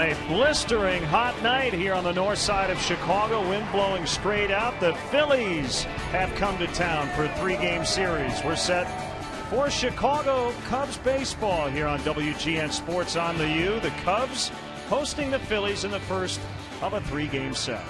On a blistering hot night here on the north side of Chicago, wind blowing straight out, the Phillies have come to town for a 3-game series. We're set for Chicago Cubs baseball here on WGN Sports on the U. The Cubs hosting the Phillies in the first of a 3-game set.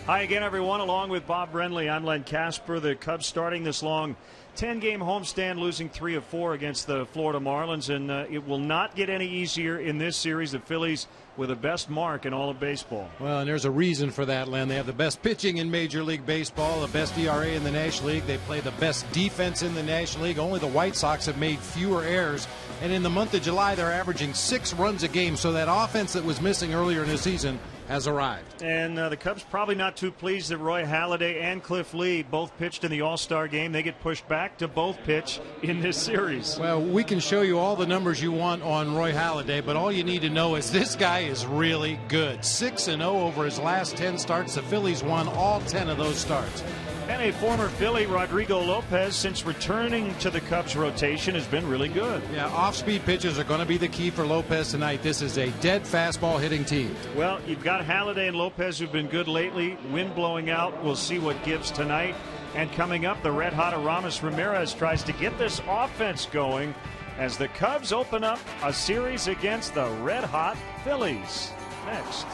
Hi again, everyone. Along with Bob Brenly, I'm Len Casper. The Cubs starting this long 10-game homestand, losing 3 of 4 against the Florida Marlins, and it will not get any easier in this series. The Phillies with the best mark in all of baseball. Well, and there's a reason for that, Len. They have the best pitching in Major League Baseball, the best ERA in the National League. They play the best defense in the National League. Only the White Sox have made fewer errors, and in the month of July, they're averaging 6 runs a game. So that offense that was missing earlier in the season has arrived. And the Cubs probably not too pleased that Roy Halladay and Cliff Lee both pitched in the All-Star game. They get pushed back to both pitch in this series. Well, we can show you all the numbers you want on Roy Halladay, but all you need to know is this guy is really good. 6-0 over his last 10 starts. The Phillies won all 10 of those starts. And a former Philly, Rodrigo Lopez, since returning to the Cubs rotation, has been really good. Yeah, off-speed pitches are going to be the key for Lopez tonight. This is a dead fastball hitting team. Well, you've got Halladay and Lopez who've been good lately. Wind blowing out. We'll see what gives tonight. And coming up, the red-hot Aramis Ramirez tries to get this offense going as the Cubs open up a series against the red-hot Phillies. Next.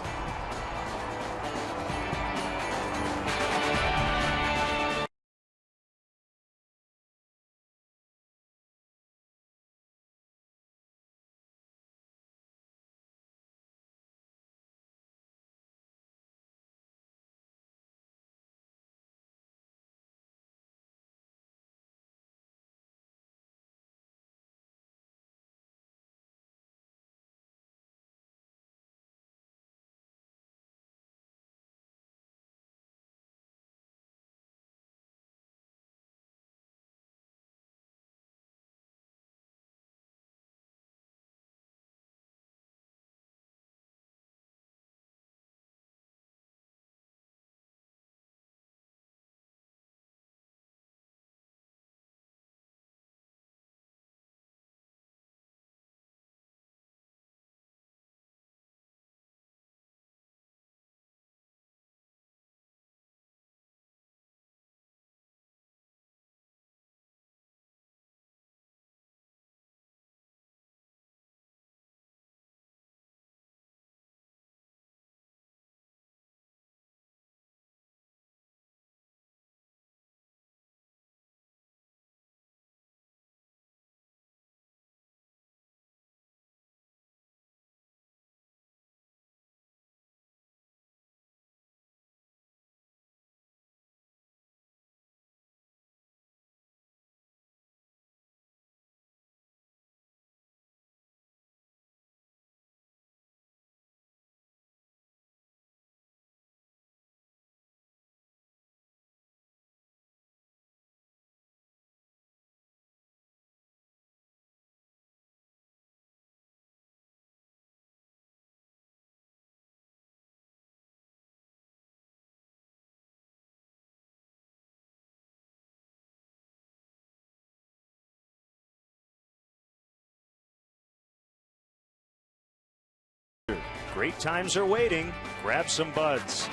Great times are waiting. Grab some buds.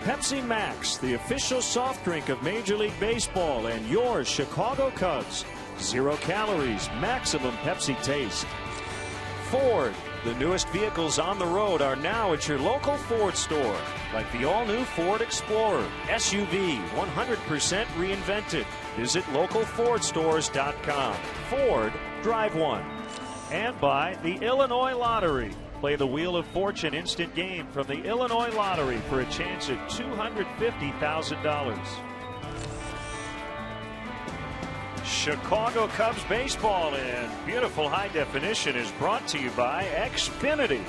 Pepsi Max, the official soft drink of Major League Baseball and your Chicago Cubs. 0 calories, maximum Pepsi taste. Ford, the newest vehicles on the road are now at your local Ford store, like the all-new Ford Explorer, SUV, 100% reinvented. Visit localfordstores.com. Ford, drive one. And by the Illinois Lottery. Play the Wheel of Fortune instant game from the Illinois Lottery for a chance at $250,000. Chicago Cubs baseball in beautiful high definition is brought to you by Xfinity.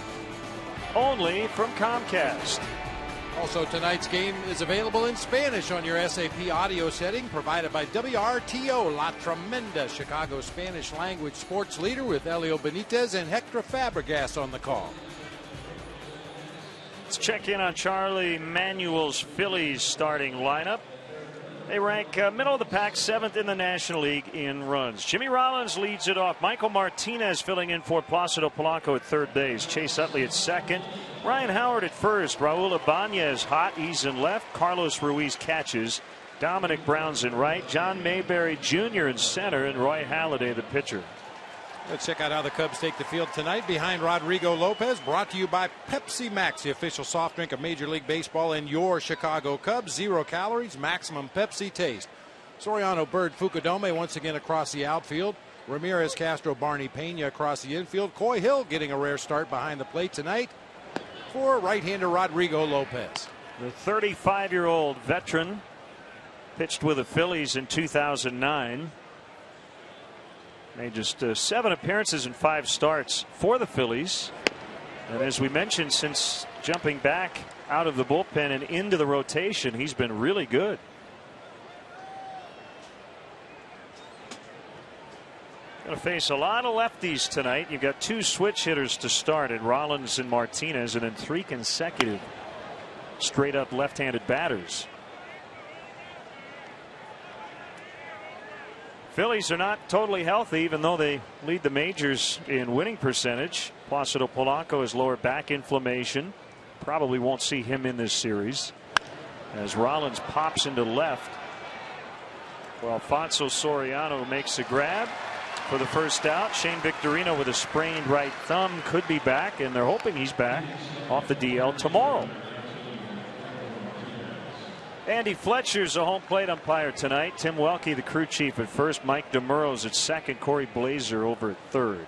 Only from Comcast. Also, tonight's game is available in Spanish on your SAP audio setting, provided by WRTO, La Tremenda, Chicago Spanish language sports leader, with Elio Benitez and Hector Fabregas on the call. Let's check in on Charlie Manuel's Phillies starting lineup. They rank middle of the pack, 7th in the National League in runs. Jimmy Rollins leads it off. Michael Martinez filling in for Placido Polanco at third base. Chase Utley at second. Ryan Howard at first. Raul Ibanez hot. He's in left. Carlos Ruiz catches. Dominic Brown's in right. John Mayberry Jr. in center. And Roy Halladay the pitcher. Let's check out how the Cubs take the field tonight behind Rodrigo Lopez. Brought to you by Pepsi Max, the official soft drink of Major League Baseball and your Chicago Cubs. 0 calories, maximum Pepsi taste. Soriano, Bird, Fukudome once again across the outfield. Ramirez, Castro, Barney, Pena across the infield. Coy Hill getting a rare start behind the plate tonight for right-hander Rodrigo Lopez. The 35-year-old veteran pitched with the Phillies in 2009. Made just 7 appearances and 5 starts for the Phillies. And as we mentioned, since jumping back out of the bullpen and into the rotation, he's been really good. Going to face a lot of lefties tonight. You've got 2 switch hitters to start at Rollins and Martinez, and then 3 consecutive straight up left-handed batters. Phillies are not totally healthy, even though they lead the majors in winning percentage. Placido Polanco has lower back inflammation. Probably won't see him in this series. As Rollins pops into left, well, Alfonso Soriano makes a grab for the first out. Shane Victorino with a sprained right thumb could be back, and they're hoping he's back off the DL tomorrow. Andy Fletcher's a home plate umpire tonight. Tim Welke, the crew chief, at first. Mike DeMuro's at second. Corey Blazer over at third.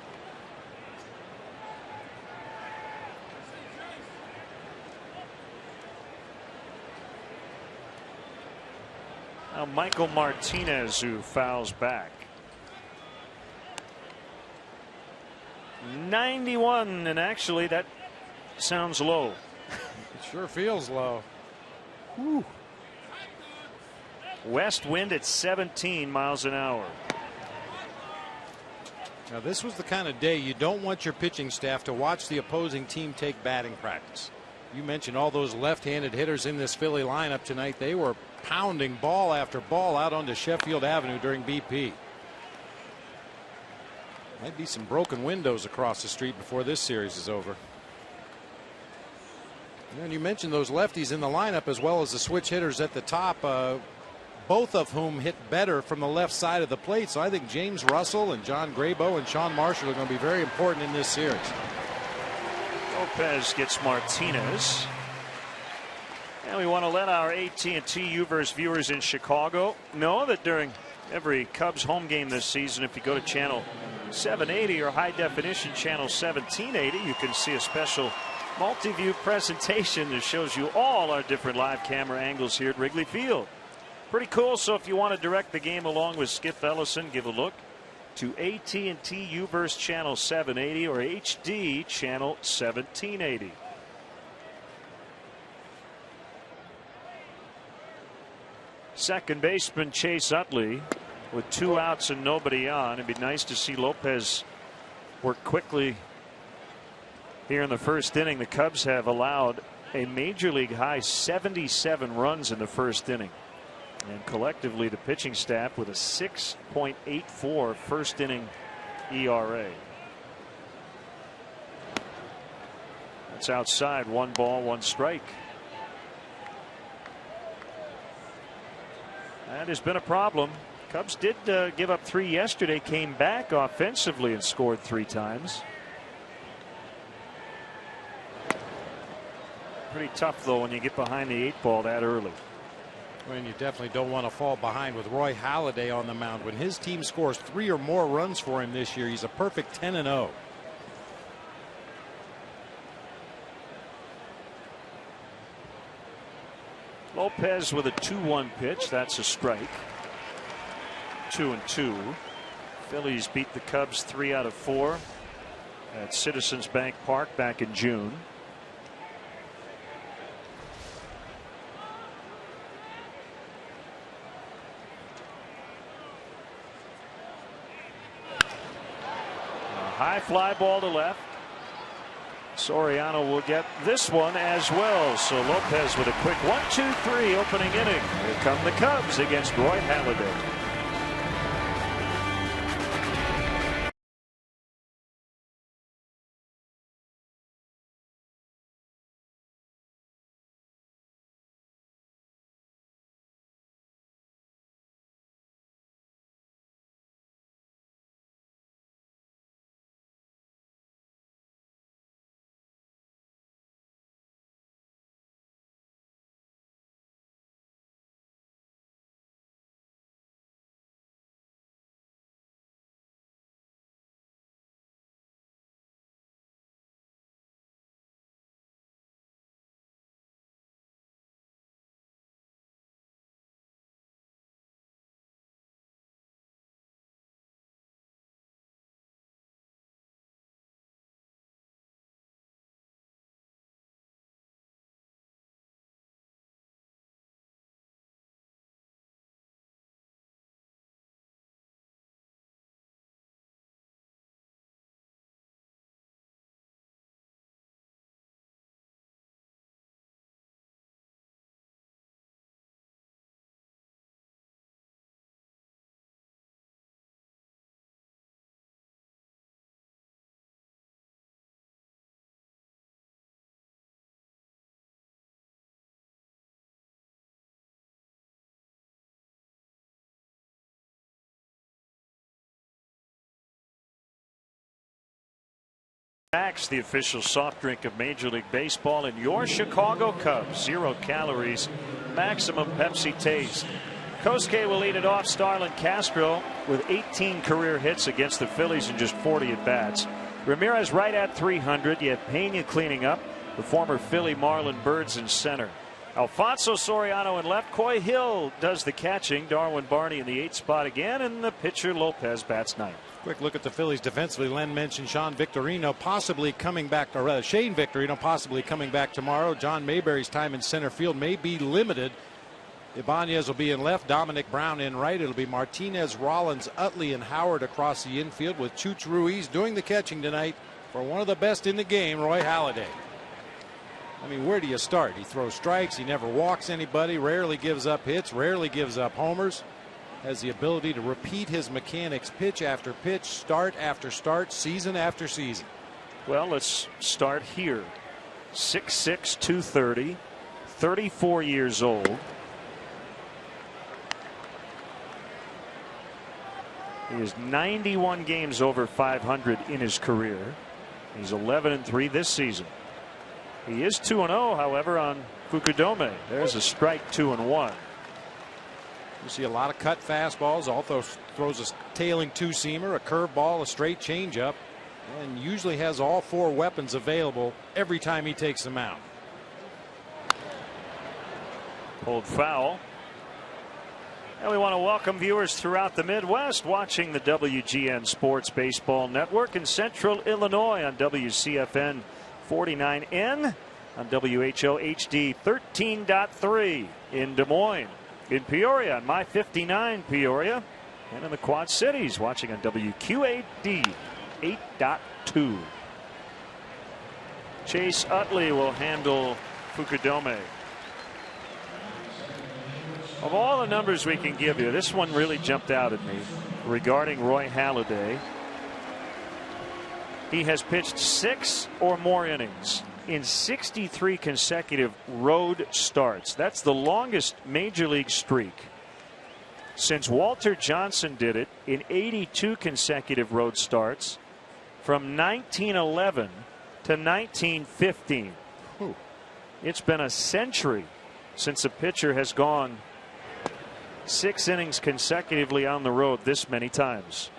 Now Michael Martinez, who fouls back. 91, and actually that sounds low. It sure feels low. Whew. West wind at 17 miles an hour. Now this was the kind of day you don't want your pitching staff to watch the opposing team take batting practice. You mentioned all those left-handed hitters in this Philly lineup tonight. They were pounding ball after ball out onto Sheffield Avenue during BP. Might be some broken windows across the street before this series is over. And you mentioned those lefties in the lineup as well as the switch hitters at the top. Both of whom hit better from the left side of the plate. So I think James Russell and John Graybo and Sean Marshall are going to be very important in this series. Lopez gets Martinez. And we want to let our AT&T U-verse viewers in Chicago know that during every Cubs home game this season, if you go to channel 780 or high definition channel 1780, you can see a special multi-view presentation that shows you all our different live camera angles here at Wrigley Field. Pretty cool. So if you want to direct the game along with Skip Ellison, give a look to AT&T U-verse channel 780 or HD channel 1780. Second baseman Chase Utley with 2 outs and nobody on. It'd be nice to see Lopez work quickly here in the first inning. The Cubs have allowed a major league high 77 runs in the first inning. And collectively, the pitching staff with a 6.84 first inning ERA. That's outside. 1 ball, 1 strike. That has been a problem. Cubs did give up 3 yesterday, came back offensively and scored 3 times. Pretty tough, though, when you get behind the 8 ball that early. And you definitely don't want to fall behind with Roy Halladay on the mound. When his team scores 3 or more runs for him this year, he's a perfect 10-0. Lopez with a 2-1 pitch. That's a strike. 2-2. Phillies beat the Cubs 3 out of 4 at Citizens Bank Park back in June. High fly ball to left. Soriano will get this one as well. So Lopez with a quick 1-2-3 opening inning. Here come the Cubs against Roy Halladay. Max, the official soft drink of Major League Baseball, and your Chicago Cubs. 0 calories, maximum Pepsi taste. Kosuke will lead it off. Starlin Castro with 18 career hits against the Phillies in just 40 at bats. Ramirez right at 300. You have Pena cleaning up. The former Philly Marlin Birds in center. Alfonso Soriano in left. Coy Hill does the catching. Darwin Barney in the 8th spot again, and the pitcher Lopez bats 9th. Quick look at the Phillies defensively. Len mentioned Shane Victorino possibly coming back tomorrow. John Mayberry's time in center field may be limited. Ibanez will be in left. Dominic Brown in right. It'll be Martinez, Rollins, Utley, and Howard across the infield, with Chooch Ruiz doing the catching tonight for one of the best in the game, Roy Halladay. I mean, where do you start? He throws strikes. He never walks anybody. Rarely gives up hits. Rarely gives up homers. Has the ability to repeat his mechanics pitch after pitch, start after start, season after season. Well, let's start here. 6'6", 230, 34 years old. He is 91 games over 500 in his career. He's 11-3 this season. He is 2-0, however, on Fukudome. There's a strike, 2-1. You see a lot of cut fastballs. Also throws a tailing two-seamer, a curveball, a straight changeup, and usually has all 4 weapons available every time he takes them out. Pulled foul. And we want to welcome viewers throughout the Midwest watching the WGN Sports Baseball Network in Central Illinois on WCFN 49N, on WHO HD 13.3 in Des Moines, in Peoria on My 59 Peoria, and in the Quad Cities watching on WQAD 8.2. Chase Utley will handle Fukudome. Of all the numbers we can give you, this one really jumped out at me regarding Roy Halladay. He has pitched 6 or more innings in 63 consecutive road starts. That's the longest major league streak since Walter Johnson did it in 82 consecutive road starts from 1911 to 1915. It's been a century since a pitcher has gone 6 innings consecutively on the road this many times.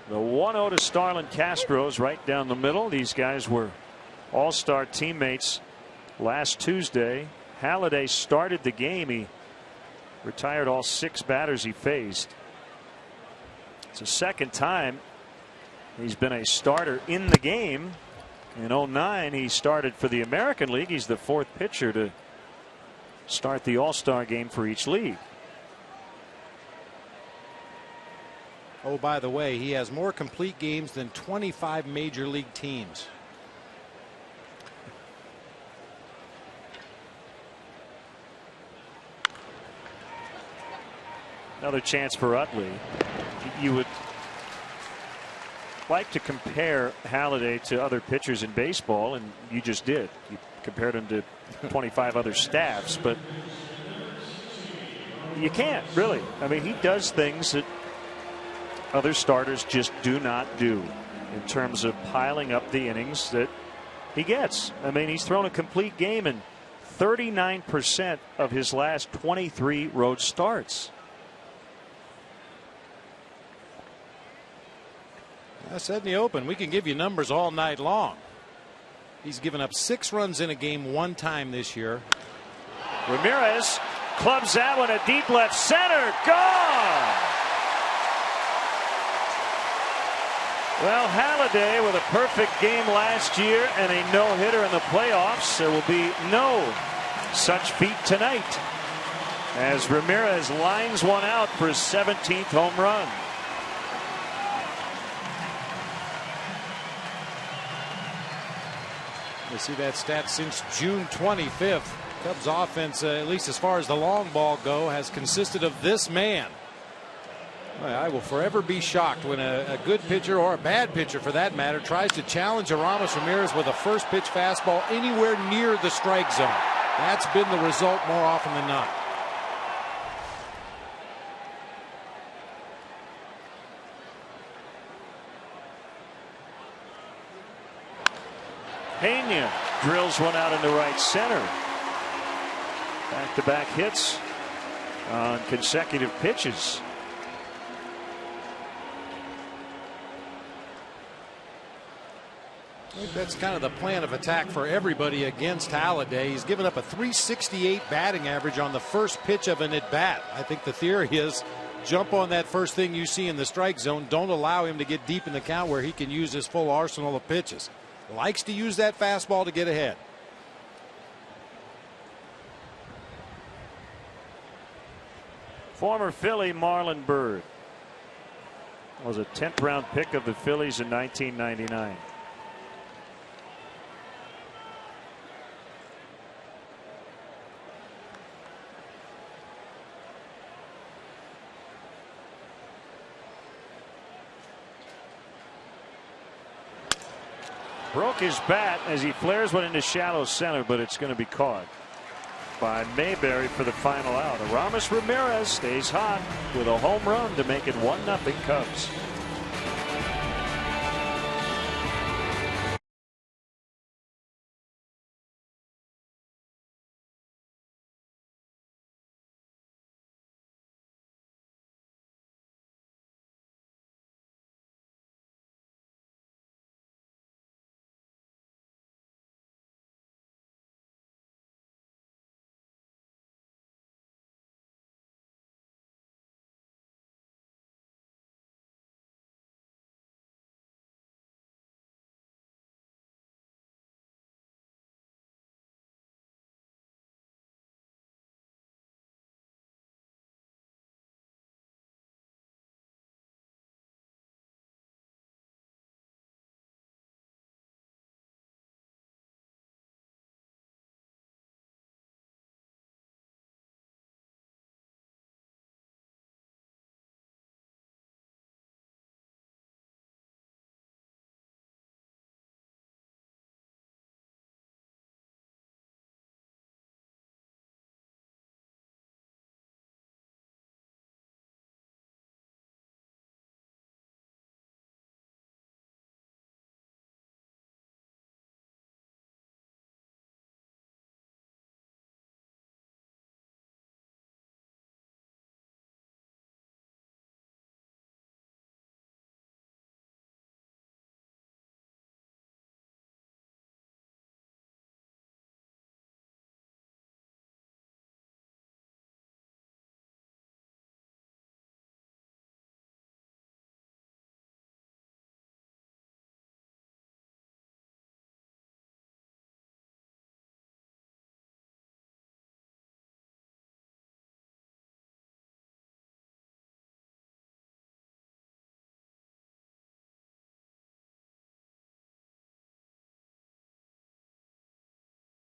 The 1-0 to Starlin Castro's right down the middle. These guys were all-star teammates last Tuesday. Halladay started the game. He retired all 6 batters he faced. It's the second time he's been a starter in the game. In 2009, he started for the American League. He's the 4th pitcher to start the All-Star game for each league. Oh, by the way, he has more complete games than 25 major league teams. Another chance for Utley. You would like to compare Halladay to other pitchers in baseball, and you just did. You compared him to 25 other staffs, but you can't really. I mean, he does things that other starters just do not do in terms of piling up the innings that he gets. I mean, he's thrown a complete game in 39% of his last 23 road starts. I said in the open, we can give you numbers all night long. He's given up 6 runs in a game 1 time this year. Ramirez clubs that one at deep left center. Gone! Well, Halladay with a perfect game last year and a no-hitter in the playoffs. There will be no such feat tonight as Ramirez lines one out for his 17th home run. You see that stat since June 25th. Cubs offense, at least as far as the long ball go, has consisted of this man. I will forever be shocked when a good pitcher, or a bad pitcher for that matter, tries to challenge Aramis Ramirez with a first pitch fastball anywhere near the strike zone. That's been the result more often than not. Pena drills one out into right center. Back-to-back hits on consecutive pitches. I think that's kind of the plan of attack for everybody against Halladay. He's given up a .368 batting average on the first pitch of an at-bat. I think the theory is jump on that first thing you see in the strike zone. Don't allow him to get deep in the count where he can use his full arsenal of pitches. Likes to use that fastball to get ahead. Former Philly Marlon Byrd was a 10th round pick of the Phillies in 1999. Broke his bat as he flares one into shallow center, but it's going to be caught by Mayberry for the final out. Aramis Ramirez stays hot with a home run to make it 1-0 Cubs.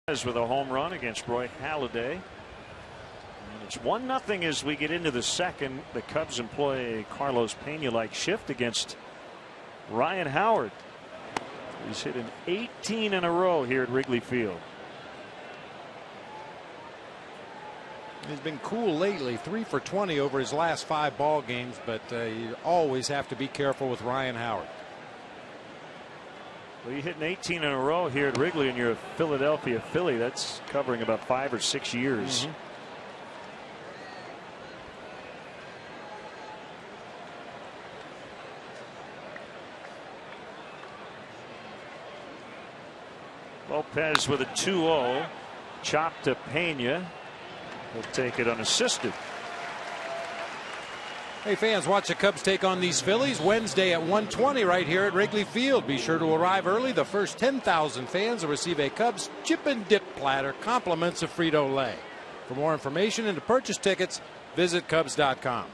With a home run against Roy Halladay. And it's 1-0 as we get into the second. The Cubs employ a Carlos Pena-like shift against Ryan Howard. He's hit an 18 in a row here at Wrigley Field. He's been cool lately, 3 for 20 over his last 5 ball games, but you always have to be careful with Ryan Howard. Well, you hit an 18 in a row here at Wrigley and you're a Philadelphia Philly. That's covering about 5 or 6 years. Lopez with a 2-0. Chop to Pena. He'll take it unassisted. Hey fans, watch the Cubs take on these Phillies Wednesday at 1:20 right here at Wrigley Field. Be sure to arrive early. The first 10,000 fans will receive a Cubs chip and dip platter, compliments of Frito-Lay. For more information and to purchase tickets, visit Cubs.com.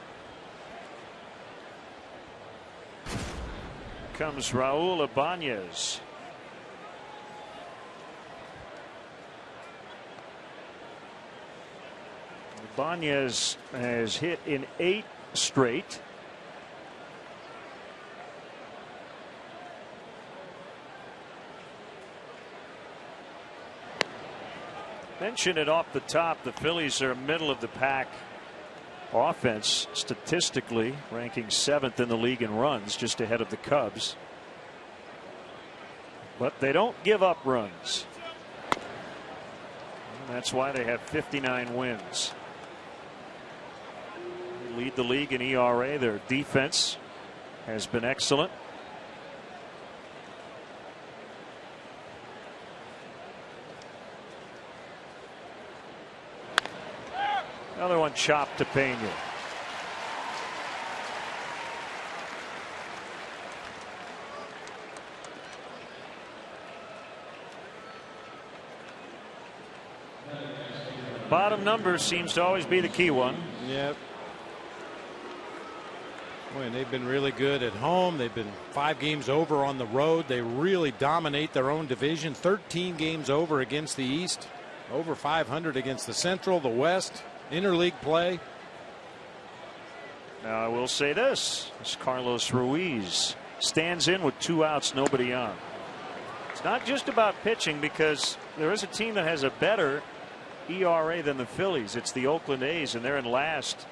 Comes Raul Ibanez. Ibanez has hit in 8 straight. Mention it off the top. The Phillies are middle of the pack offense statistically, ranking 7th in the league in runs, just ahead of the Cubs. But they don't give up runs. And that's why they have 59 wins. Lead the league in ERA. Their defense has been excellent. Another one chopped to Pena. Bottom number seems to always be the key one. Yep. Boy, and they've been really good at home. They've been 5 games over on the road. They really dominate their own division. 13 games over against the East. Over 500 against the Central, the West, interleague play. Now I will say this Carlos Ruiz stands in with 2 outs, nobody on. It's not just about pitching, because there is a team that has a better ERA than the Phillies. It's the Oakland A's, and they're in last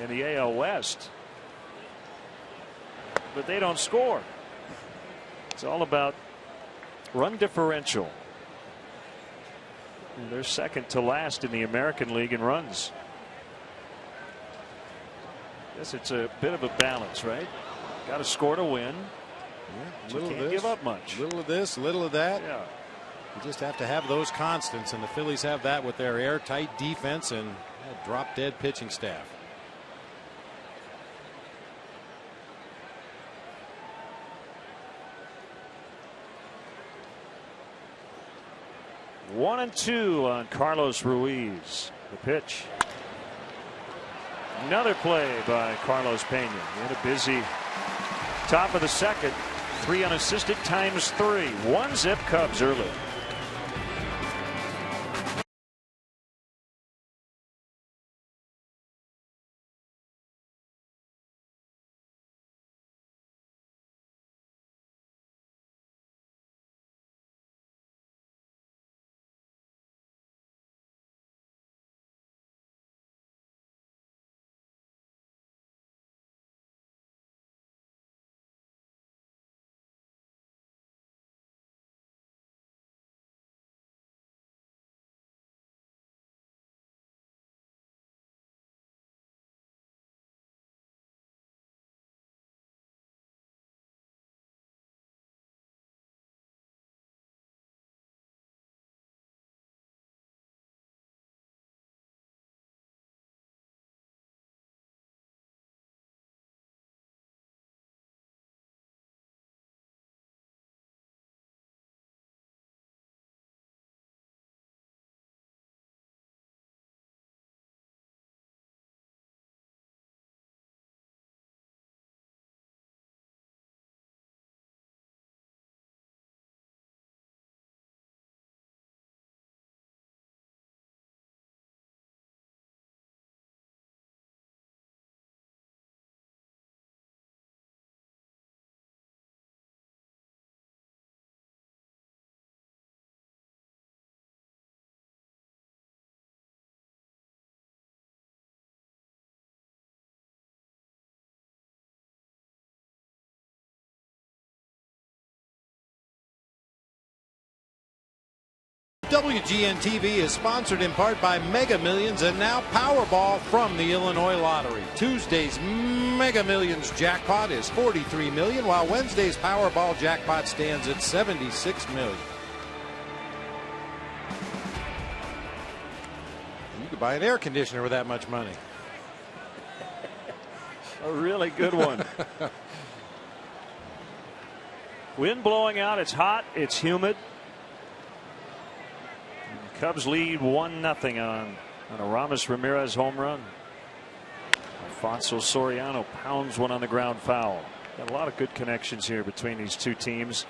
in the AL West. But they don't score. It's all about run differential. And they're second to last in the American League in runs. Guess it's a bit of a balance, right? Got to score to win. Yeah, You can't give up much. Little of this, little of that. Yeah. You just have to have those constants, and the Phillies have that with their airtight defense and drop-dead pitching staff. One and 2 on Carlos Ruiz. The pitch. Another play by Carlos Pena. He had a busy top of the second. 3 unassisted times 3. 1-0 Cubs early. WGN-TV is sponsored in part by Mega Millions and now Powerball from the Illinois Lottery. Tuesday's Mega Millions jackpot is $43 million, while Wednesday's Powerball jackpot stands at $76 million. You could buy an air conditioner with that much money. A really good one. Wind blowing out. It's hot. It's humid. Cubs lead 1-0 on a Ramos Ramirez home run. Alfonso Soriano pounds one on the ground foul. Got a lot of good connections here between these two teams.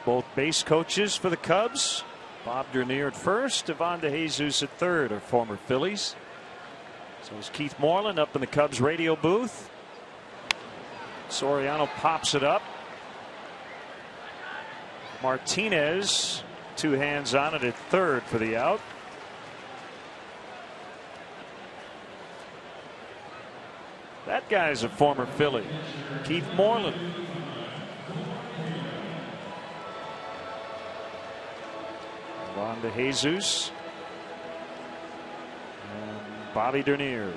Both base coaches for the Cubs. Bob Dernier at first, Ivan DeJesus at third, are former Phillies. So is Keith Moreland up in the Cubs radio booth. Soriano pops it up. Martinez, two hands on it at third for the out. That guy's a former Philly, Keith Moreland. Ivan DeJesus and Bobby Dernier.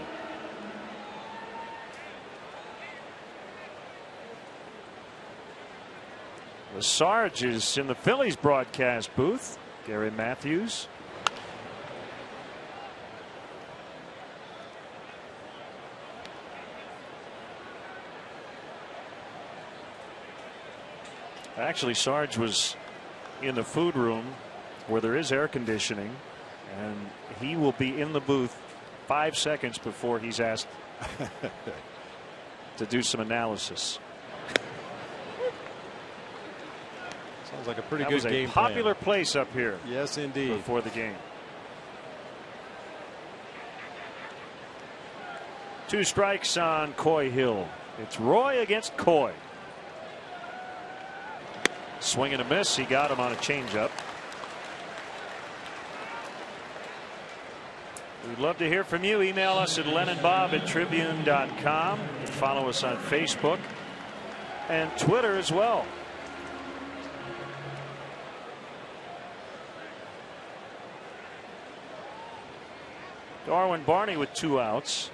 Sarge is in the Phillies broadcast booth. Gary Matthews. Actually, Sarge was in the food room where there is air conditioning, and he will be in the booth 5 seconds before he's asked to do some analysis. Sounds like a pretty that good was game a popular plan. place up here. Yes, indeed. Before the game. 2 strikes on Coy Hill. It's Roy against Coy. Swing and a miss. He got him on a changeup. We'd love to hear from you. Email us at lenonbob@tribune.com. And follow us on Facebook and Twitter as well. Darwin Barney with 2 outs.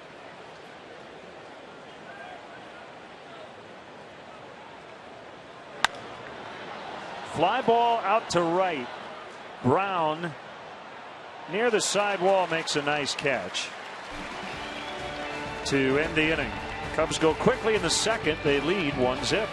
Fly ball out to right. Brown near the side wall makes a nice catch to end the inning. Cubs go quickly in the second. They lead 1-0.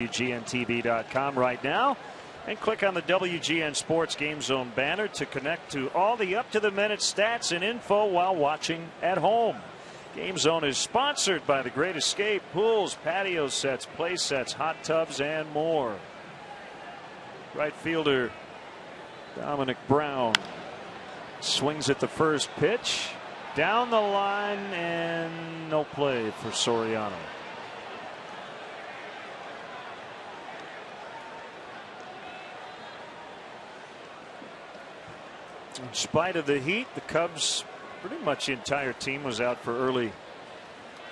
WGNTV.com right now and click on the WGN Sports Game Zone banner to connect to all the up-to-the-minute stats and info while watching at home. Game Zone is sponsored by The Great Escape, pools, patio sets, play sets, hot tubs, and more. Right fielder Dominic Brown swings at the first pitch, down the line, and no play for Soriano. In spite of the heat, the Cubs, pretty much the entire team was out for early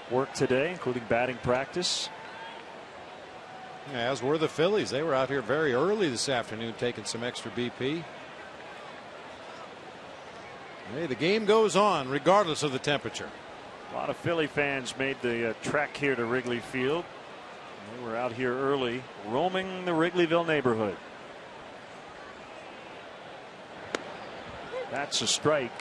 work today, including batting practice. As were the Phillies. They were out here very early this afternoon taking some extra BP. Hey, the game goes on regardless of the temperature. A lot of Philly fans made the trek here to Wrigley Field. They were out here early, roaming the Wrigleyville neighborhood. That's a strike.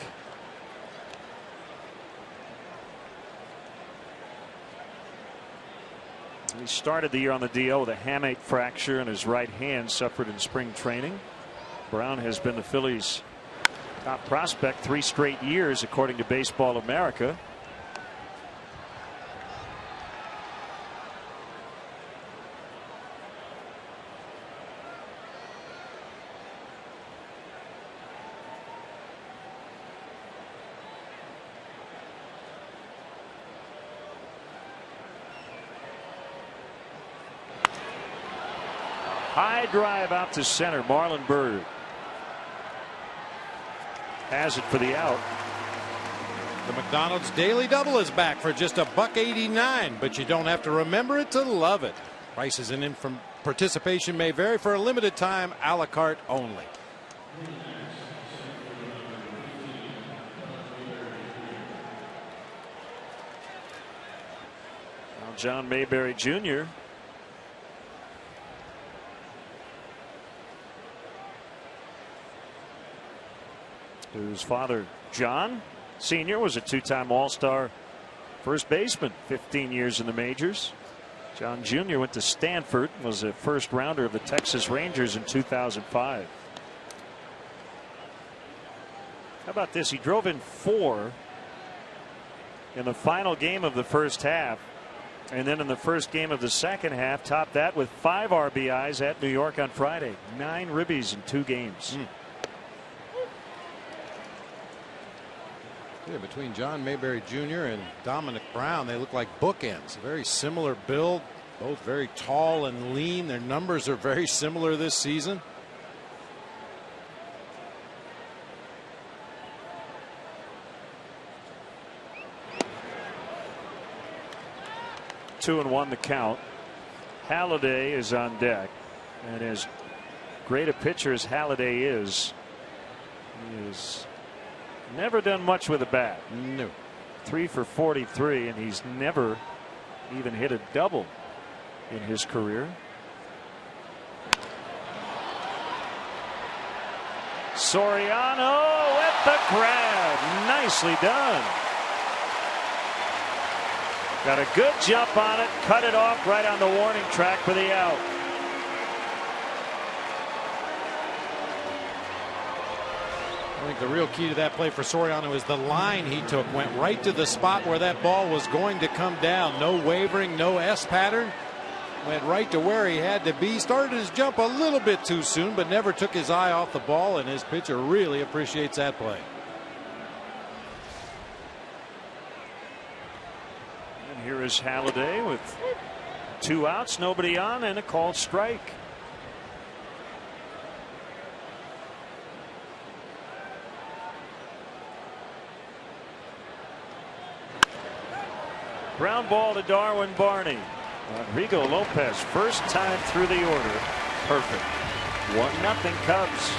He started the year on the DL with a hamate fracture in his right hand suffered in spring training. Brown has been the Phillies' top prospect 3 straight years, according to Baseball America. High drive out to center. Marlon Byrd has it for the out. The McDonald's Daily Double is back for just $1.89, but you don't have to remember it to love it. Prices and participation may vary. For a limited time, a la carte only. Now John Mayberry Jr. whose father, John Sr., was a 2-time All-Star first baseman, 15 years in the majors. John Jr. went to Stanford, was a first rounder of the Texas Rangers in 2005. How about this? He drove in 4 in the final game of the first half, and then in the first game of the second half topped that with 5 RBIs at New York on Friday. 9 ribbies in 2 games. Yeah, between John Mayberry Jr. and Dominic Brown, they look like bookends. A very similar build, both very tall and lean. Their numbers are very similar this season. Two and 1 the count. Halladay is on deck, and as great a pitcher as Halladay is, he has never done much with a bat. No. 3 for 43, and he's never even hit a double in his career. Soriano with the grab. Nicely done. Got a good jump on it, cut it off right on the warning track for the out. I think the real key to that play for Soriano is the line he took. Went right to the spot where that ball was going to come down. No wavering, no S pattern. Went right to where he had to be. Started his jump a little bit too soon, but never took his eye off the ball, and his pitcher really appreciates that play. And here is Halladay with 2 outs, nobody on, and a called strike. Ground ball to Darwin Barney. Rodrigo Lopez, first time through the order. Perfect. 1-0 Cubs.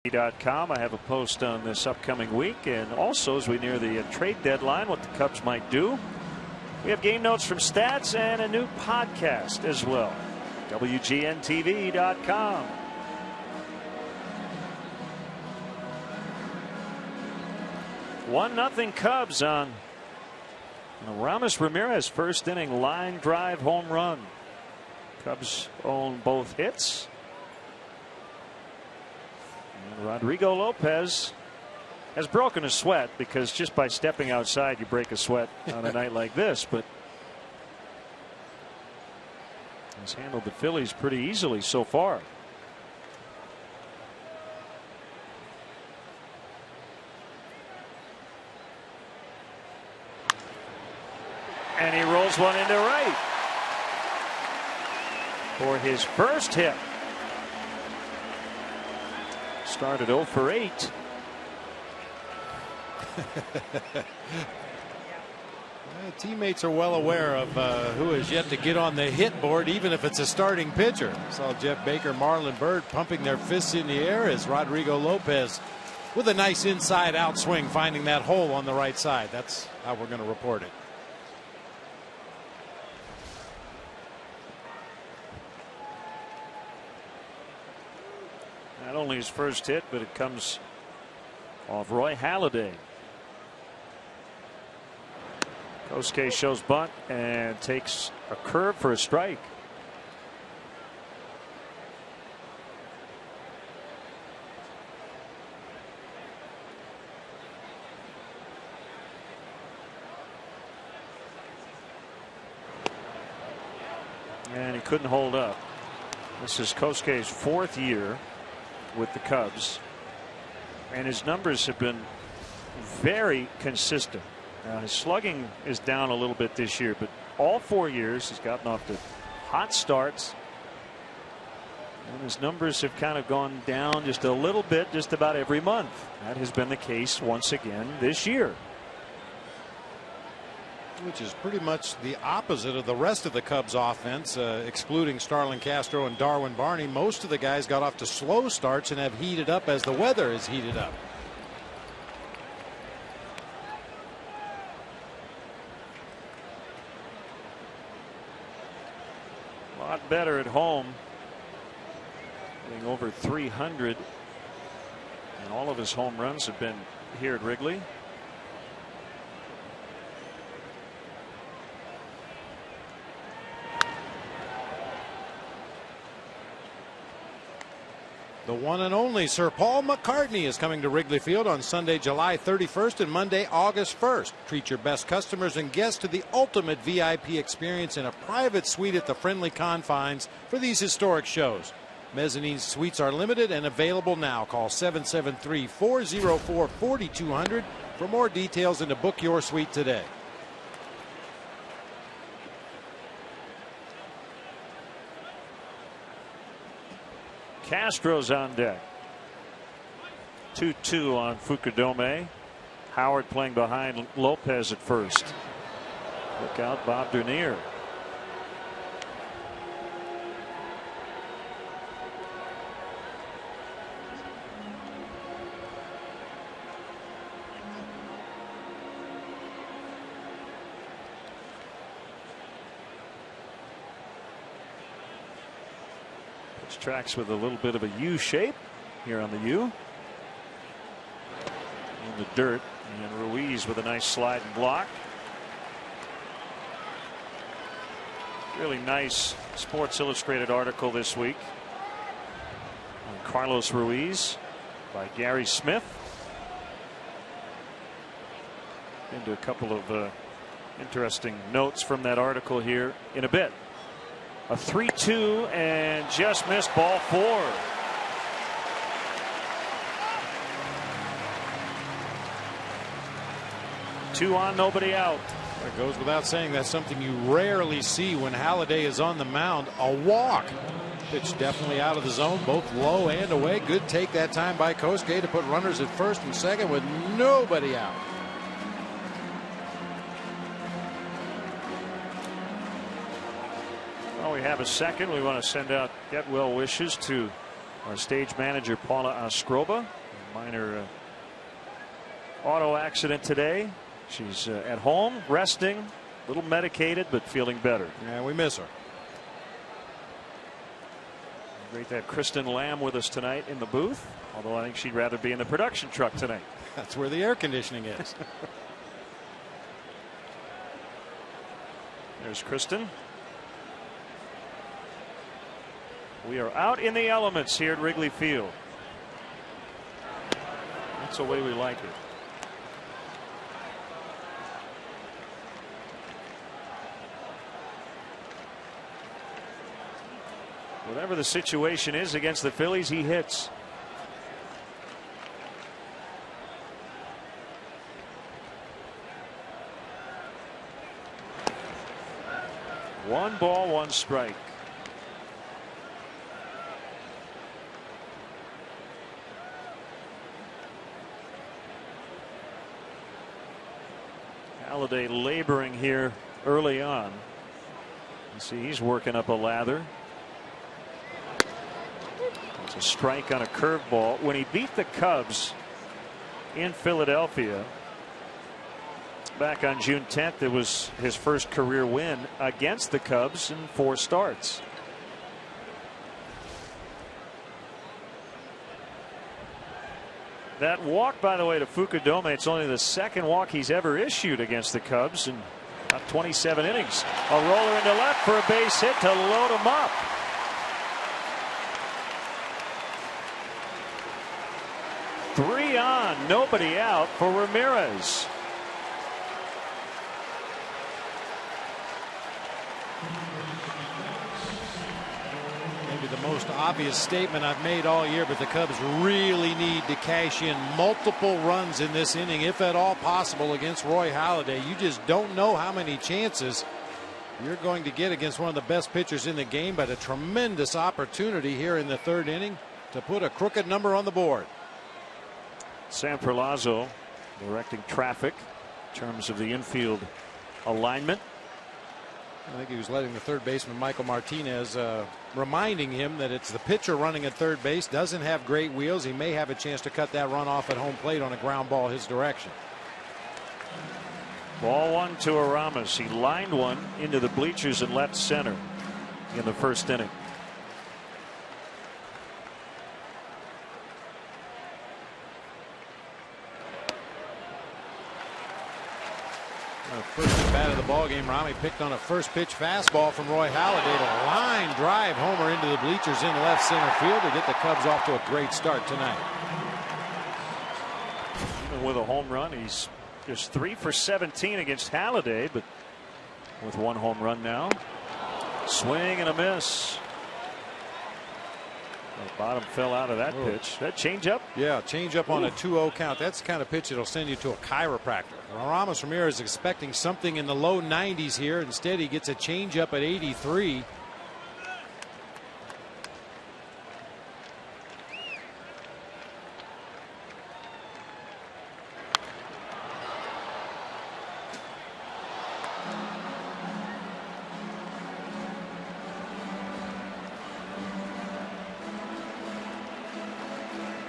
.com. I have a post on this upcoming week, and also as we near the trade deadline, what the Cubs might do. We have game notes from Stats and a new podcast as well. WGNTV.com. 1-0 Cubs on Aramis Ramirez first inning line drive home run. Cubs own both hits. And Rodrigo Lopez has broken a sweat, because just by stepping outside you break a sweat on a night like this, but has handled the Phillies pretty easily so far. And he rolls one into right for his first hit. Started 0 for 8. Teammates are well aware of who is yet to get on the hit board, even if it's a starting pitcher. Saw Jeff Baker, Marlon Byrd pumping their fists in the air as Rodrigo Lopez with a nice inside out swing, finding that hole on the right side. That's how we're going to report it. Not only his first hit, but it comes off Roy Halladay. Kosuke shows bunt and takes a curve for a strike. And he couldn't hold up. This is Kosuke's 4th year with the Cubs, and his numbers have been very consistent. Now his slugging is down a little bit this year, but all 4 years he's gotten off to hot starts, and his numbers have kind of gone down just a little bit just about every month. That has been the case once again this year, which is pretty much the opposite of the rest of the Cubs offense, excluding Starlin Castro and Darwin Barney. Most of the guys got off to slow starts and have heated up as the weather has heated up. A lot better at home, getting over 300, and all of his home runs have been here at Wrigley. The one and only Sir Paul McCartney is coming to Wrigley Field on Sunday, July 31st and Monday, August 1st. Treat your best customers and guests to the ultimate VIP experience in a private suite at the friendly confines for these historic shows. Mezzanine suites are limited and available now. Call 773-404-4200 for more details and to book your suite today. Castro's on deck. 2-2 on Fukudome. Howard playing behind Lopez at first. Look out, Bob Dernier. Tracks with a little bit of a U shape here on the U. In the dirt, and Ruiz with a nice slide and block. Really nice Sports Illustrated article this week on Carlos Ruiz by Gary Smith. Into a couple of interesting notes from that article here in a bit. A 3-2 and just missed ball 4. Two on, nobody out. It goes without saying that's something you rarely see when Halladay is on the mound. A walk. Pitch definitely out of the zone, both low and away. Good take that time by Kosuke to put runners at first and second with nobody out. Well, we have a second. We want to send out get well wishes to Our stage manager, Paula Ostroba, a minor auto accident today. She's at home, resting, a little medicated, but feeling better. Yeah, we miss her. Great to have Kristen Lamb with us tonight in the booth, although I think she'd rather be in the production truck tonight. That's where the air conditioning is. There's Kristen. We are out in the elements here at Wrigley Field. That's the way we like it. Whatever the situation is against the Phillies, he hits. One ball, one strike. Halladay laboring here early on. You see he's working up a lather. It's a strike on a curveball. When he beat the Cubs in Philadelphia back on June 10th, it was his first career win against the Cubs in 4 starts. That walk, by the way, to Fukudome, it's only the second walk he's ever issued against the Cubs in about 27 innings. A roller into left for a base hit to load him up. Three on, nobody out for Ramirez. Maybe the most obvious statement I've made all year, but the Cubs really need to cash in multiple runs in this inning, if at all possible, against Roy Halladay. You just don't know how many chances you're going to get against one of the best pitchers in the game, but a tremendous opportunity here in the 3rd inning to put a crooked number on the board. Sam Perlazzo directing traffic in terms of the infield alignment. I think he was letting the third baseman Michael Martinez reminding him that it's the pitcher running at third base, doesn't have great wheels. He may have a chance to cut that run off at home plate on a ground ball his direction. Ball 1 to Aramis. He lined one into the bleachers in left center in the 1st inning. First at bat of the ball game, Rami picked on a first pitch fastball from Roy Halladay to line drive homer into the bleachers in left center field to get the Cubs off to a great start tonight. Even with a home run, he's just 3 for 17 against Halladay, but with 1 home run now. Swing and a miss. The bottom fell out of that pitch. That changeup? Yeah, changeup on a 2-0 count. That's the kind of pitch that'll send you to a chiropractor. Ramos Ramirez is expecting something in the low 90s here. Instead, he gets a changeup at 83.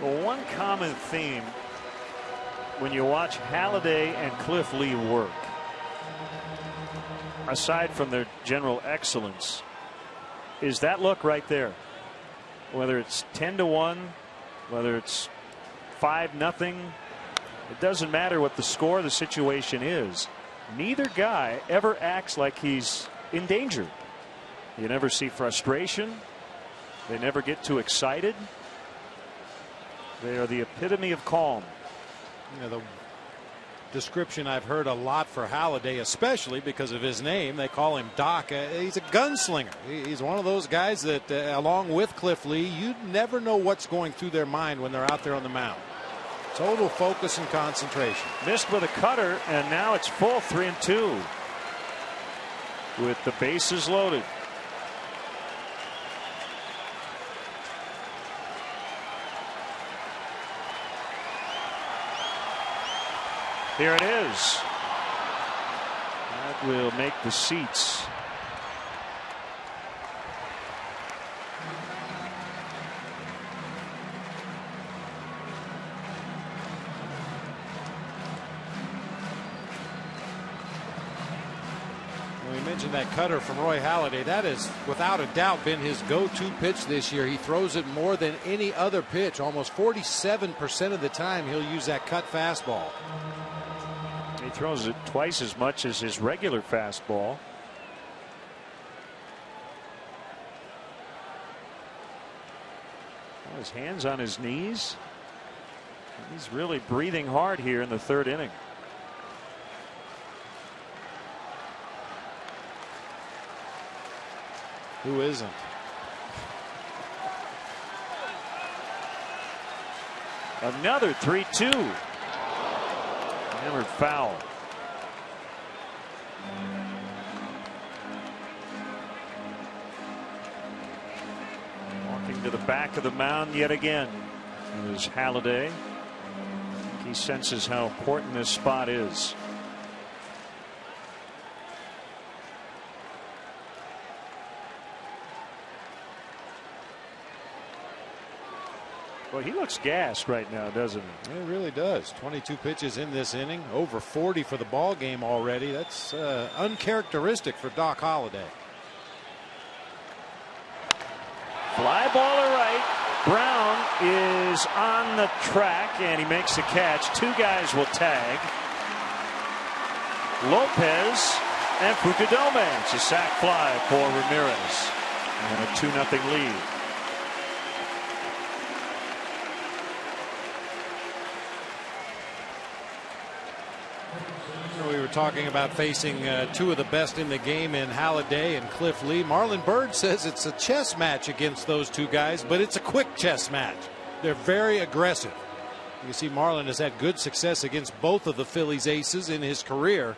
Well, one common theme when you watch Halladay and Cliff Lee work, aside from their general excellence, is that look right there. Whether it's 10-1, whether it's 5-0, it doesn't matter what the score of the situation is. Neither guy ever acts like he's in danger. You never see frustration. They never get too excited. They are the epitome of calm. You know, the description I've heard a lot for Halladay, especially because of his name, they call him Doc. He's a gunslinger. He's one of those guys that, along with Cliff Lee, you never know what's going through their mind when they're out there on the mound. Total focus and concentration. Missed with a cutter, and now it's full 3-2 with the bases loaded. Here it is. That will make the seats. mentioned that cutter from Roy Halladay. That has, without a doubt, been his go-to pitch this year. He throws it more than any other pitch. Almost 47% of the time he'll use that cut fastball. He throws it twice as much as his regular fastball. His hands on his knees. He's really breathing hard here in the third inning. Who isn't? Another 3-2. Hammered foul. Walking to the back of the mound yet again is Halladay. He senses how important this spot is. Well, he looks gassed right now, doesn't he? It really does. 22 pitches in this inning, over 40 for the ball game already. That's uncharacteristic for Doc Halladay. Fly ball to right. Brown is on the track and he makes the catch. Two guys will tag. Lopez and Fukudome. It's a sac fly for Ramirez and a 2-0 lead. We were talking about facing two of the best in the game in Halladay and Cliff Lee. Marlon Byrd says it's a chess match against those two guys, but it's a quick chess match. They're very aggressive. You see Marlon has had good success against both of the Phillies aces in his career.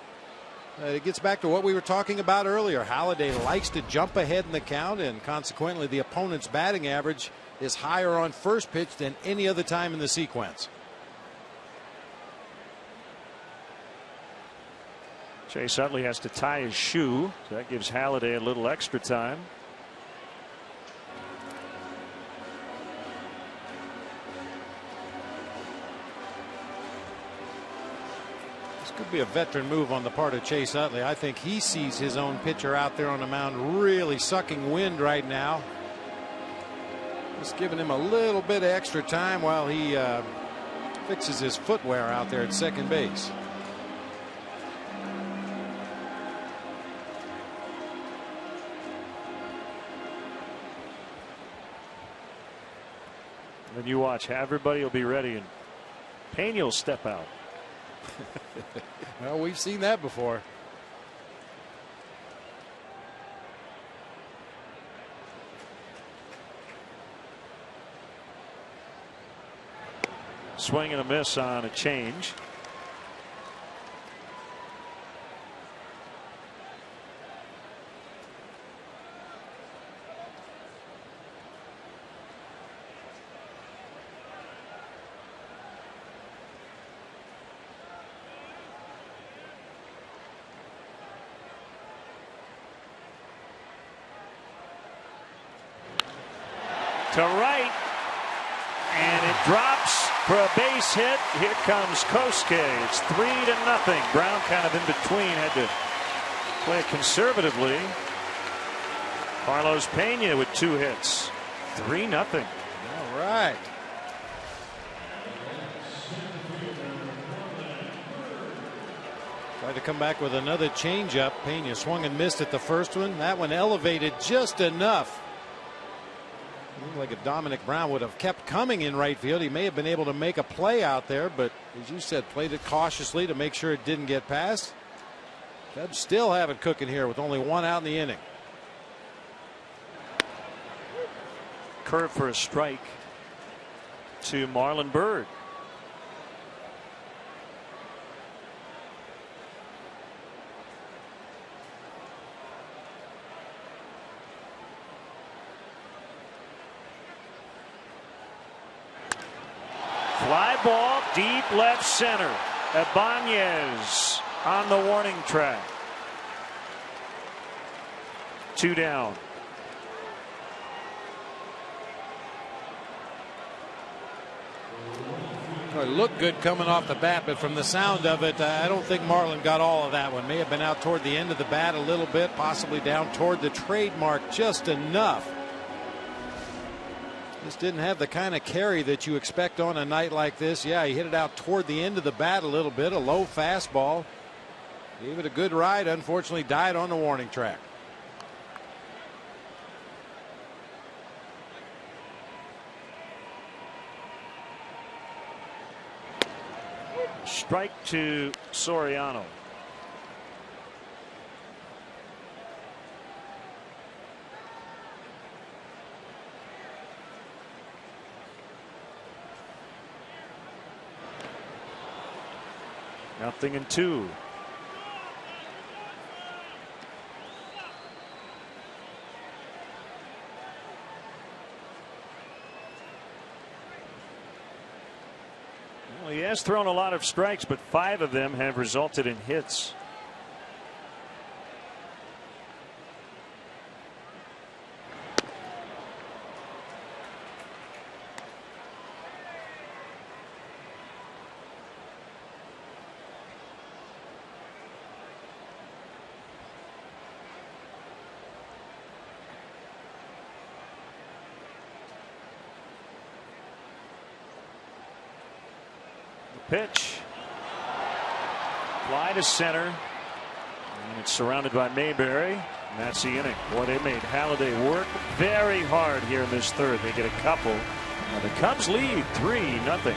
It gets back to what we were talking about earlier. Halladay likes to jump ahead in the count, and consequently the opponent's batting average is higher on first pitch than any other time in the sequence. Chase Utley has to tie his shoe. So that gives Halladay a little extra time. This could be a veteran move on the part of Chase Utley. I think he sees his own pitcher out there on the mound really sucking wind right now. Just giving him a little bit of extra time while he fixes his footwear out there at second base. And you watch, everybody will be ready and Pena will step out. Well, we've seen that before. Swing and a miss on a change. To right, and it drops for a base hit. Here comes Kosuke. It's 3-0. Brown kind of in between, had to play it conservatively. Carlos Pena with 2 hits. 3-0. All right. Tried to come back with another changeup. Pena swung and missed at the first one. That one elevated just enough. Looked like if Dominic Brown would have kept coming in right field, he may have been able to make a play out there, but as you said, played it cautiously to make sure it didn't get past. Cubs still have it cooking here with only 1 out in the inning. Curve for a strike to Marlon Byrd. Fly ball deep left center. Ibanez on the warning track. 2 down. Well, it looked good coming off the bat, but from the sound of it, I don't think Marlin got all of that one. May have been out toward the end of the bat a little bit, possibly down toward the trademark just enough. Just didn't have the kind of carry that you expect on a night like this. Yeah, he hit it out toward the end of the bat a little bit, a low fastball. Gave it a good ride, unfortunately died on the warning track. Strike to Soriano. Nothing in 2. Well, he has thrown a lot of strikes, but 5 of them have resulted in hits. Pitch. Fly to center. And it's surrounded by Mayberry. And that's the inning. Boy, they made Halladay work very hard here in this third. They get a couple. Now the Cubs lead 3-0.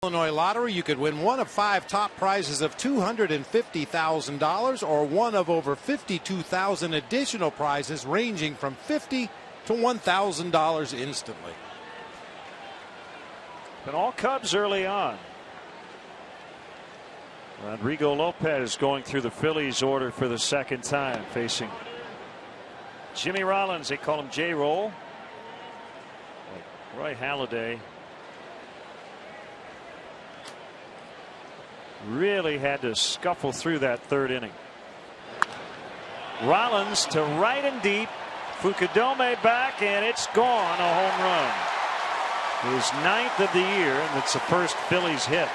Illinois Lottery, you could win one of 5 top prizes of $250,000 or one of over 52,000 additional prizes ranging from $50 to $1,000 instantly. Been all Cubs early on. Rodrigo Lopez going through the Phillies order for the second time, facing Jimmy Rollins. They call him J-Roll. Roy Halladay really had to scuffle through that third inning. Rollins to right and deep. Fukudome back, and it's gone. A home run. His 9th of the year, and it's the first Phillies hit.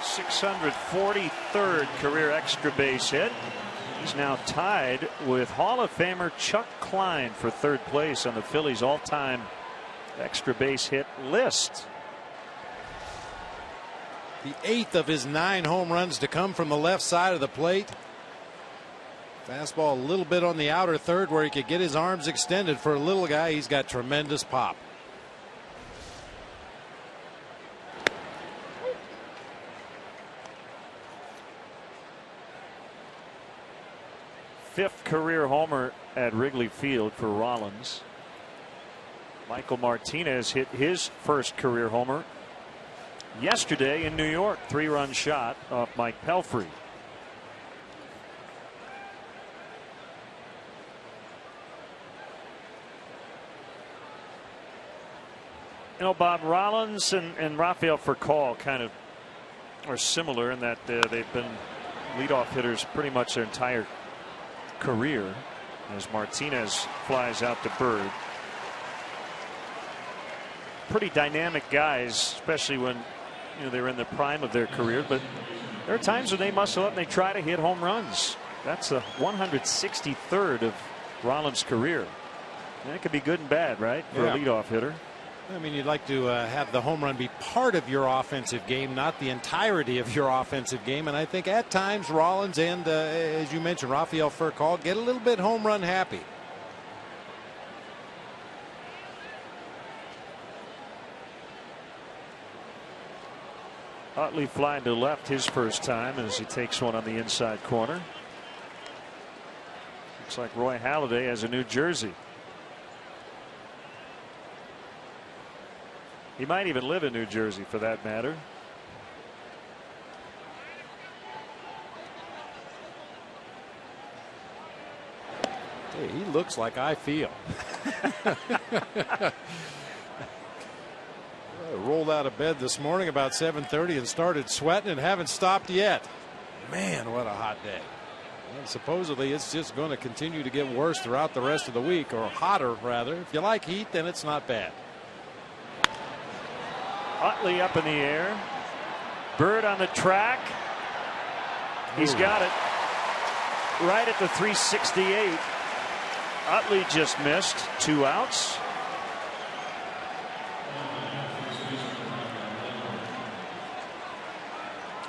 .643rd career extra base hit. He's now tied with Hall of Famer Chuck Klein for third place on the Phillies all-time extra base hit list. The 8th of his 9 home runs to come from the left side of the plate. Fastball a little bit on the outer third where he could get his arms extended. For a little guy, he's got tremendous pop. Fifth career homer at Wrigley Field for Rollins. Michael Martinez hit his first career homer yesterday in New York. 3-run shot off Mike Pelfrey. You know, Bob, Rollins and Rafael Furcal kind of are similar in that they've been leadoff hitters pretty much their entire career, as Martinez flies out to Bird. Pretty dynamic guys, especially when they're in the prime of their career, but there are times when they muscle up and they try to hit home runs. That's the 163rd of Rollins' career, and it could be good and bad, right, for a leadoff hitter. I mean, you'd like to have the home run be part of your offensive game, not the entirety of your offensive game. And I think at times Rollins and, as you mentioned, Rafael Furcal get a little bit home run happy. Utley flying to left his first time as he takes one on the inside corner. Looks like Roy Halladay has a new jersey. He might even live in New Jersey for that matter. Hey, he looks like I feel. I rolled out of bed this morning about 7:30 and started sweating and haven't stopped yet. Man, what a hot day. And supposedly it's just going to continue to get worse throughout the rest of the week, or hotter rather. If you like heat, then it's not bad. Utley up in the air. Bird on the track. He's got it right at the 368. Utley just missed. 2 outs.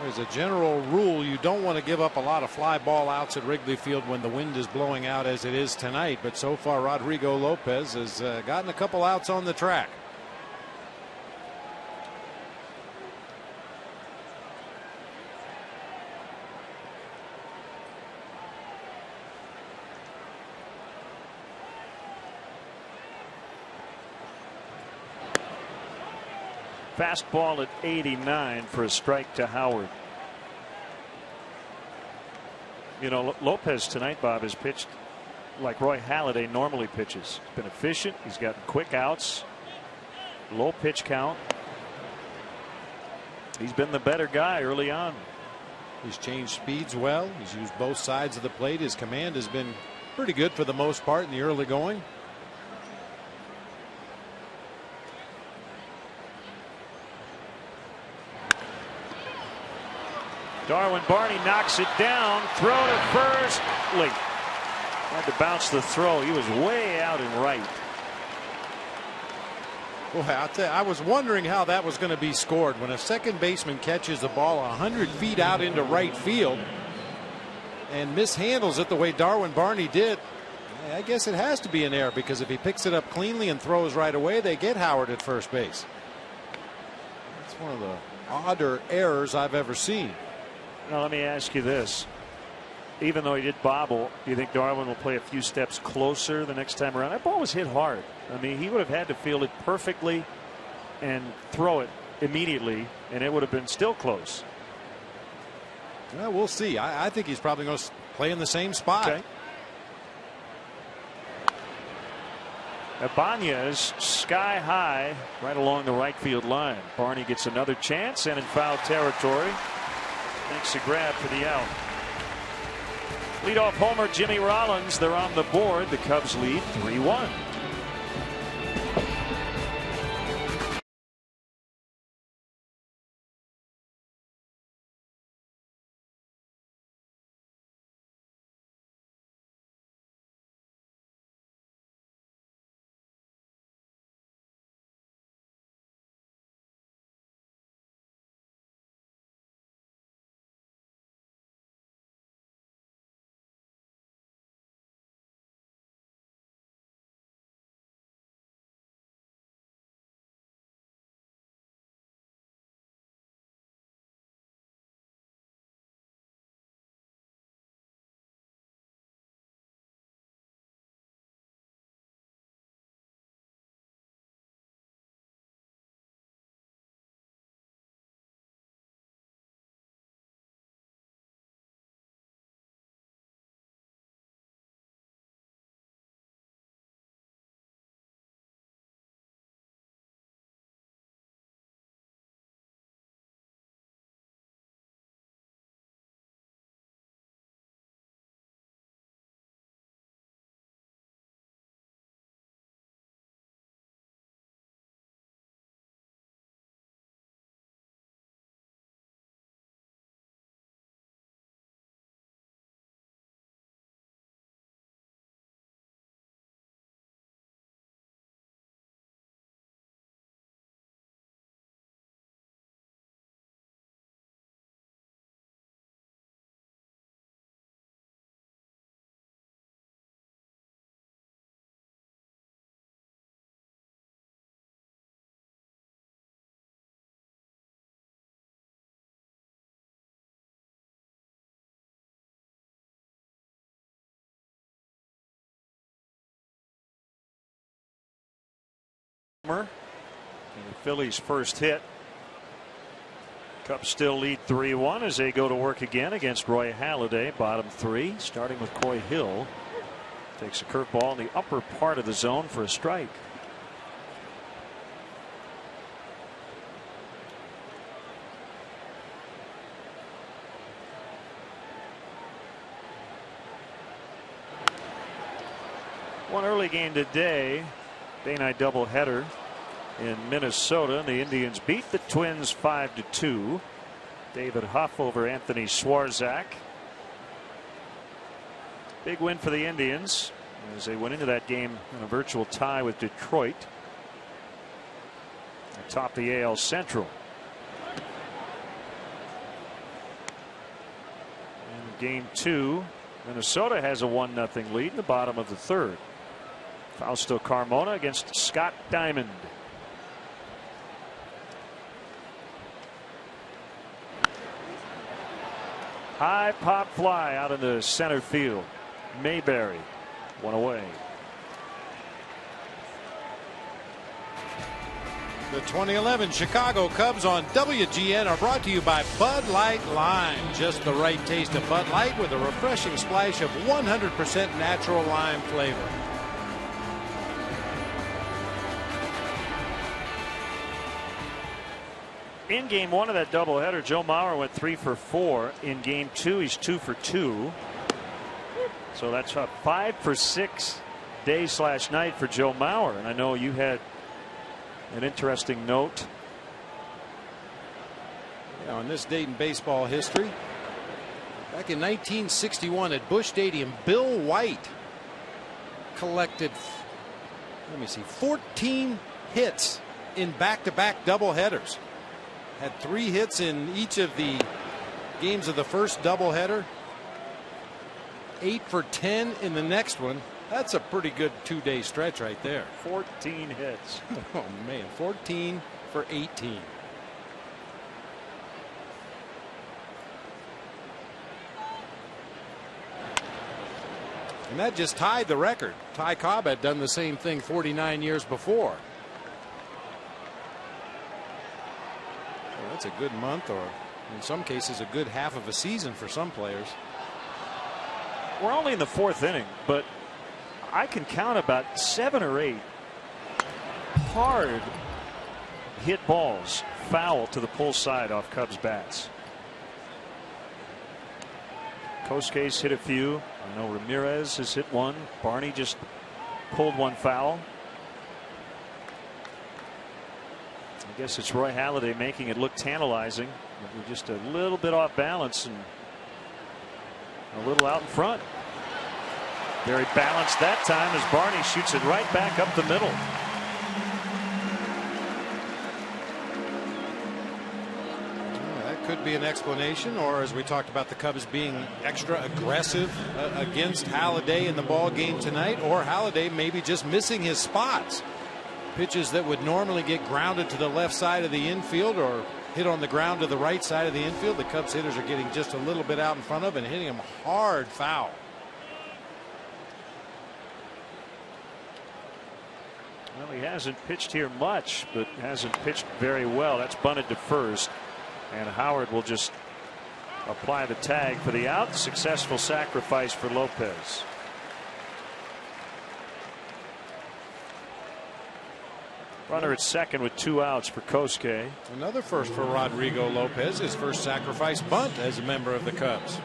There's a general rule: you don't want to give up a lot of fly ball outs at Wrigley Field when the wind is blowing out as it is tonight. But so far, Rodrigo Lopez has gotten a couple outs on the track. Fastball at 89 for a strike to Howard. You know, Lopez tonight, Bob, has pitched like Roy Halladay normally pitches. He's been efficient. He's gotten quick outs. Low pitch count. He's been the better guy early on. He's changed speeds well. He's used both sides of the plate. His command has been pretty good for the most part in the early going. Darwin Barney knocks it down. Throw to first. Late. Had to bounce the throw. He was way out in right. Boy, I'll tell you, I was wondering how that was going to be scored when a second baseman catches the ball 100 feet out into right field and mishandles it the way Darwin Barney did. I guess it has to be an error, because if he picks it up cleanly and throws right away, they get Howard at first base. That's one of the odder errors I've ever seen. Now, let me ask you this. Even though he did bobble, do you think Darwin will play a few steps closer the next time around? That ball was hit hard. I mean, he would have had to field it perfectly and throw it immediately, and it would have been still close. Well, we'll see. I think he's probably going to play in the same spot. Okay. Ibanez sky high right along the right field line. Barney gets another chance, and in foul territory makes a grab for the out. Leadoff homer Jimmy Rollins. They're on the board. The Cubs lead 3-1. The Phillies' first hit. Cubs still lead 3-1 as they go to work again against Roy Halladay. Bottom three, starting with Coy Hill. Takes a curveball in the upper part of the zone for a strike. One early game today, day-night doubleheader in Minnesota. The Indians beat the Twins 5-2. David Huff over Anthony Swarzak. Big win for the Indians as they went into that game in a virtual tie with Detroit atop the AL Central. In game two, Minnesota has a 1-0 lead in the bottom of the third. Fausto Carmona against Scott Diamond. High pop fly out into center field. Mayberry, one away. The 2011 Chicago Cubs on WGN are brought to you by Bud Light Lime. Just the right taste of Bud Light with a refreshing splash of 100% natural lime flavor. In game one of that doubleheader, Joe Mauer went 3 for 4. In game two, he's 2 for 2. So that's a 5 for 6 day/night for Joe Mauer. And I know you had an interesting note. Yeah, on this date in baseball history, back in 1961 at Busch Stadium, Bill White collected, 14 hits in back-to-back doubleheaders. Had 3 hits in each of the games of the first doubleheader. 8 for 10 in the next one. That's a pretty good 2-day stretch right there. 14 hits. Oh man, 14 for 18. And that just tied the record. Ty Cobb had done the same thing 49 years before. That's a good month, or in some cases a good half of a season for some players. We're only in the 4th inning, but I can count about 7 or 8 hard hit balls foul to the pull side off Cubs bats. Kosuke's hit a few. I know Ramirez has hit one. Barney just pulled one foul. I guess it's Roy Halladay making it look tantalizing. We're just a little bit off balance and a little out in front. Very balanced that time as Barney shoots it right back up the middle. That could be an explanation, or as we talked about the Cubs being extra aggressive against Halladay in the ball game tonight, or Halladay maybe just missing his spots. Pitches that would normally get grounded to the left side of the infield or hit on the ground to the right side of the infield, the Cubs hitters are getting just a little bit out in front of and hitting them hard foul. Well, he hasn't pitched here much, but hasn't pitched very well. That's bunted to first, and Howard will just apply the tag for the out. Successful sacrifice for Lopez. Runner at second with 2 outs for Kosuke. Another first for Rodrigo Lopez, his first sacrifice bunt as a member of the Cubs.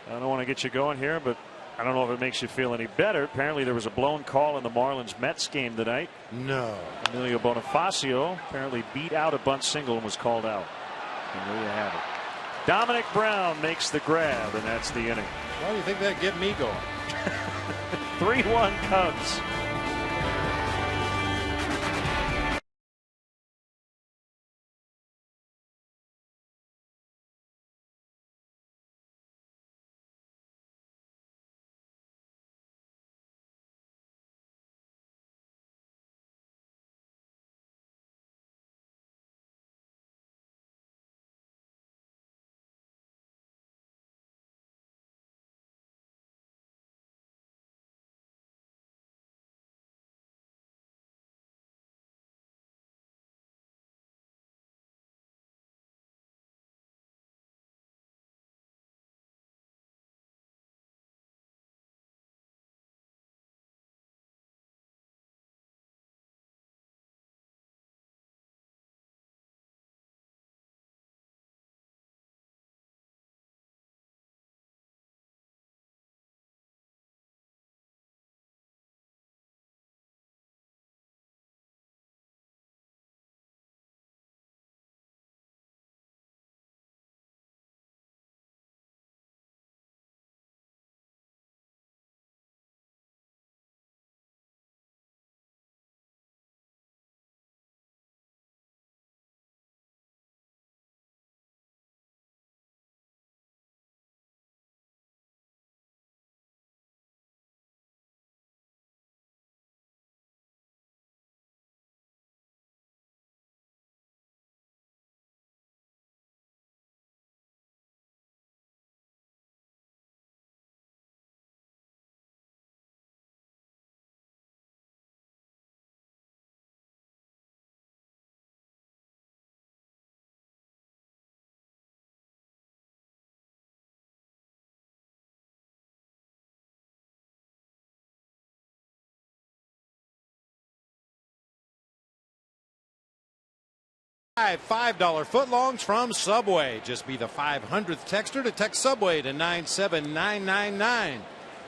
I don't want to get you going here, but I don't know if it makes you feel any better. Apparently there was a blown call in the Marlins-Mets game tonight. No. Emilio Bonifacio apparently beat out a bunt single and was called out. And there you have it. Dominic Brown makes the grab, and that's the inning. Well, you think that'd get me going? 3-1 Cubs. $5 footlongs from Subway. Just be the 500th texter to text Subway to 97999.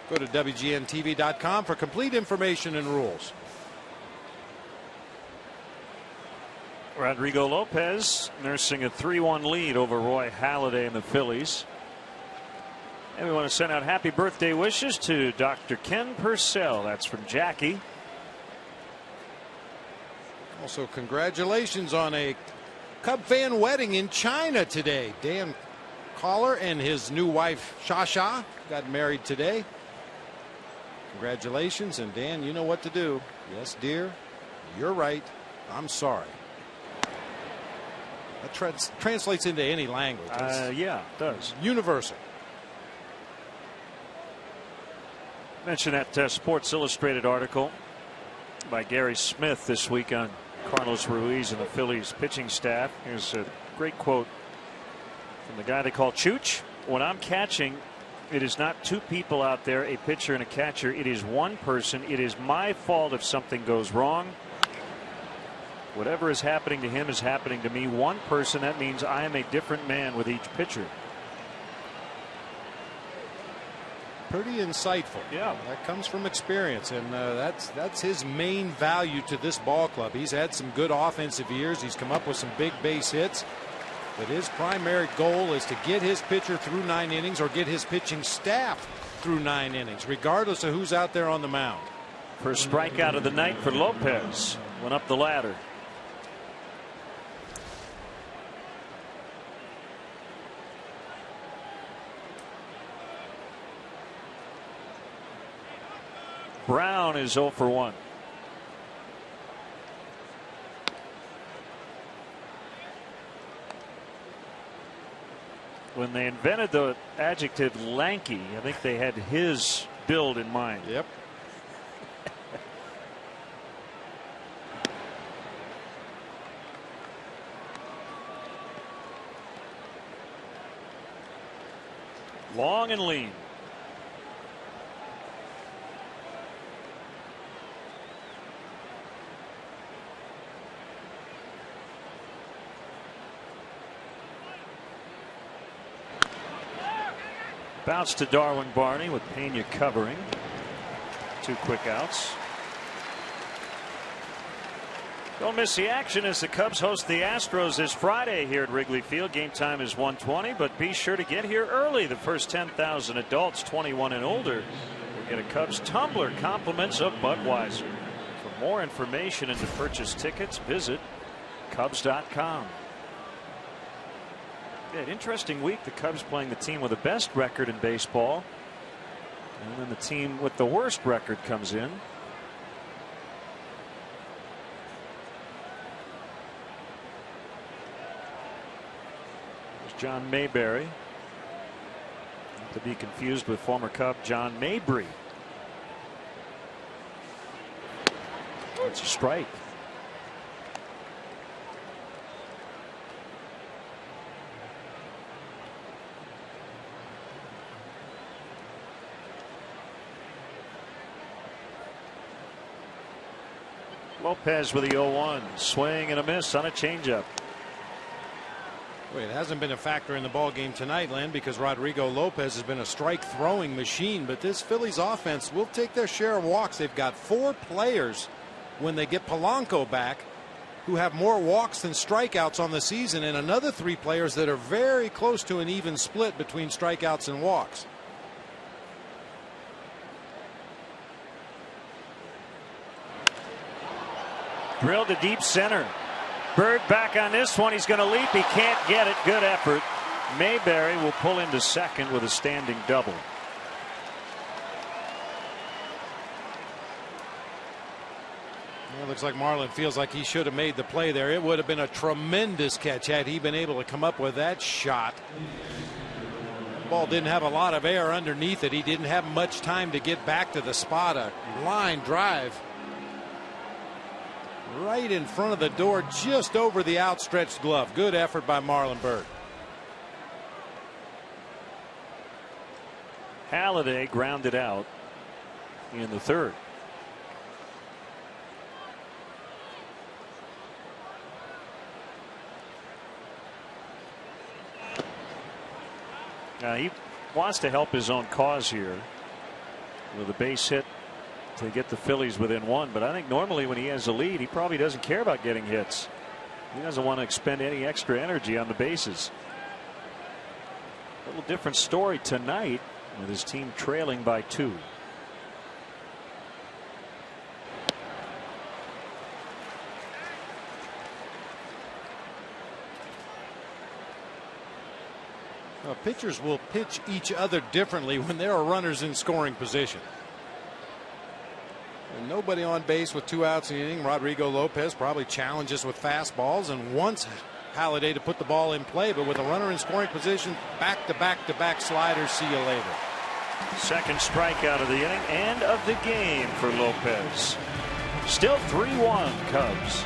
Go to WGNTV.com for complete information and rules. Rodrigo Lopez nursing a 3-1 lead over Roy Halladay and the Phillies. And we want to send out happy birthday wishes to Dr. Ken Purcell. That's from Jackie. Also, congratulations on a Cub fan wedding in China today. Dan Collar and his new wife Shasha got married today. Congratulations, and Dan, you know what to do. Yes, dear, you're right. I'm sorry. That translates into any language. Yeah, it does. Universal. Mention that Sports Illustrated article by Gary Smith this week on Carlos Ruiz and the Phillies pitching staff. Here's a great quote from the guy they call Chooch. When I'm catching, it is not two people out there, a pitcher and a catcher. It is one person. It is my fault if something goes wrong. Whatever is happening to him is happening to me. One person, that means I am a different man with each pitcher. Pretty insightful. Yeah, that comes from experience, and that's his main value to this ball club. He's had some good offensive years. He's come up with some big base hits, but his primary goal is to get his pitcher through 9 innings or get his pitching staff through 9 innings, regardless of who's out there on the mound. First strikeout of the night for Lopez. Went up the ladder. Brown is 0 for 1. When they invented the adjective lanky, I think they had his build in mind. Yep. Long and lean. Bounce to Darwin Barney with Pena covering. 2 quick outs. Don't miss the action as the Cubs host the Astros this Friday here at Wrigley Field. Game time is 1:20, but be sure to get here early. The first 10,000 adults 21 and older will get a Cubs tumbler, compliments of Budweiser. For more information and to purchase tickets, visit Cubs.com. Yeah, an interesting week. The Cubs playing the team with the best record in baseball, and then the team with the worst record comes in. There's John Mayberry, not to be confused with former Cub John Mabry. It's a strike. Lopez with the 0-1, swing and a miss on a changeup. Wait, it hasn't been a factor in the ball game tonight, Len, because Rodrigo Lopez has been a strike throwing machine, but this Phillies offense will take their share of walks. They've got 4 players when they get Polanco back who have more walks than strikeouts on the season, and another 3 players that are very close to an even split between strikeouts and walks. Drilled to deep center. Bird back on this one. He's going to leap. He can't get it. Good effort. Mayberry will pull into second with a standing double. Well, it looks like Marlin feels like he should have made the play there. It would have been a tremendous catch had he been able to come up with that shot. The ball didn't have a lot of air underneath it. He didn't have much time to get back to the spot. A line drive right in front of the door, just over the outstretched glove. Good effort by Marlon Byrd. Halladay grounded out in the 3rd. He wants to help his own cause here with a base hit to get the Phillies within one. But I think normally when he has a lead, he probably doesn't care about getting hits. He doesn't want to expend any extra energy on the bases. A little different story tonight with his team trailing by 2. Pitchers will pitch each other differently when there are runners in scoring position. And nobody on base with 2 outs in the inning. Rodrigo Lopez probably challenges with fastballs and wants Halladay to put the ball in play, but with a runner in scoring position, back to back sliders. See you later. Second strikeout of the inning and of the game for Lopez. Still 3-1 Cubs.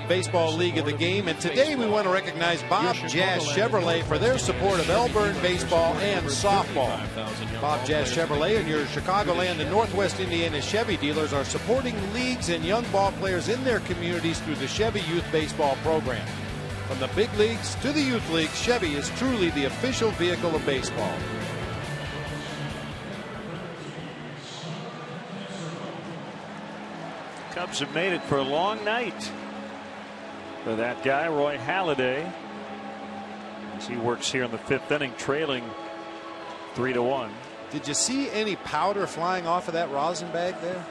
Baseball League of the Game, and today we want to recognize Bob Jazz Chevrolet for their support of Elburn baseball and softball. Bob Jazz Chevrolet and your Chicagoland and Northwest Indiana Chevy dealers are supporting leagues and young ball players in their communities through the Chevy Youth Baseball program. From the big leagues to the youth leagues, Chevy is truly the official vehicle of baseball. Cubs have made it for a long night for that guy, Roy Halladay, as he works here in the 5th inning, trailing 3-1. Did you see any powder flying off of that rosin bag there?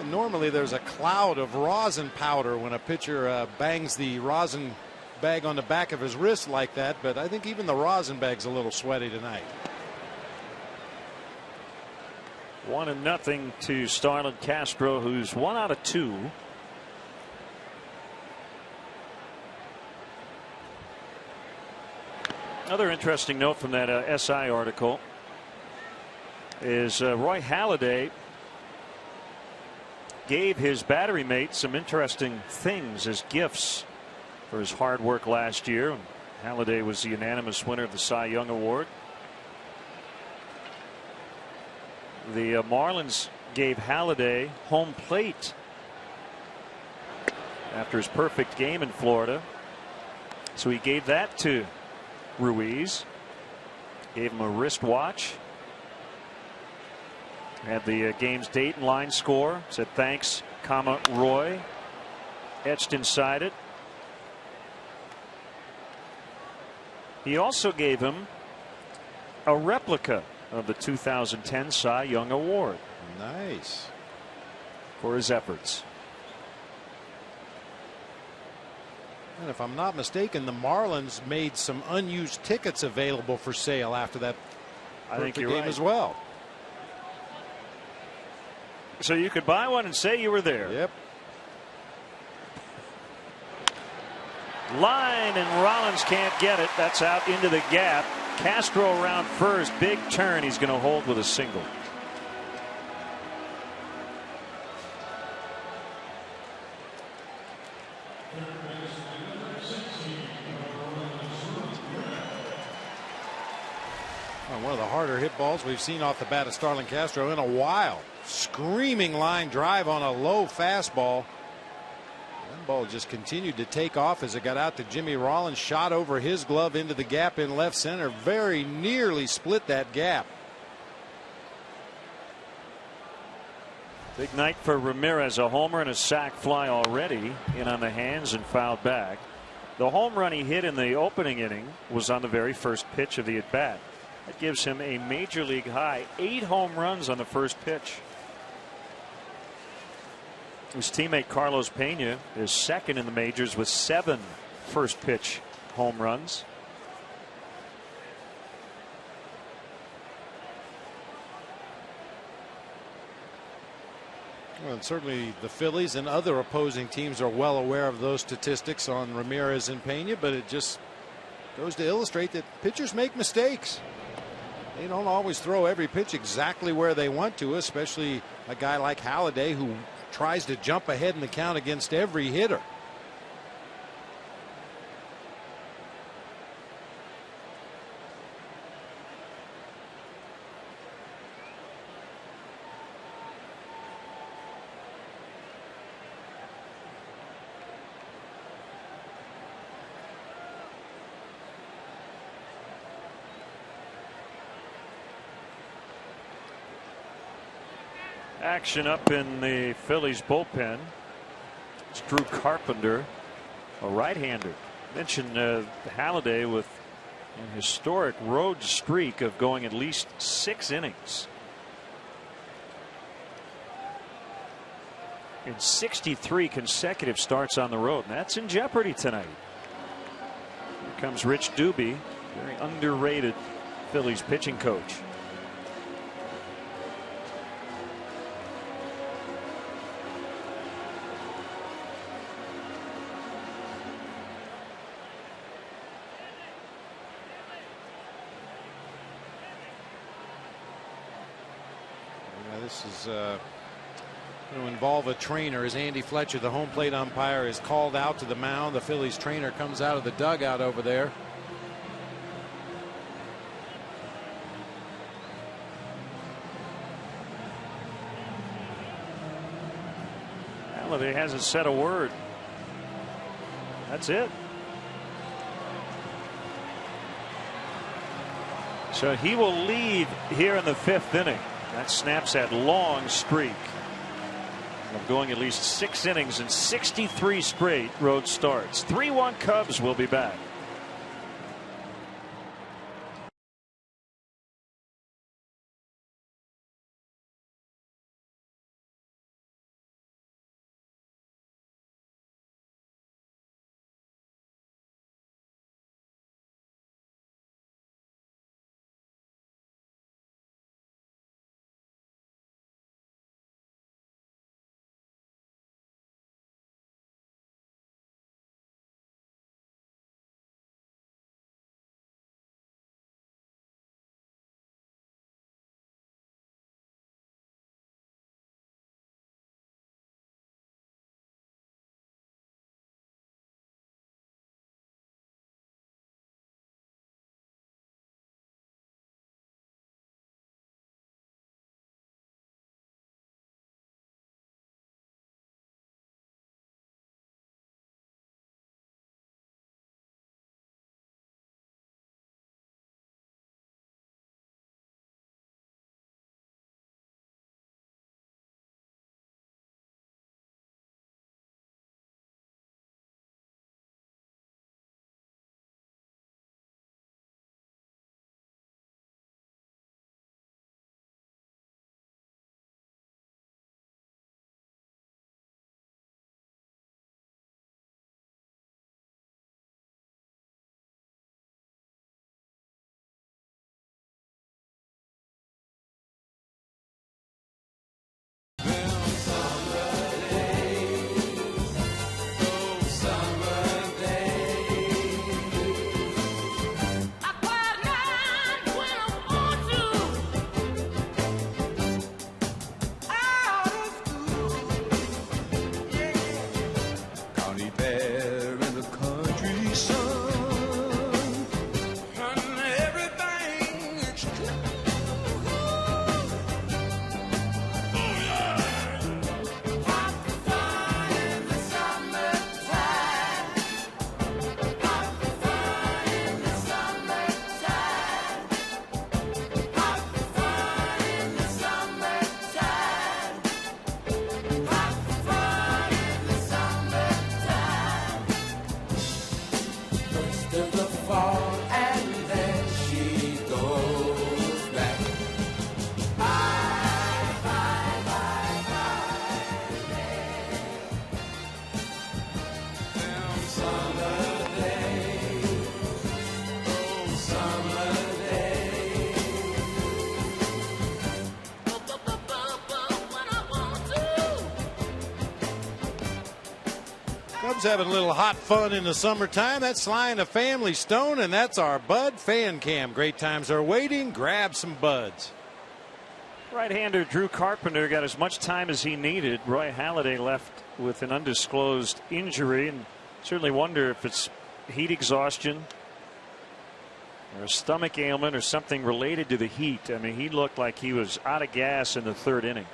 Normally there's a cloud of rosin powder when a pitcher bangs the rosin bag on the back of his wrist like that, but I think even the rosin bag's a little sweaty tonight. 1-0 to Starlin Castro, who's 1 out of 2. Another interesting note from that SI article is Roy Halladay gave his battery mate some interesting things as gifts for his hard work last year. Halladay was the unanimous winner of the Cy Young Award. The Marlins gave Halladay home plate after his perfect game in Florida, so he gave that to Ruiz. Gave him a wristwatch. Had the game's date and line score. Said thanks, comma, Roy, etched inside it. He also gave him a replica of the 2010 Cy Young Award. Nice. For his efforts. And if I'm not mistaken, the Marlins made some unused tickets available for sale after that I think you're game right as well. So you could buy one and say you were there. Yep. Line, and Rollins can't get it. That's out into the gap. Castro around first. Big turn. He's going to hold with a single. One of the harder hit balls we've seen off the bat of Starlin Castro in a while. Screaming line drive on a low fastball. That ball just continued to take off as it got out to Jimmy Rollins. Shot over his glove into the gap in left center. Very nearly split that gap. Big night for Ramirez. A homer and a sac fly already in on the hands and fouled back. The home run he hit in the opening inning was on the very first pitch of the at bat. That gives him a major league high 8 home runs on the first pitch. His teammate Carlos Pena is second in the majors with 7 first pitch home runs. Well, and certainly the Phillies and other opposing teams are well aware of those statistics on Ramirez and Pena, but it just goes to illustrate that pitchers make mistakes. They don't always throw every pitch exactly where they want to, especially a guy like Halladay who tries to jump ahead in the count against every hitter. Action up in the Phillies bullpen. It's Drew Carpenter, a right-hander. Mentioned Halladay with an historic road streak of going at least 6 innings. In 63 consecutive starts on the road, and that's in jeopardy tonight. Here comes Rich Doobie, very underrated Phillies pitching coach. This is going to involve a trainer as Andy Fletcher, the home plate umpire, is called out to the mound. The Phillies trainer comes out of the dugout over there. Halladay hasn't said a word. That's it. So he will lead here in the 5th inning. That snaps that long streak of going at least 6 innings and 63 straight road starts. 3-1 Cubs will be back. Cubs having a little hot fun in the summertime. That's Sly and the Family Stone, and that's our Bud Fan Cam. Great times are waiting. Grab some buds. Right-hander Drew Carpenter got as much time as he needed. Roy Halladay left with an undisclosed injury, and certainly wonder if it's heat exhaustion or a stomach ailment or something related to the heat. I mean, he looked like he was out of gas in the third inning.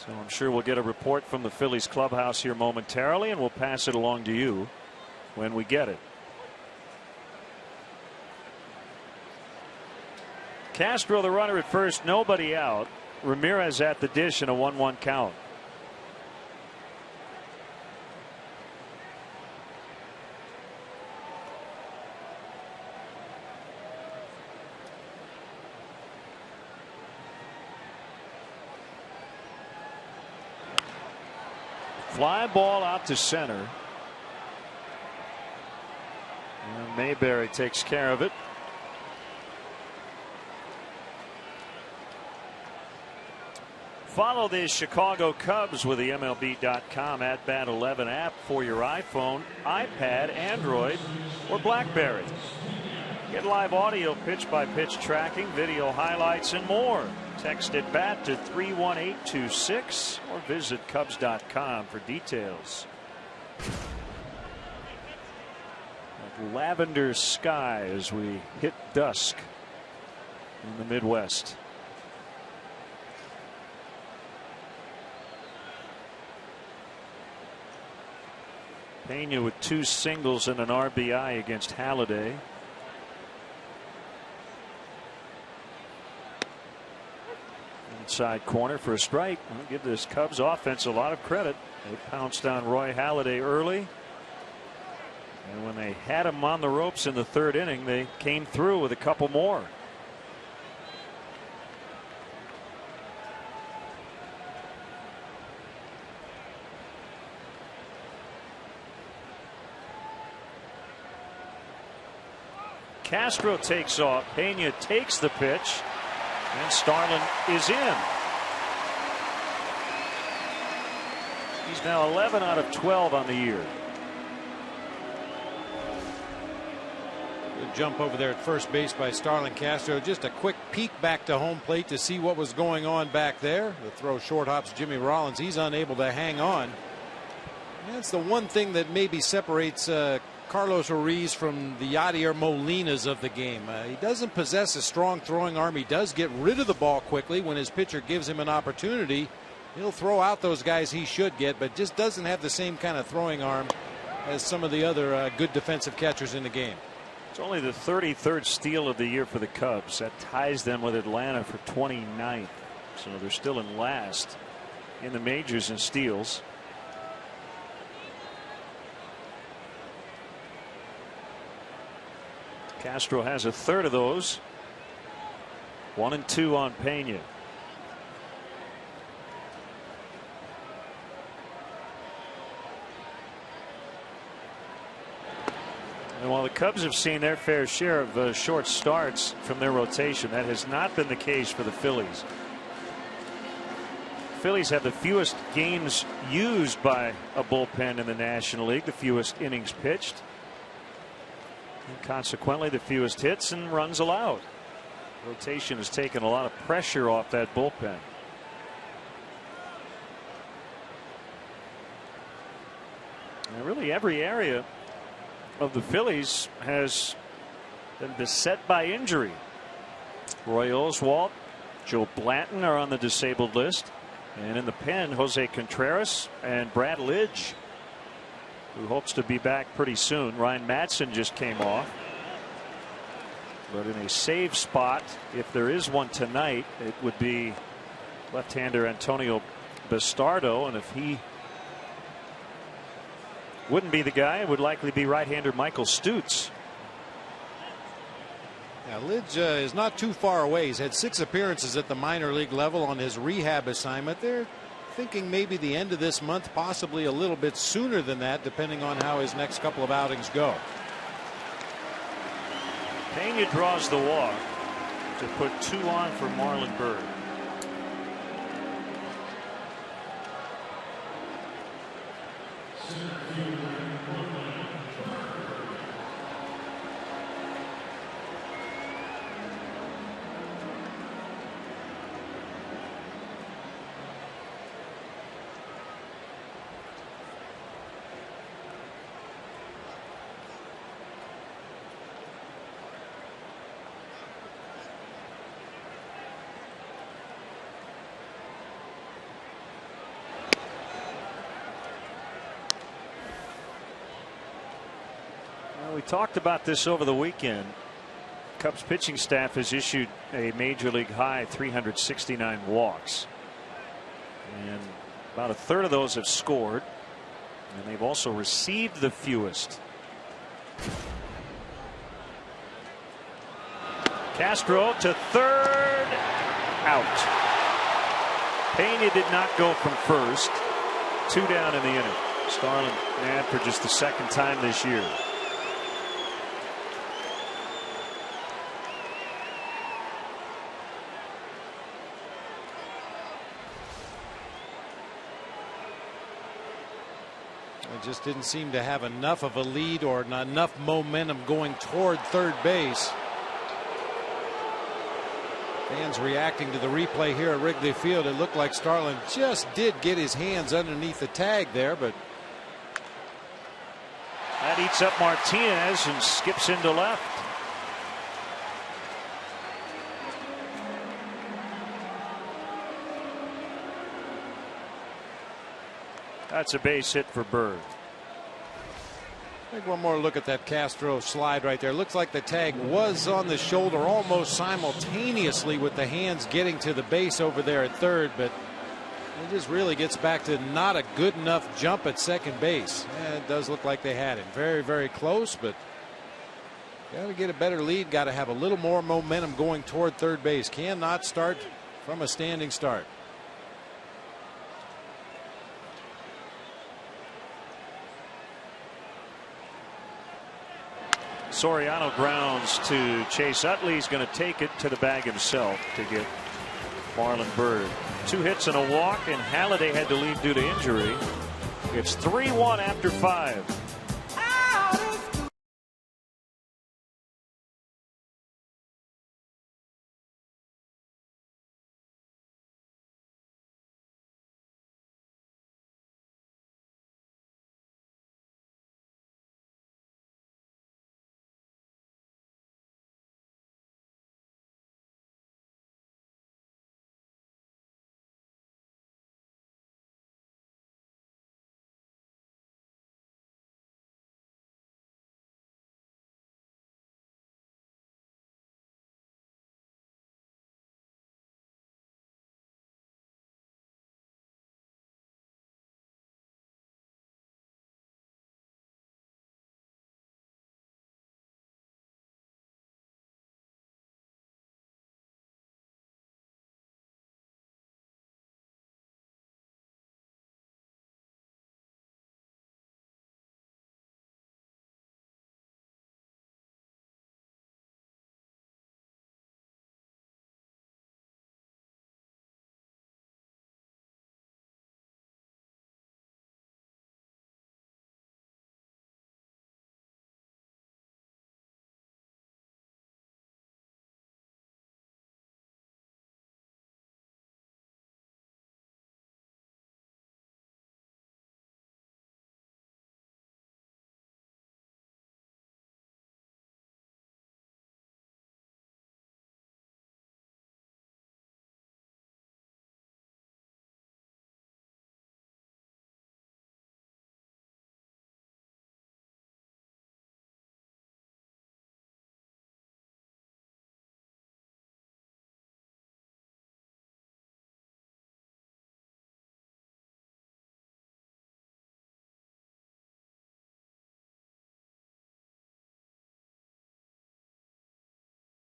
So I'm sure we'll get a report from the Phillies clubhouse here momentarily, and we'll pass it along to you when we get it. Castro the runner at first, nobody out. Ramirez at the dish in a 1-1 count. Fly ball out to center. And Mayberry takes care of it. Follow the Chicago Cubs with the MLB.com at-bat 11 app for your iPhone, iPad, Android, or BlackBerry. Get live audio, pitch-by-pitch tracking, video highlights, and more. Text at bat to 31826 or visit Cubs.com for details. Lavender sky as we hit dusk in the Midwest. Pena with 2 singles and an RBI against Halladay. Inside corner for a strike. I'll give this Cubs offense a lot of credit. They pounced on Roy Halladay early, and when they had him on the ropes in the third inning, they came through with a couple more. Castro takes off. Pena takes the pitch, and Starlin is in. He's now 11 out of 12 on the year. Good jump over there at first base by Starlin Castro. Just a quick peek back to home plate to see what was going on back there. The throw short hops Jimmy Rollins. He's unable to hang on. That's the one thing that maybe separates Carlos Ruiz from the Yadier Molinas of the game. He doesn't possess a strong throwing arm. He does get rid of the ball quickly when his pitcher gives him an opportunity. He'll throw out those guys he should get, but just doesn't have the same kind of throwing arm as some of the other good defensive catchers in the game. It's only the 33rd steal of the year for the Cubs. That ties them with Atlanta for 29th. So they're still in last in the majors in steals. Castro has a third of those. 1 and 2 on Pena. And while the Cubs have seen their fair share of short starts from their rotation, that has not been the case for the Phillies. Phillies have the fewest games used by a bullpen in the National League, the fewest innings pitched. And consequently, the fewest hits and runs allowed. Rotation has taken a lot of pressure off that bullpen. And really, every area of the Phillies has been beset by injury. Roy Oswalt, Joe Blanton are on the disabled list. And in the pen, Jose Contreras and Brad Lidge, who hopes to be back pretty soon. Ryan Madsen just came off. But in a save spot, if there is one tonight, it would be left-hander Antonio Bastardo. And if he wouldn't be the guy, it would likely be right-hander Michael Stutz. Now, Lidge is not too far away. He's had 6 appearances at the minor league level on his rehab assignment. They're thinking maybe the end of this month, possibly a little bit sooner than that, depending on how his next couple of outings go. Pena draws the walk to put 2 on for Marlon Byrd. talked about this over the weekend. Cubs pitching staff has issued a major league high 369 walks, and about a third of those have scored, and they've also received the fewest. Castro to third, out. Pena did not go from first. 2 down in the inning. Starlin mad for just the second time this year. Just didn't seem to have enough of a lead or not enough momentum going toward third base. Fans reacting to the replay here at Wrigley Field. It looked like Starlin just did get his hands underneath the tag there, but that eats up Martinez and skips into left. That's a base hit for Bird. Take one more look at that Castro slide right there. Looks like the tag was on the shoulder almost simultaneously with the hands getting to the base over there at third, but it just really gets back to not a good enough jump at second base. Yeah, it does look like they had him. Very, very close, but got to get a better lead. Got to have a little more momentum going toward third base. Cannot start from a standing start. Soriano grounds to Chase Utley. He's going to take it to the bag himself to get Marlon Bird. 2 hits and a walk, and Halladay had to leave due to injury. It's 3-1 after 5.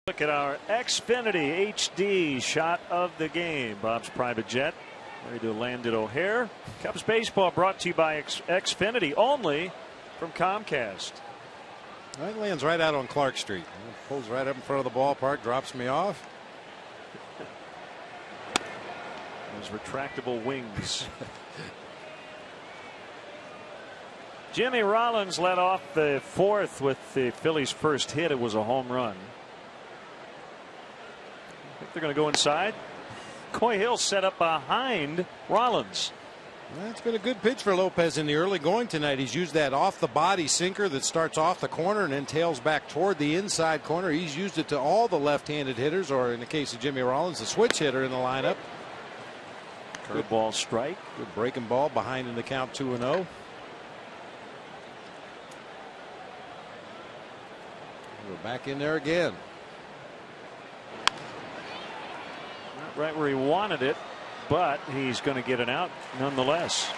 Look at our Xfinity HD shot of the game. Bob's private jet ready to land at O'Hare. Cubs baseball brought to you by Xfinity, only from Comcast. That lands right out on Clark Street. Pulls right up in front of the ballpark, drops me off. Those retractable wings. Jimmy Rollins led off the 4th with the Phillies' first hit. It was a home run. I think they're going to go inside. Coy Hill set up behind Rollins. That's been a good pitch for Lopez in the early going tonight. He's used that off the body sinker that starts off the corner and then tails back toward the inside corner. He's used it to all the left-handed hitters, or in the case of Jimmy Rollins, the switch hitter in the lineup. Curveball strike. Good breaking ball behind in the count 2-0. We're back in there again. Not right where he wanted it, but he's going to get an out nonetheless.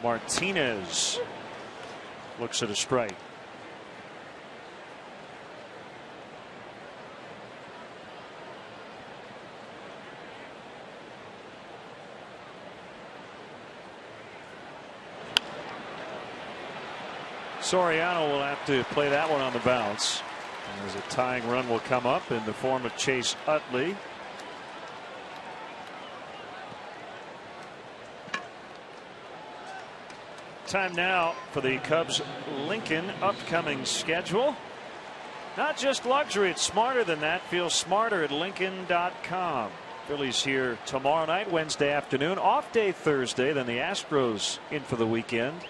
Martinez looks at a strike. Soriano will have to play that one on the bounce. And as a tying run will come up in the form of Chase Utley. Time now for the Cubs Lincoln upcoming schedule. Not just luxury, it's smarter than that. Feel smarter at Lincoln.com. Phillies here tomorrow night, Wednesday afternoon. Off day Thursday, then the Astros in for the weekend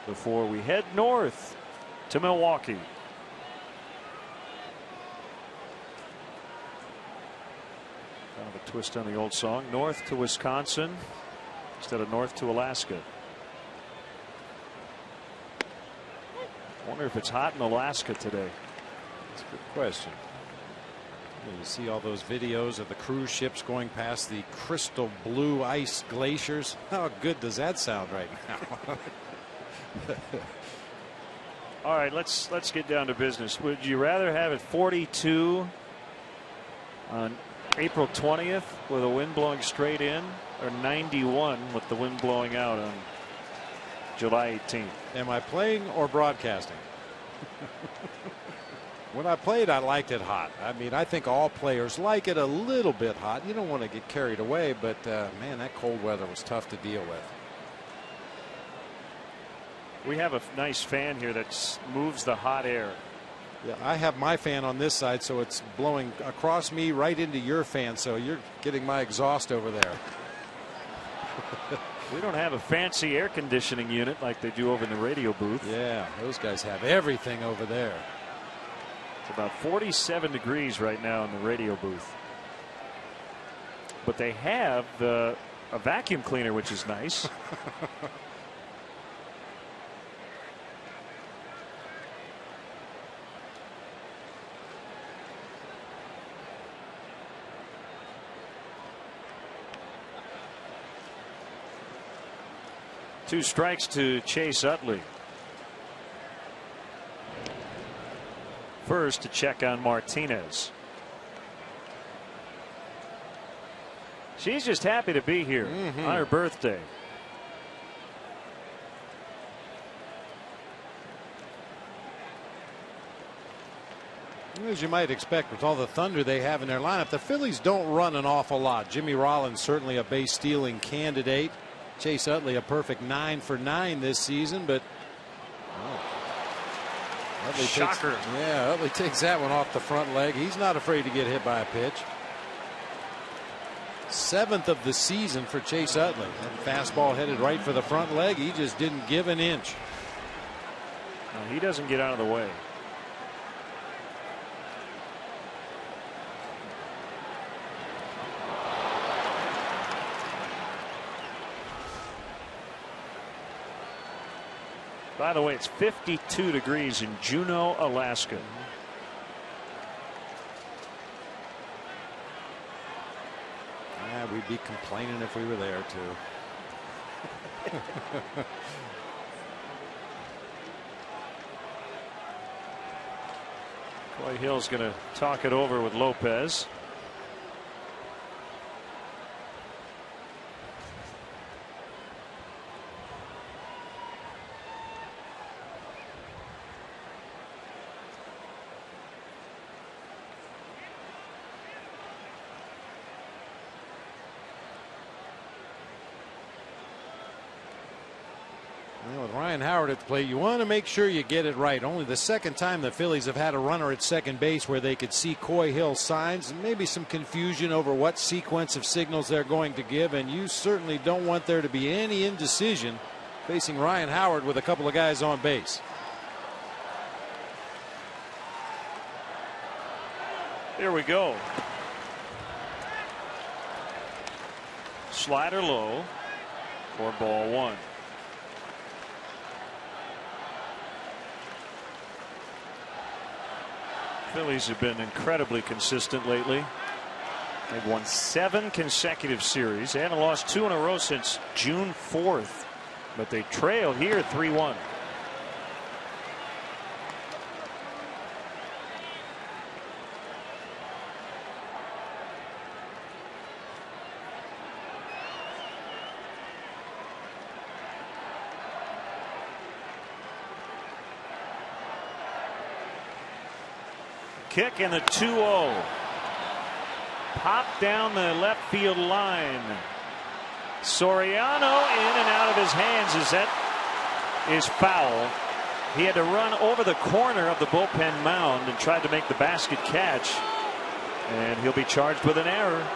before we head north to Milwaukee. Kind of a twist on the old song. North to Wisconsin instead of north to Alaska. I wonder if it's hot in Alaska today. That's a good question. You see all those videos of the cruise ships going past the crystal blue ice glaciers. How good does that sound right now? All right, let's get down to business. Would you rather have it 42 on April 20th with a wind blowing straight in, or 91 with the wind blowing out on July 18th? Am I playing or broadcasting? When I played, I liked it hot. I mean, I think all players like it a little bit hot. You don't want to get carried away, but man, that cold weather was tough to deal with. We have a nice fan here that moves the hot air. Yeah, I have my fan on this side, so it's blowing across me right into your fan, so you're getting my exhaust over there. We don't have a fancy air conditioning unit like they do over in the radio booth. Yeah, those guys have everything over there. It's about 47 degrees right now in the radio booth. But they have a vacuum cleaner, which is nice. Two strikes to Chase Utley. First to check on Martinez. She's just happy to be here on her birthday. As you might expect with all the thunder they have in their lineup, the Phillies don't run an awful lot. Jimmy Rollins certainly a base stealing candidate. Chase Utley a perfect 9 for 9 this season, but Utley shocker. Utley takes that one off the front leg. He's not afraid to get hit by a pitch. 7th of the season for Chase Utley. That fastball headed right for the front leg. He just didn't give an inch. No, he doesn't get out of the way. By the way, it's 52 degrees in Juneau, Alaska. Yeah, we'd be complaining if we were there too. Coy Hill's going to talk it over with Lopez. with Ryan Howard at the plate, you want to make sure you get it right. Only the second time the Phillies have had a runner at second base where they could see Coy Hill signs and maybe some confusion over what sequence of signals they're going to give. And you certainly don't want there to be any indecision facing Ryan Howard with a couple of guys on base. Here we go. Slider low for ball one. Phillies have been incredibly consistent lately. They've won 7 consecutive series. They haven't lost 2 in a row since June 4th, but they trail here 3-1. Kick and the 2-0. Pop down the left field line. Soriano in and out of his hands as that is foul. He had to run over the corner of the bullpen mound and tried to make the basket catch. And he'll be charged with an error.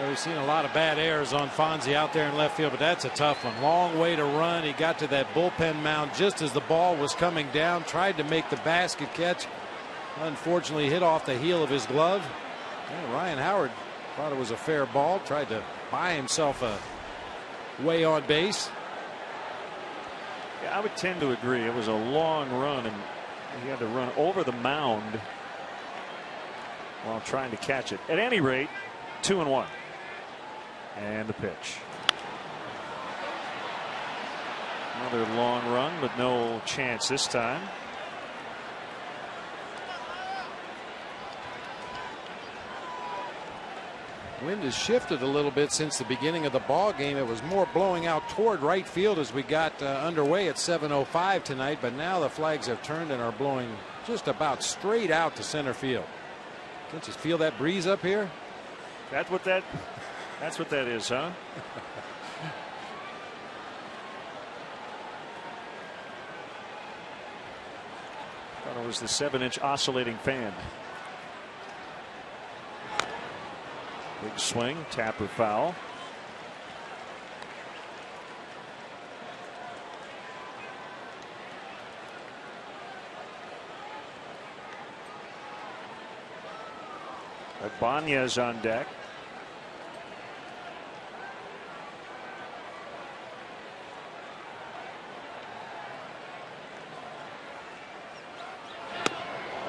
We've seen a lot of bad errors on Fonzie out there in left field, but that's a tough one. Long way to run. He got to that bullpen mound just as the ball was coming down, tried to make the basket catch. Unfortunately hit off the heel of his glove. And Ryan Howard thought it was a fair ball, tried to buy himself a way on base. Yeah, I would tend to agree. It was a long run and he had to run over the mound while trying to catch it. At any rate, 2-1. And the pitch. Another long run, but no chance this time. Wind has shifted a little bit since the beginning of the ball game. It was more blowing out toward right field as we got underway at 7:05 tonight, but now the flags have turned and are blowing just about straight out to center field. Can't you feel that breeze up here? That's what that is, huh? Thought it was the 7-inch oscillating fan. Big swing, tapper foul. Ibanez on deck.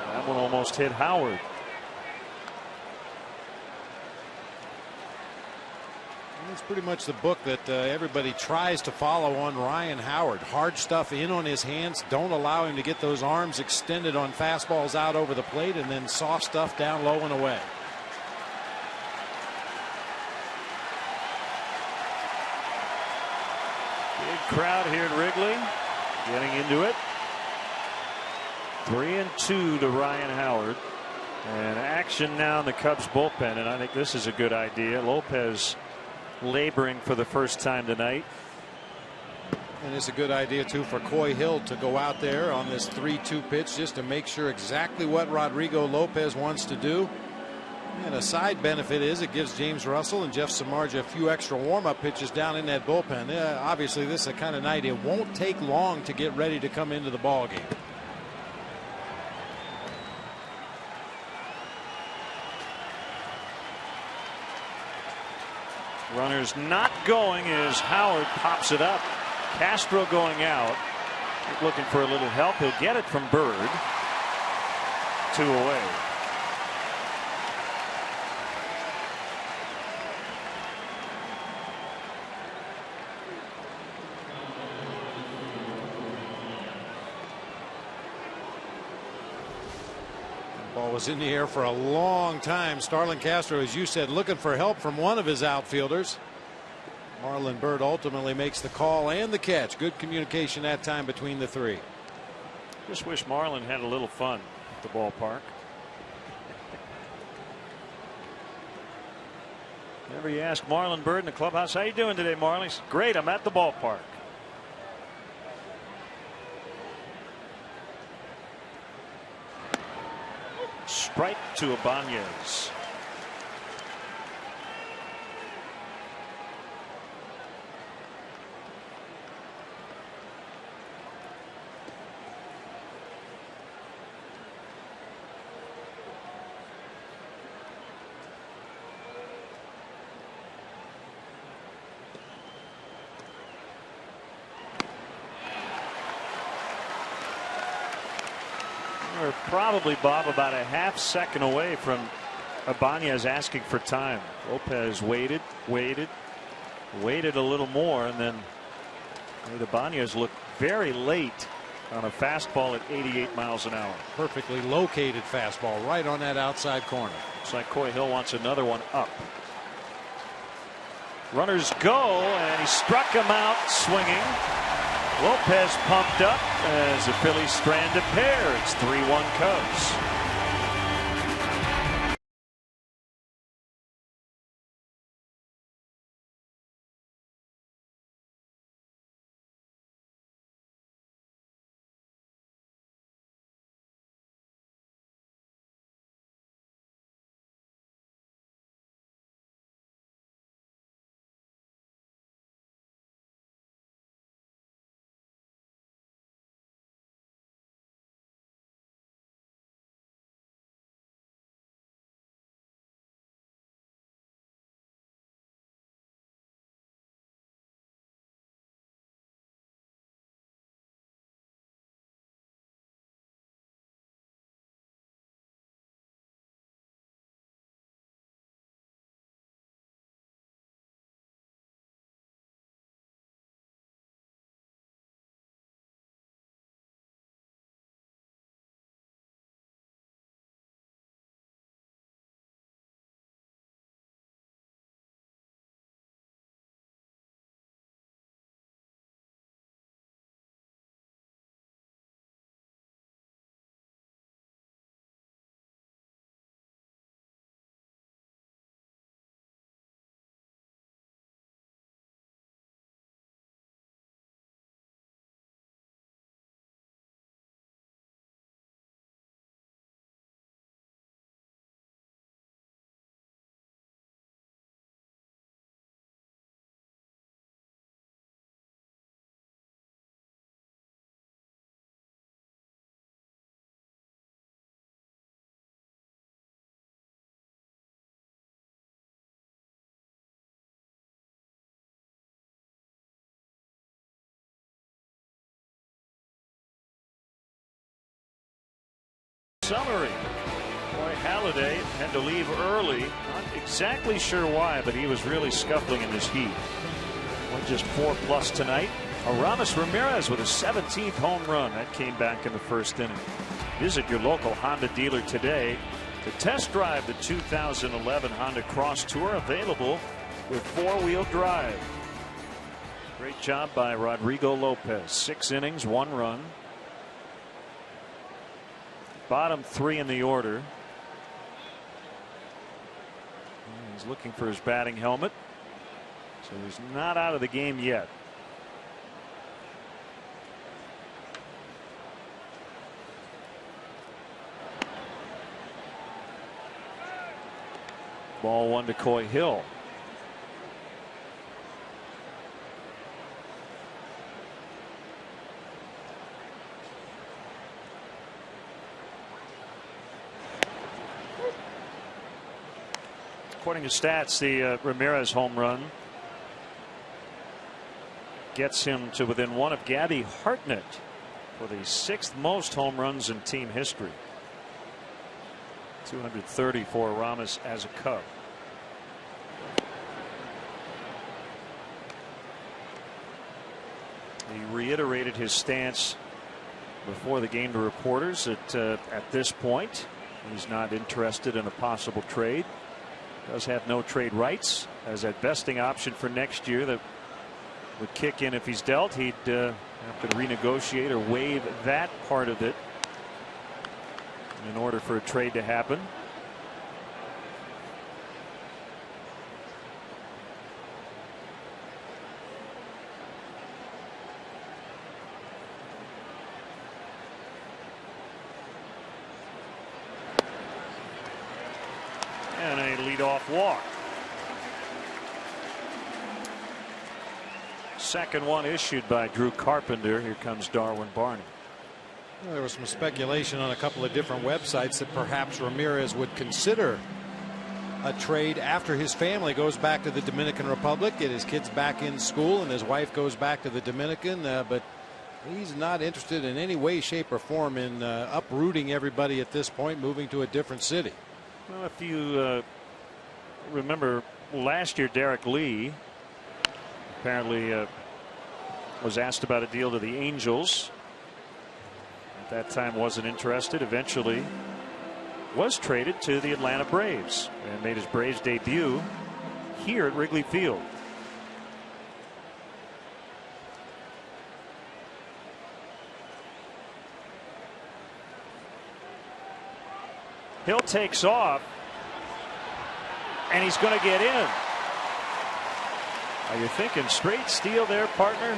That one almost hit Howard. It's pretty much the book that everybody tries to follow on Ryan Howard. Hard stuff in on his hands. Don't allow him to get those arms extended on fastballs out over the plate, and then soft stuff down low and away. Big crowd here at Wrigley getting into it. 3-2 to Ryan Howard. And action now in the Cubs bullpen, and I think this is a good idea. Lopez laboring for the first time tonight. And it's a good idea too for Coy Hill to go out there on this 3-2 pitch just to make sure exactly what Rodrigo Lopez wants to do. And a side benefit is it gives James Russell and Jeff Samardzija a few extra warm-up pitches down in that bullpen. Obviously this is the kind of night it won't take long to get ready to come into the ball game. Runners not going as Howard pops it up. Castro going out. Looking for a little help. He'll get it from Bird. 2 away. Ball was in the air for a long time. Starlin Castro, as you said, looking for help from one of his outfielders. Marlon Byrd ultimately makes the call and the catch. Good communication that time between the three. Just wish Marlon had a little fun at the ballpark. Whenever you ask Marlon Byrd in the clubhouse, how you doing today, Marlon? He says, great, I'm at the ballpark. Strike to Ibanez. We're probably, Bob, about a half second away from Ibanez asking for time. Lopez waited a little more, and then made Ibanez look very late on a fastball at 88 miles an hour. Perfectly located fastball right on that outside corner. Looks like Coy Hill wants another one up. Runners go, and he struck him out swinging. Lopez pumped up as the Phillies strand a pair. It's 3-1 Cubs. Summary. Boy, Halladay had to leave early. Not exactly sure why, but he was really scuffling in this heat. Went just 4+ tonight. Aramis Ramirez with a 17th home run. That came back in the first inning. Visit your local Honda dealer today to test drive the 2011 Honda Cross Tour, available with 4-wheel drive. Great job by Rodrigo Lopez. 6 innings, 1 run. Bottom 3 in the order. He's looking for his batting helmet, so he's not out of the game yet. Ball 1 to Coy Hill. According to stats, the Ramirez home run gets him to within 1 of Gabby Hartnett for the 6th most home runs in team history. 230 for Aramis as a Cub. He reiterated his stance before the game to reporters that at this point he's not interested in a possible trade. Does have no trade rights as a vesting option for next year that would kick in if he's dealt. He'd have to renegotiate or waive that part of it in order for a trade to happen. leadoff walk. Second one issued by Drew Carpenter. Here comes Darwin Barney. Well, there was some speculation on a couple of different websites that perhaps Ramirez would consider a trade after his family goes back to the Dominican Republic, get his kids back in school, and his wife goes back to the Dominican. But he's not interested in any way, shape, or form in uprooting everybody at this point, moving to a different city. Well, if you remember last year, Derek Lee apparently was asked about a deal to the Angels. At that time wasn't interested. Eventually was traded to the Atlanta Braves and made his Braves debut here at Wrigley Field. Hill takes off and he's going to get in. Are you thinking straight steal there, partner?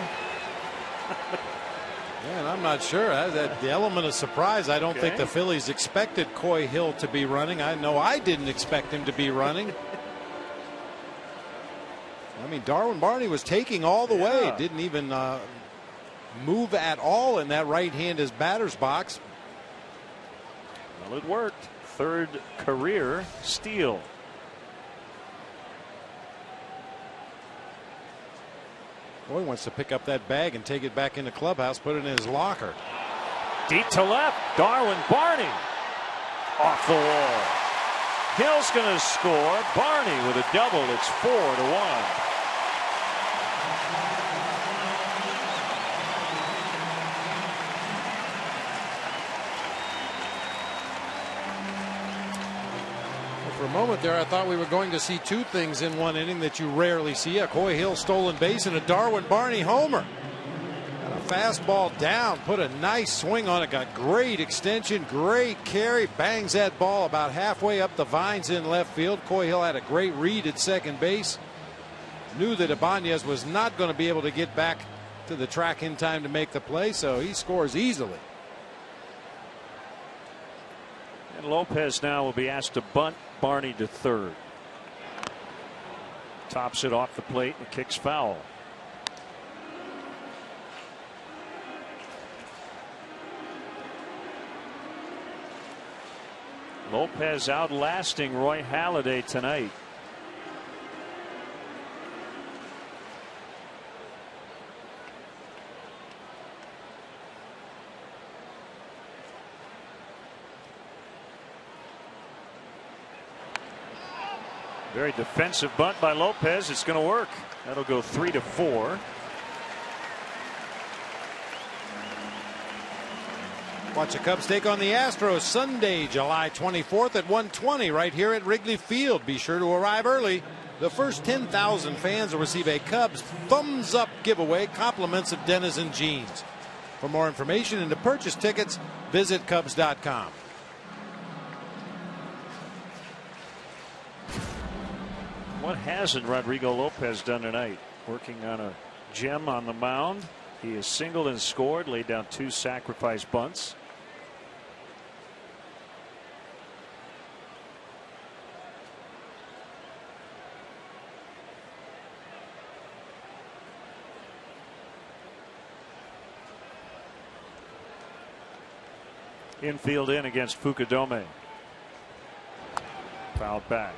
Yeah, and I'm not sure. That the element of surprise, I don't think the Phillies expected Coy Hill to be running. I know I didn't expect him to be running. I mean, Darwin Barney was taking all the way. Didn't even move at all in that right-handed batter's box. Well, it worked. Third career steal. Boy wants to pick up that bag and take it back in the clubhouse, put it in his locker. Deep to left, Darwin Barney off the wall. Hill's going to score. Barney with a double. It's 4-1. For a moment there, I thought we were going to see two things in one inning that you rarely see: a Coy Hill stolen base and a Darwin Barney homer. Got a fastball down, put a nice swing on it, got great extension, great carry, bangs that ball about halfway up the vines in left field. Coy Hill had a great read at second base. Knew that Ibanez was not going to be able to get back to the track in time to make the play, so he scores easily. And Lopez now will be asked to bunt Barney to third. Tops it off the plate and kicks foul. Lopez outlasting Roy Halladay tonight. Very defensive bunt by Lopez. It's going to work. That'll go 3-4. Watch the Cubs take on the Astros Sunday, July 24th at 1:20 right here at Wrigley Field. Be sure to arrive early. The first 10,000 fans will receive a Cubs thumbs up giveaway, compliments of Denizen jeans. For more information and to purchase tickets, visit Cubs.com. What hasn't Rodrigo Lopez done tonight? Working on a gem on the mound. He has singled and scored, laid down 2 sacrifice bunts. Infield in against Fukudome. Fouled back.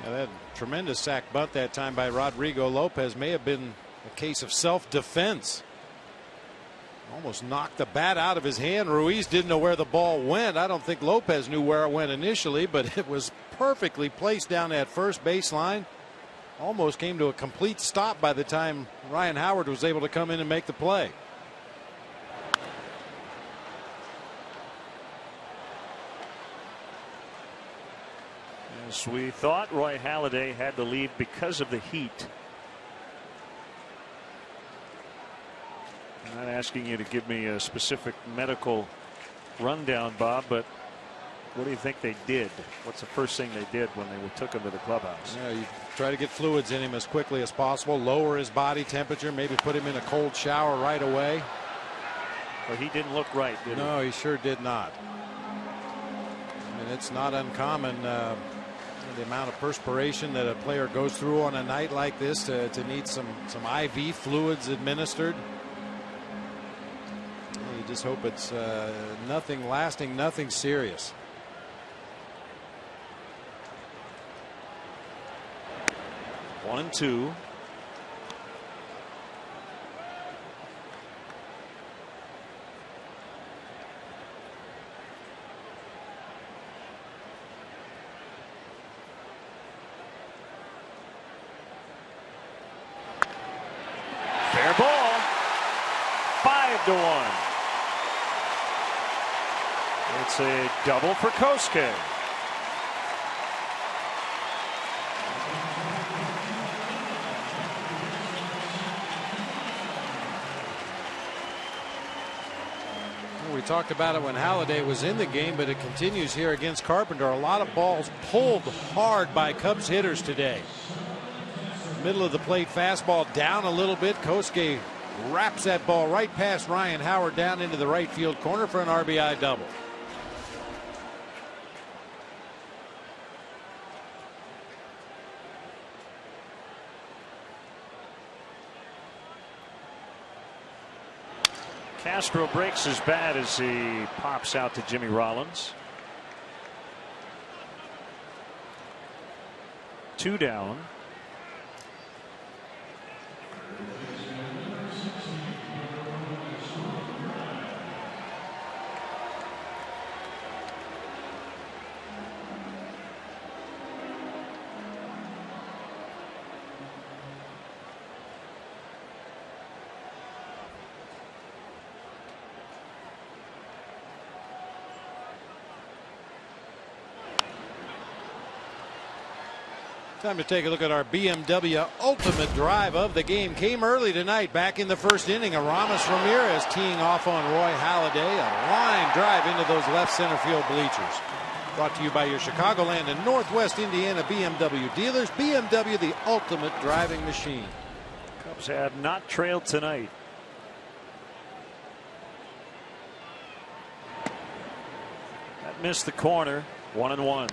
Now that tremendous sac bunt that time by Rodrigo Lopez may have been a case of self-defense. Almost knocked the bat out of his hand. Ruiz didn't know where the ball went. I don't think Lopez knew where it went initially, but it was perfectly placed down that first baseline. Almost came to a complete stop by the time Ryan Howard was able to come in and make the play. As we thought, Roy Halladay had the lead because of the heat. I'm not asking you to give me a specific medical rundown, Bob, but what do you think they did? What's the first thing they did when they took him to the clubhouse? Yeah, you try to get fluids in him as quickly as possible, lower his body temperature, maybe put him in a cold shower right away. Well, he didn't look right, did he? No, he sure did not. I mean, it's not uncommon. the amount of perspiration that a player goes through on a night like this to need some IV fluids administered. You just hope it's nothing lasting, nothing serious. One and two. Fair ball. 5-1. It's a double for Kosuke. We talked about it when Halladay was in the game, but it continues here against Carpenter. A lot of balls pulled hard by Cubs hitters today. Middle of the plate fastball down a little bit. Kosuke wraps that ball right past Ryan Howard down into the right field corner for an RBI double. Castro breaks his bat as he pops out to Jimmy Rollins. 2 down. Time to take a look at our BMW ultimate drive of the game. Came early tonight, back in the first inning. Aramis Ramirez teeing off on Roy Halladay. A line drive into those left center field bleachers. Brought to you by your Chicagoland and Northwest Indiana BMW dealers. BMW, the ultimate driving machine. Cubs have not trailed tonight. That missed the corner. 1-1.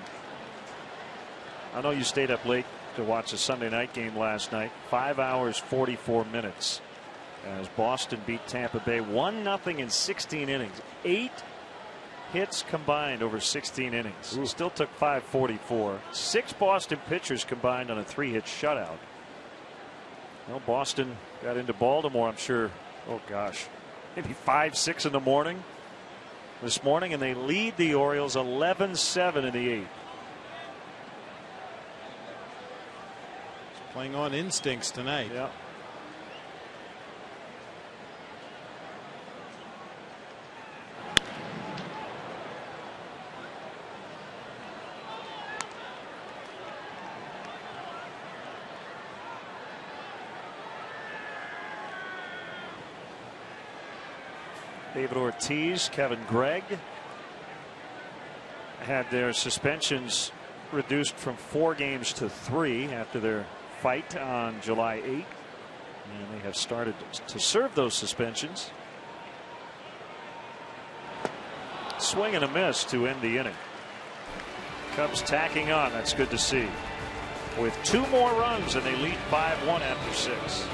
I know you stayed up late to watch the Sunday night game last night. 5 hours 44 minutes as Boston beat Tampa Bay 1-0 in 16 innings. 8 hits combined over 16 innings. Ooh. Still took 5:44. 6 Boston pitchers combined on a 3-hit shutout. Well, Boston got into Baltimore, I'm sure, oh gosh, maybe 5-6 in the morning this morning, and they lead the Orioles 11-7 in the 8th. Playing on instincts tonight. Yeah. David Ortiz, Kevin Gregg had their suspensions reduced from 4 games to 3 after their fight on July 8th, and they have started to serve those suspensions. Swing and a miss to end the inning. Cubs tacking on. That's good to see. With 2 more runs, and they lead 5-1 after 6.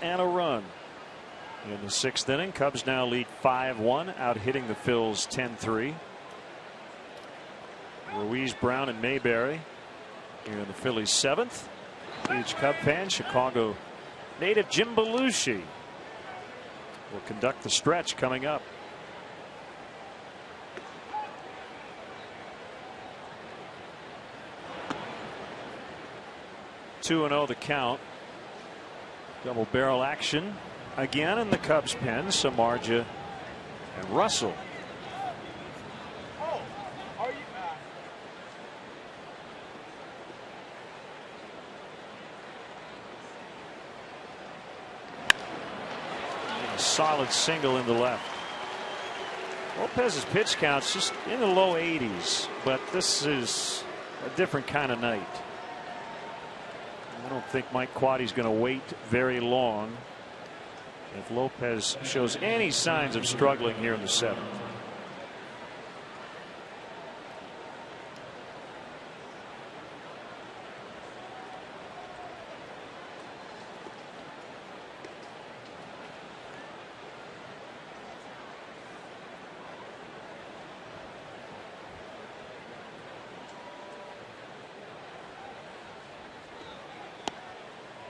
and a run. In the 6th inning, Cubs now lead 5-1, out hitting the Phils 10-3. Ruiz, Brown, and Mayberry here in the Phillies 7th. Each Cub fan, Chicago native Jim Belushi, will conduct the stretch coming up. Two and 0 the count. Double barrel action again in the Cubs pen. Samardzija and Russell. A solid single in the left. Lopez's pitch count's just in the low 80s, but this is a different kind of night. I don't think Mike Quaddy's going to wait very long if Lopez shows any signs of struggling here in the 7th.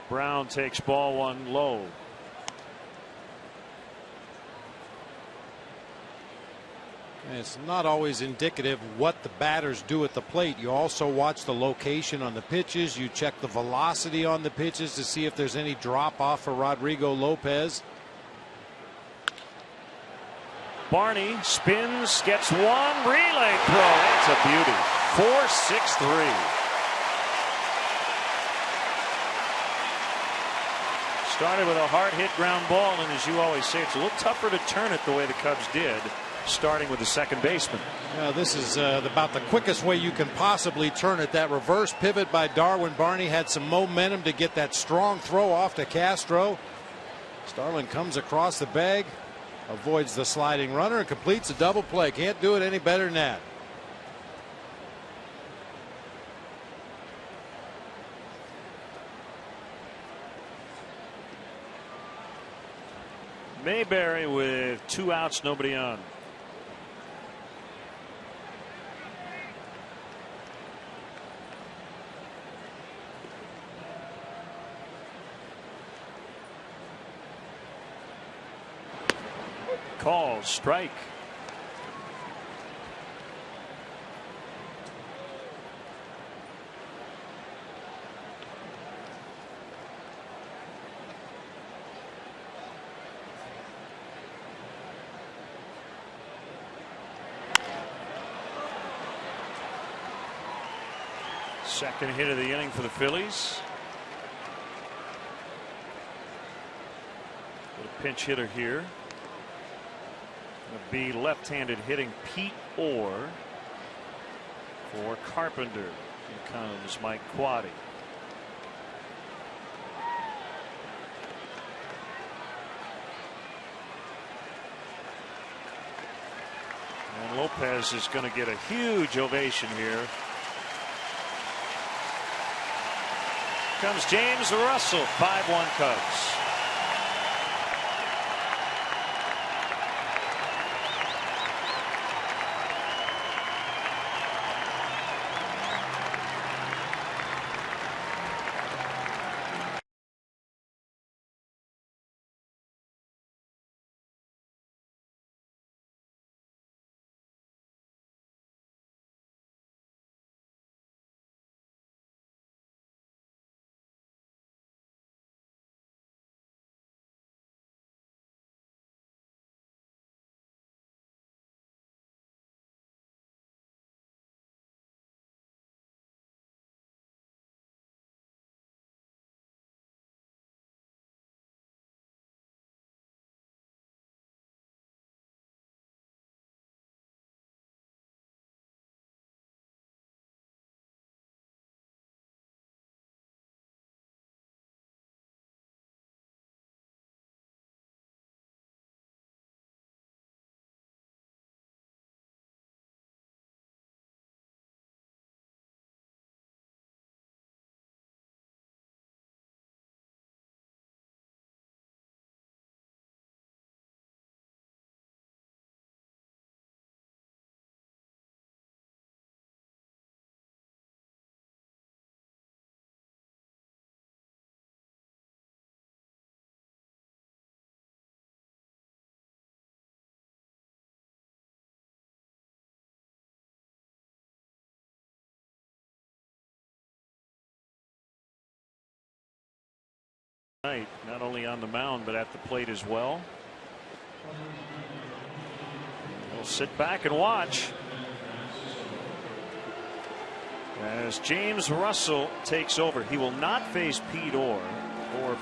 Brown takes ball 1 low. And it's not always indicative what the batters do at the plate. You also watch the location on the pitches. You check the velocity on the pitches to see if there's any drop off for Rodrigo Lopez. Barney spins, gets one, relay throw. That's a beauty. 4-6-3. Started with a hard hit ground ball, and as you always say, it's a little tougher to turn it the way the Cubs did, starting with the second baseman. Yeah, this is about the quickest way you can possibly turn it. That reverse pivot by Darwin Barney had some momentum to get that strong throw off to Castro. Starlin comes across the bag, avoids the sliding runner, and completes a double play. Can't do it any better than that. Mayberry with 2 outs, nobody on. Call, strike. Second hit of the inning for the Phillies. A pinch hitter here. Be left-handed hitting Pete Orr for Carpenter. Here comes Mike Quaddy. And Lopez is going to get a huge ovation here. Comes James Russell, 5-1 Cubs. Not only on the mound, but at the plate as well. We'll sit back and watch as James Russell takes over. He will not face Pete or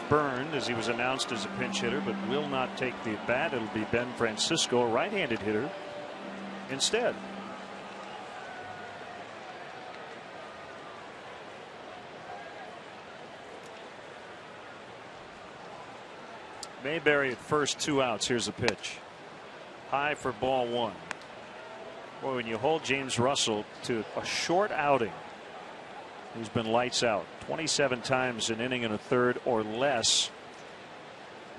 Byrne, as he was announced as a pinch hitter, but will not take the at bat. It'll be Ben Francisco, a right-handed hitter, instead. Mayberry at first, 2 outs. Here's a pitch. High for ball 1. Boy, when you hold James Russell to a short outing, he's been lights out 27 times an inning and a third or less,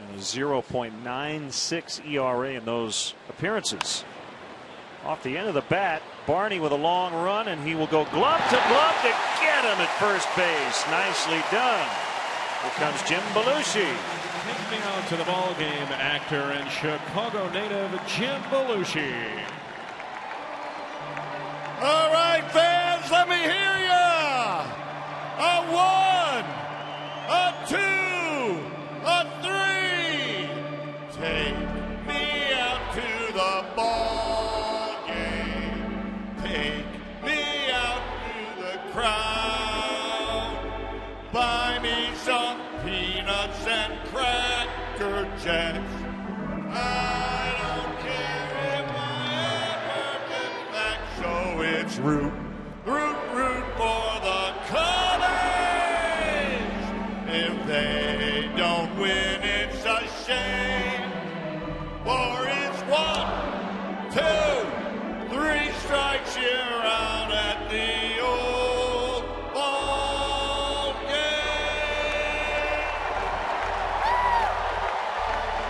and a 0.96 ERA in those appearances. Off the end of the bat, Barney with a long run, and he will go glove to get him at first base. Nicely done. Here comes Jim Belushi. Taking out to the ball game, actor and Chicago native Jim Belushi. All right, fans, let me hear ya. A 1, a 2, a 3. Take me out to the ball game. Take me out to the crowd. Buy me some peanuts and Cracker Jacks. I don't care if I ever get back, so it's root for the Cubbies. If they don't win, it's a shame. For it's 1, 2, 3 strikes you're out at the old ball game.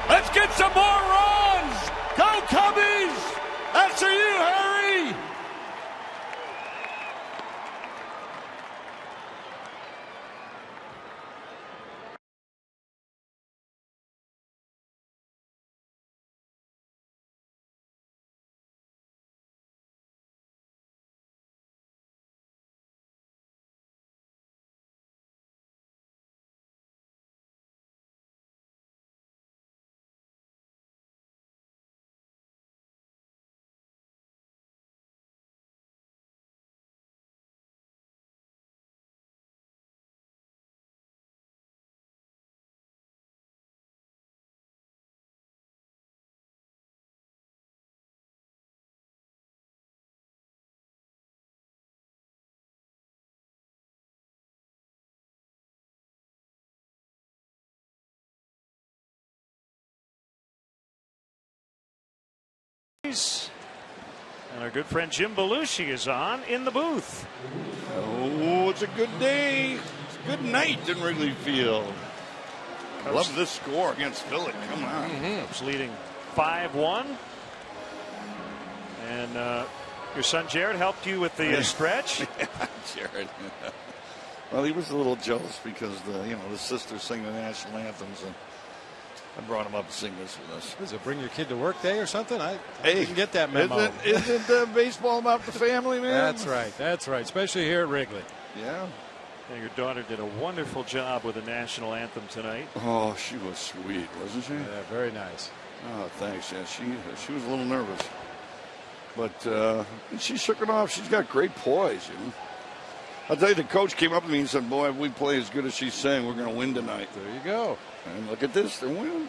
Let's get some more runs. Go Cubbies. That's for you, Harry. And our good friend Jim Belushi is on in the booth. Oh, it's a good day. It's a good night in Wrigley Field. I love this score against Philly. Come on. Cubs leading 5-1. And your son Jared helped you with the stretch. Jared. Well, he was a little jealous because the sisters sing the national anthems, and I brought him up to sing this with us. Is it bring your kid to work day or something? I didn't get that memo. Isn't baseball about the family, man? That's right. That's right. Especially here at Wrigley. Yeah. And your daughter did a wonderful job with the national anthem tonight. Oh, she was sweet, wasn't she? Yeah, very nice. Oh, thanks. Yeah, she was a little nervous, but she shook it off. She's got great poise, you know. I'll tell you, the coach came up to me and said, "Boy, if we play as good as she's saying, we're going to win tonight." There you go. And look at this, they're winning.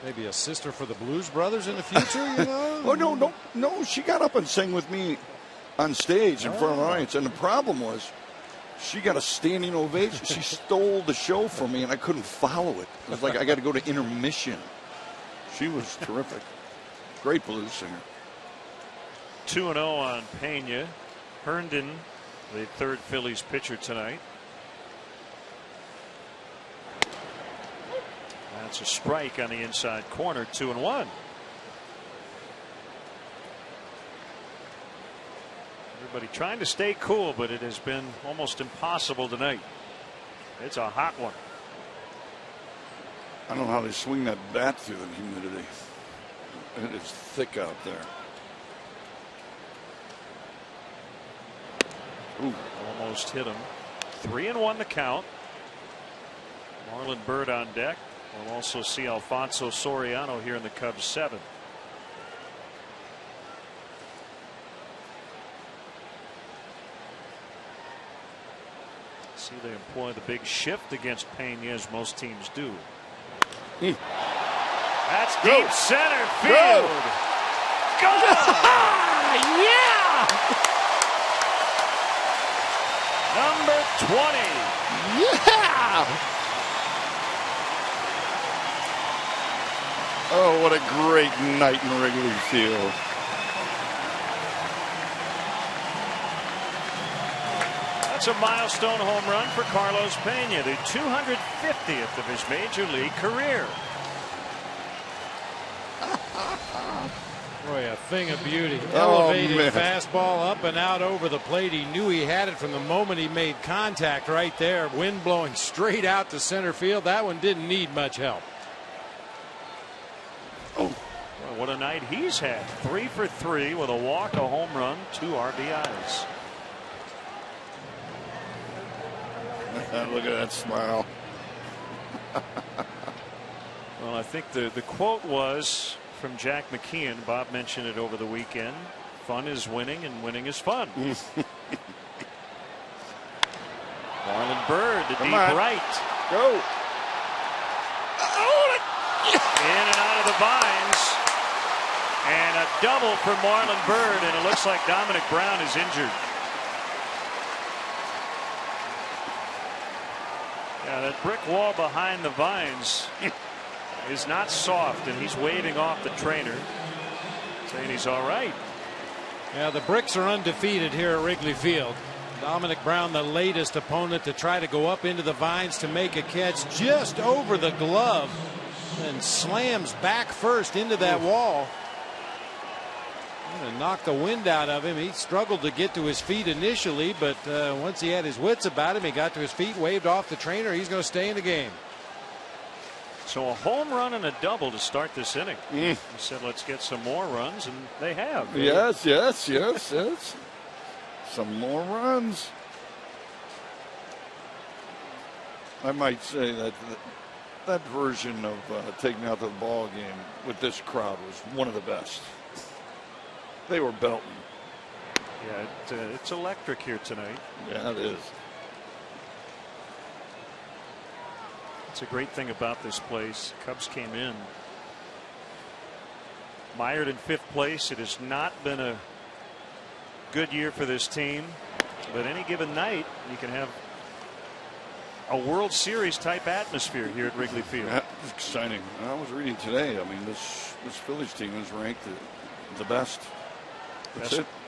Maybe a sister for the Blues Brothers in the future, you know? Oh, no. She got up and sang with me on stage in front of the audience. And the problem was she got a standing ovation. She stole the show from me, and I couldn't follow it. It was like I got to go to intermission. She was terrific. Great blues singer. 2-0 on Pena. Herndon, the third Phillies pitcher tonight. That's a strike on the inside corner. 2-1. Everybody trying to stay cool, but it has been almost impossible tonight. It's a hot one. I don't know how they swing that bat through the humidity. It is thick out there. Ooh, almost hit him. 3-1 the count. Marlon Byrd on deck. We'll also see Alfonso Soriano here in the Cubs 7th. See, they employ the big shift against Pena, as most teams do. That's deep center field. Go! Yeah! Number 20. Yeah! Oh, what a great night in Wrigley Field. That's a milestone home run for Carlos Pena, the 250th of his major league career. Boy, a thing of beauty. Oh, Elevated man. fastball up and out over the plate. He knew he had it from the moment he made contact right there. Wind blowing straight out to center field. That one didn't need much help. Oh, well, what a night he's had. 3 for 3 with a walk, a home run, 2 RBIs. Look at that smile. Well, I think the quote was from Jack McKeon. Bob mentioned it over the weekend. Fun is winning and winning is fun. Marlon Byrd to deep right. Go. In and out of the vines. And a double for Marlon Byrd, and it looks like Dominic Brown is injured. Yeah, that brick wall behind the vines is not soft, and he's waving off the trainer, saying he's all right. Yeah, the Bricks are undefeated here at Wrigley Field. Dominic Brown, the latest opponent to try to go up into the vines to make a catch just over the glove, and slams back first into that wall. And knocked the wind out of him. He struggled to get to his feet initially, but once he had his wits about him, he got to his feet, waved off the trainer. He's going to stay in the game. So a home run and a double to start this inning. He said, let's get some more runs, and they have. Yes. Some more runs. I might say that version of taking out the ball game with this crowd was one of the best. They were belting. Yeah, it's electric here tonight. Yeah, it is. It's a great thing about this place. Cubs came in mired in 5th place. It has not been a good year for this team, but any given night you can have a World Series type atmosphere here at Wrigley Field. That's exciting. I was reading today. I mean, this Phillies team is ranked the best.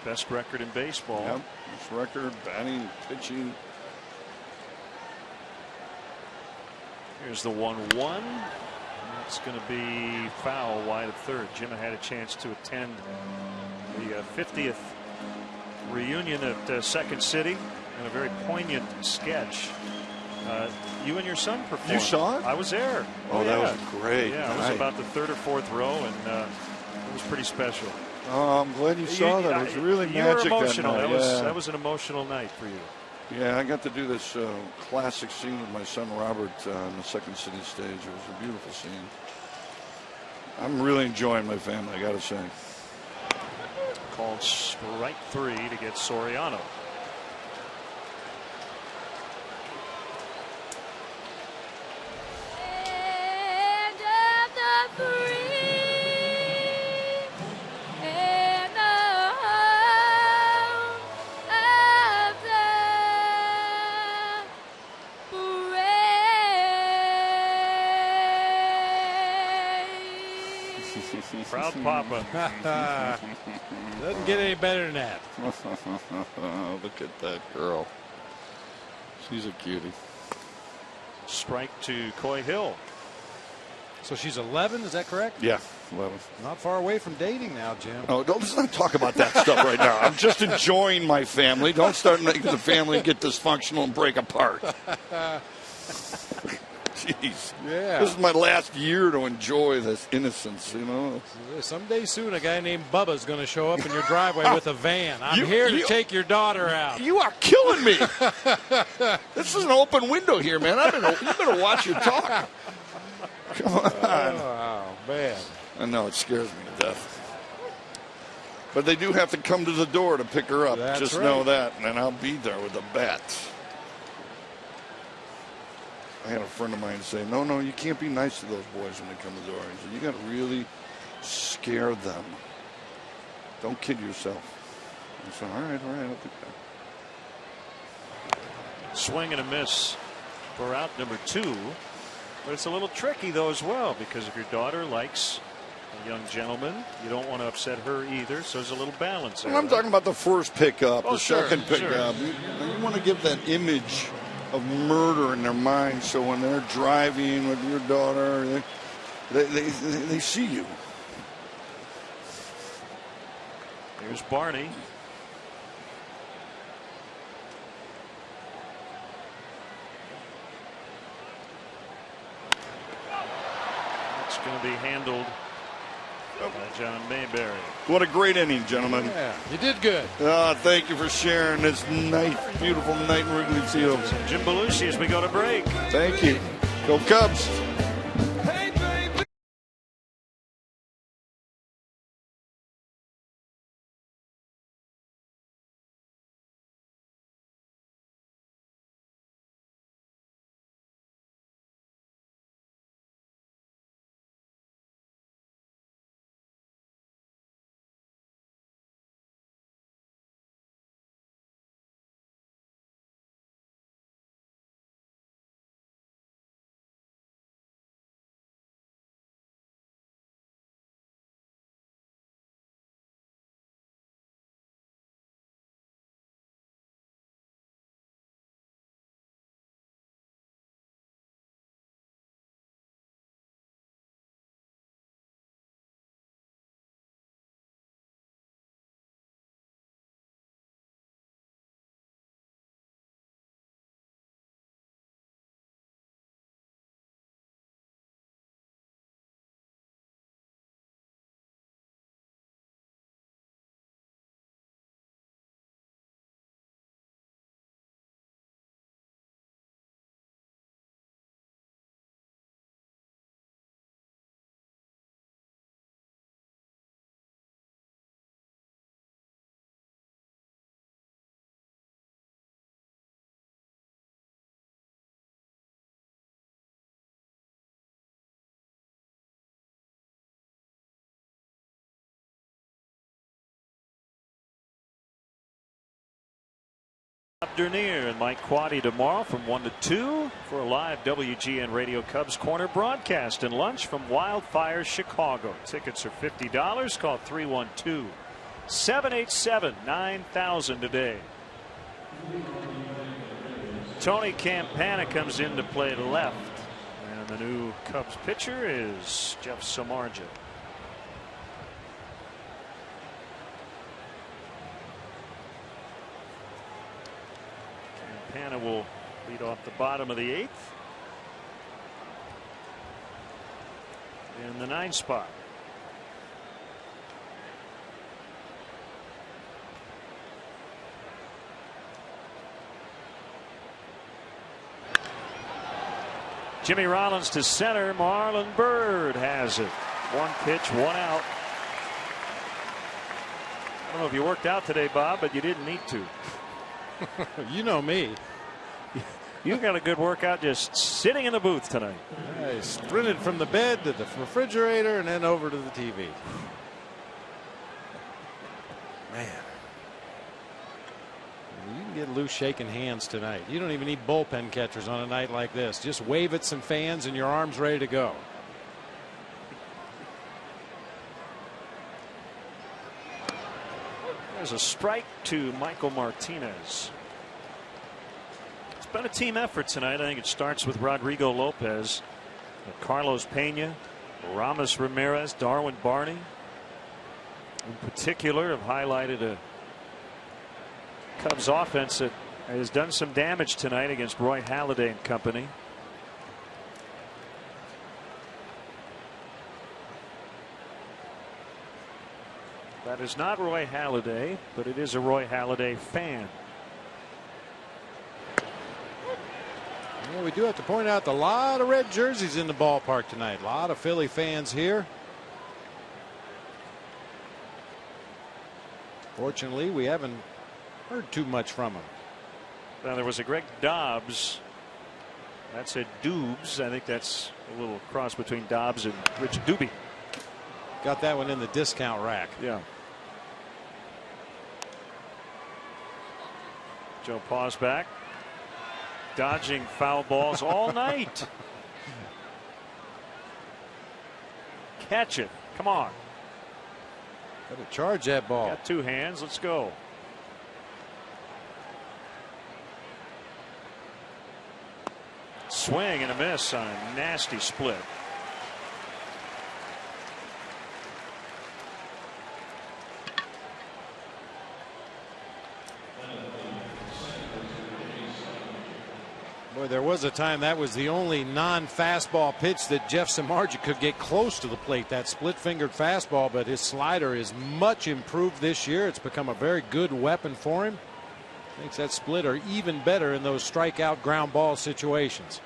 Best record in baseball. Yep. Best record, batting, pitching. Here's the 1-1. It's going to be foul wide of third. Jim had a chance to attend the 50th reunion at Second City, and a very poignant sketch. You and your son performed. You saw it? I was there. Oh, that was great. Yeah, I was about the 3rd or 4th row, and it was pretty special. Oh, I'm glad you saw that. It was really magic. You were emotional. That night. That was an emotional night for you. Yeah, I got to do this classic scene with my son Robert on the Second City stage. It was a beautiful scene. I'm really enjoying my family, I got to say. Called strike 3 to get Soriano. Proud Papa. Doesn't get any better than that. Look at that girl. She's a cutie. Strike to Coy Hill. So she's 11, is that correct? Yeah, 11. Not far away from dating now, Jim. Oh, let's not talk about that stuff right now. I'm just enjoying my family. Don't start making the family get dysfunctional and break apart. Jeez. Yeah. This is my last year to enjoy this innocence, you know. Someday soon, a guy named Bubba is going to show up in your driveway with a van. I'm here to take your daughter out. You are killing me. This is an open window here, man. You better watch your talk. Come on. Oh, man. I know, it scares me to death. But they do have to come to the door to pick her up. That's Just right. know that, and I'll be there with the bat. I had a friend of mine say, no, you can't be nice to those boys when they come to the door. He said, you got to really scare them. Don't kid yourself. I said, all right, I'll do that. Swing and a miss for out number 2. But it's a little tricky, though, as well, because if your daughter likes a young gentleman, you don't want to upset her either, so there's a little balance there. And I'm talking about the first pickup, the sure, second pickup. sure. You want to give that image of murder in their mind, so when they're driving with your daughter, they see you. Here's Barney. It's going to be handled by John Mayberry. What a great inning, gentlemen. Yeah, you did good. Thank you for sharing this night, beautiful night in Wrigley Field. Jim Belushi as we go to break. Thank you. Go Cubs. Dernier and Mike Quaddy tomorrow from 1 to 2 for a live WGN Radio Cubs Corner broadcast and lunch from Wildfire Chicago. Tickets are $50. Call 312-787-9000 today. Tony Campana comes in to play left, and the new Cubs pitcher is Jeff Samardzija. Campana will lead off the bottom of the 8th. In the 9th spot. Jimmy Rollins to center. Marlon Byrd has it. 1 pitch, 1 out. I don't know if you worked out today, Bob, but you didn't need to. You know me. You got a good workout just sitting in the booth tonight. I sprinted from the bed to the refrigerator and then over to the TV. Man. You can get loose shaking hands tonight. You don't even need bullpen catchers on a night like this. Just wave at some fans and your arm's ready to go. There's a strike to Michael Martinez. It's been a team effort tonight. I think it starts with Rodrigo Lopez, Carlos Pena, Ramos Ramirez, Darwin Barney. In particular, have highlighted a Cubs offense that has done some damage tonight against Roy Halladay and company. That is not Roy Halladay, but it is a Roy Halladay fan. Well, we do have to point out a lot of red jerseys in the ballpark tonight. A lot of Philly fans here. Fortunately, we haven't heard too much from them. Now, there was a Greg Dobbs. That's a Doobs. I think that's a little cross between Dobbs and Rich Doobie. Got that one in the discount rack. Yeah. Joe paws back. Dodging foul balls all night. Catch it. Come on. Got to charge that ball. Got two hands. Let's go. Swing and a miss on a nasty split. Boy, there was a time that was the only non-fastball pitch that Jeff Samardzija could get close to the plate, that split-fingered fastball, but his slider is much improved this year. It's become a very good weapon for him. Makes that splitter even better in those strikeout ground ball situations.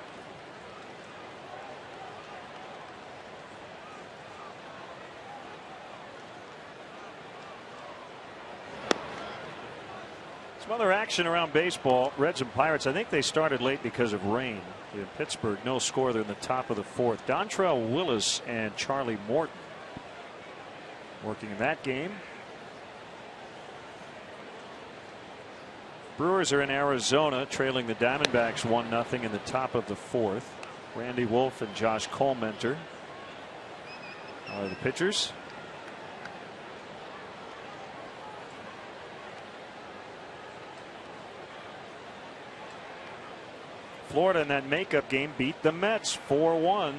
Some other action around baseball. Reds and Pirates. I think they started late because of rain in Pittsburgh. No score there in the top of the fourth. Dontrell Willis and Charlie Morton working in that game. Brewers are in Arizona trailing the Diamondbacks 1-0 in the top of the fourth. Randy Wolf and Josh Colmenter are the pitchers. Florida in that makeup game beat the Mets 4-1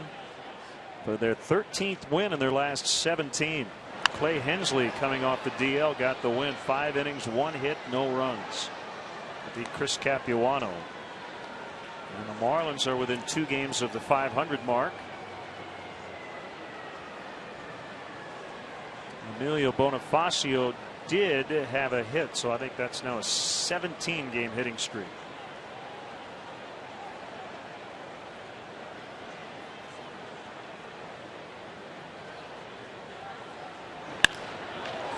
for their 13th win in their last 17. Clay Hensley coming off the DL got the win. 5 innings, 1 hit, no runs. Beat Chris Capuano. And the Marlins are within 2 games of the 500 mark. Emilio Bonifacio did have a hit, so I think that's now a 17-game hitting streak.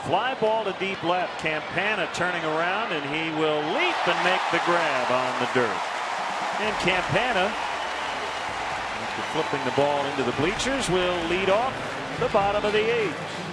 Fly ball to deep left. Campana turning around, and he will leap and make the grab on the dirt. And Campana, after flipping the ball into the bleachers, will lead off the bottom of the 8th.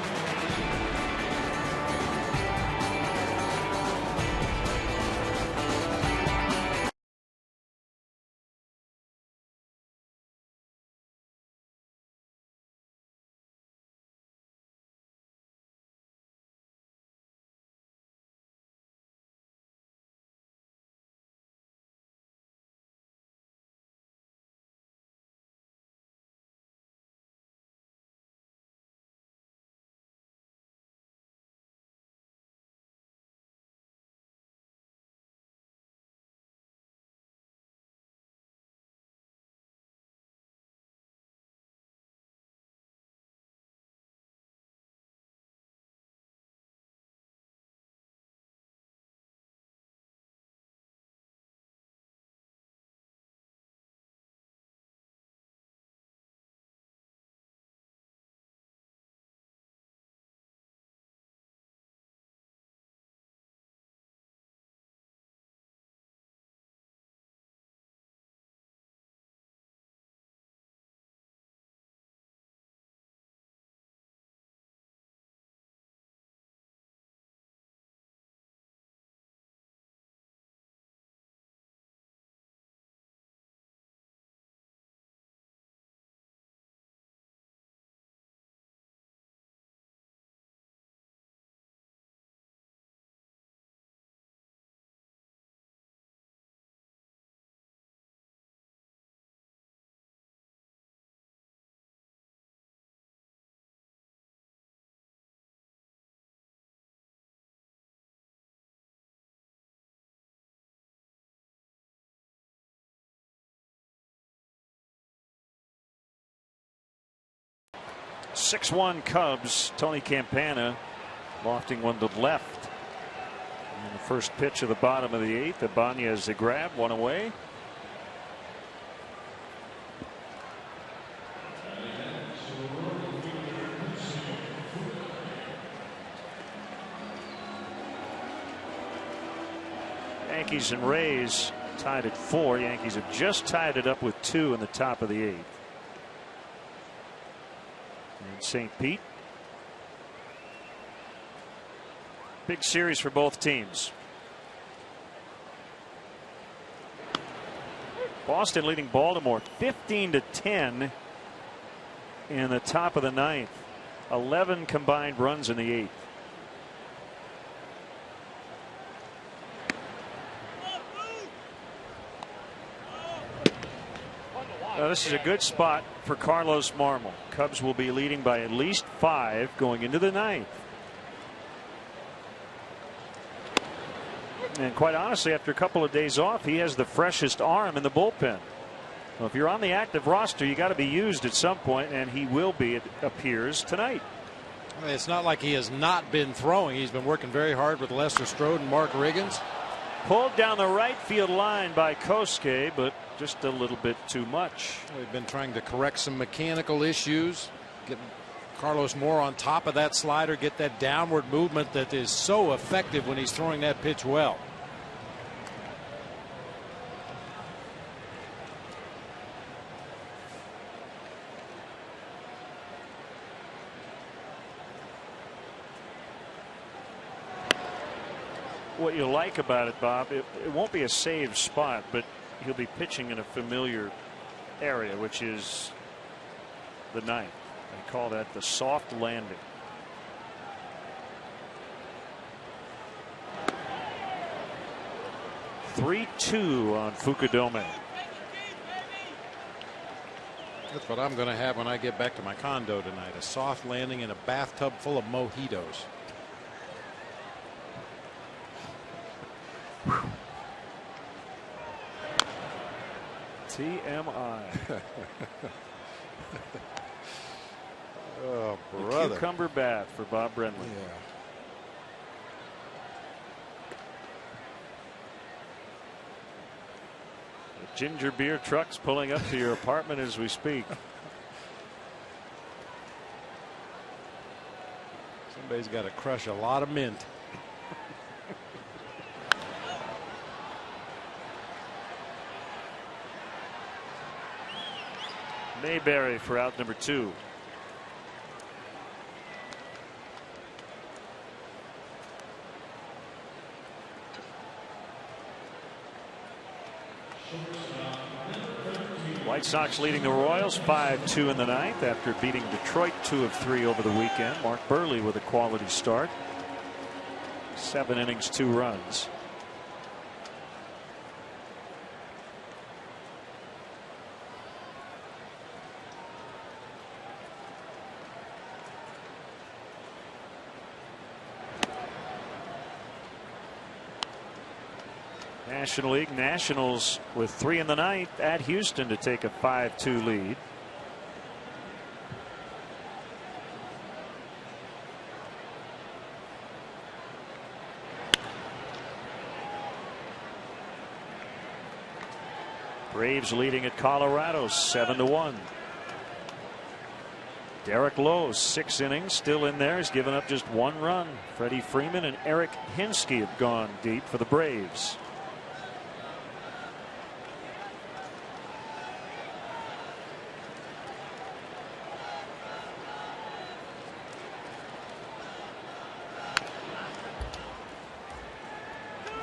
(6-1) Cubs. Tony Campana Lofting one to left. And the first pitch of the bottom of the 8th. Ibanez a grab, one away. Yankees and Rays tied at 4. Yankees have just tied it up with 2 in the top of the 8th. And St. Pete. Big series for both teams. Boston leading Baltimore 15-10 in the top of the 9th. 11 combined runs in the 8th. This is a good spot for Carlos Marmol. Cubs will be leading by at least 5 going into the 9th. And quite honestly, after a couple of days off, he has the freshest arm in the bullpen. Well, if you're on the active roster, you got to be used at some point, and he will be, it appears, tonight. It's not like he has not been throwing. He's been working very hard with Lester Strode and Mark Riggins. Pulled down the right field line by Kosuke, but just a little bit too much. We've been trying to correct some mechanical issues, get Carlos Moore on top of that slider, get that downward movement that is so effective when he's throwing that pitch well. What you like about it, Bob, it won't be a saved spot, but he'll be pitching in a familiar area, which is the 9th. They call that the soft landing. (3-2) on Fukudome. That's what I'm going to have when I get back to my condo tonight. A soft landing in a bathtub full of mojitos. TMI. Oh, brother. Cucumber bath for Bob Brenly. Yeah. The ginger beer trucks pulling up to your apartment as we speak. Somebody's got to crush a lot of mint. Mayberry for out number 2. White Sox leading the Royals 5-2 in the 9th after beating Detroit 2 of 3 over the weekend. Mark Burley with a quality start. 7 innings, 2 runs. National League Nationals with 3 in the 9th at Houston to take a 5-2 lead. Braves leading at Colorado 7-1. Derek Lowe, 6 innings, still in there. He's given up just 1 run. Freddie Freeman and Eric Hinsky have gone deep for the Braves.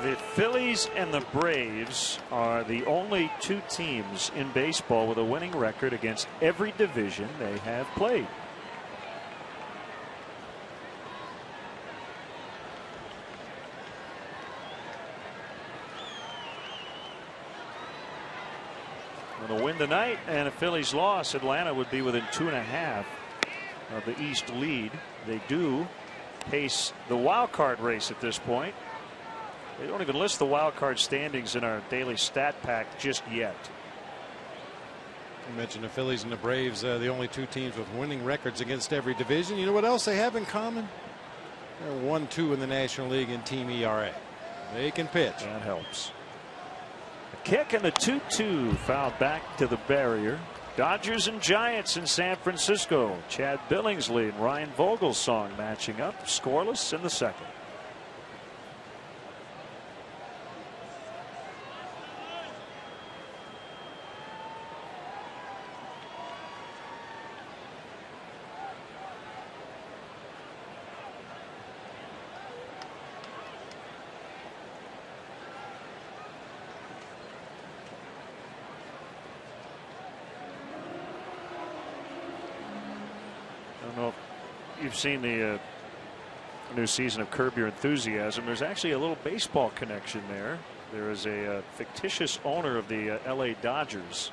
The Phillies and the Braves are the only 2 teams in baseball with a winning record against every division they have played. With a win tonight and a Phillies loss, Atlanta would be within 2.5 of the East lead. They do pace the wild card race at this point. They don't even list the wild card standings in our daily stat pack just yet. You mentioned the Phillies and the Braves, the only 2 teams with winning records against every division. You know what else they have in common? They're 1-2 in the National League in team ERA. They can pitch. That helps. A kick and the 2-2 fouled back to the barrier. Dodgers and Giants in San Francisco. Chad Billingsley and Ryan Vogelsong matching up, scoreless in the second. I don't know if you've seen the new season of Curb Your Enthusiasm. There's actually a little baseball connection there. There is a fictitious owner of the LA Dodgers.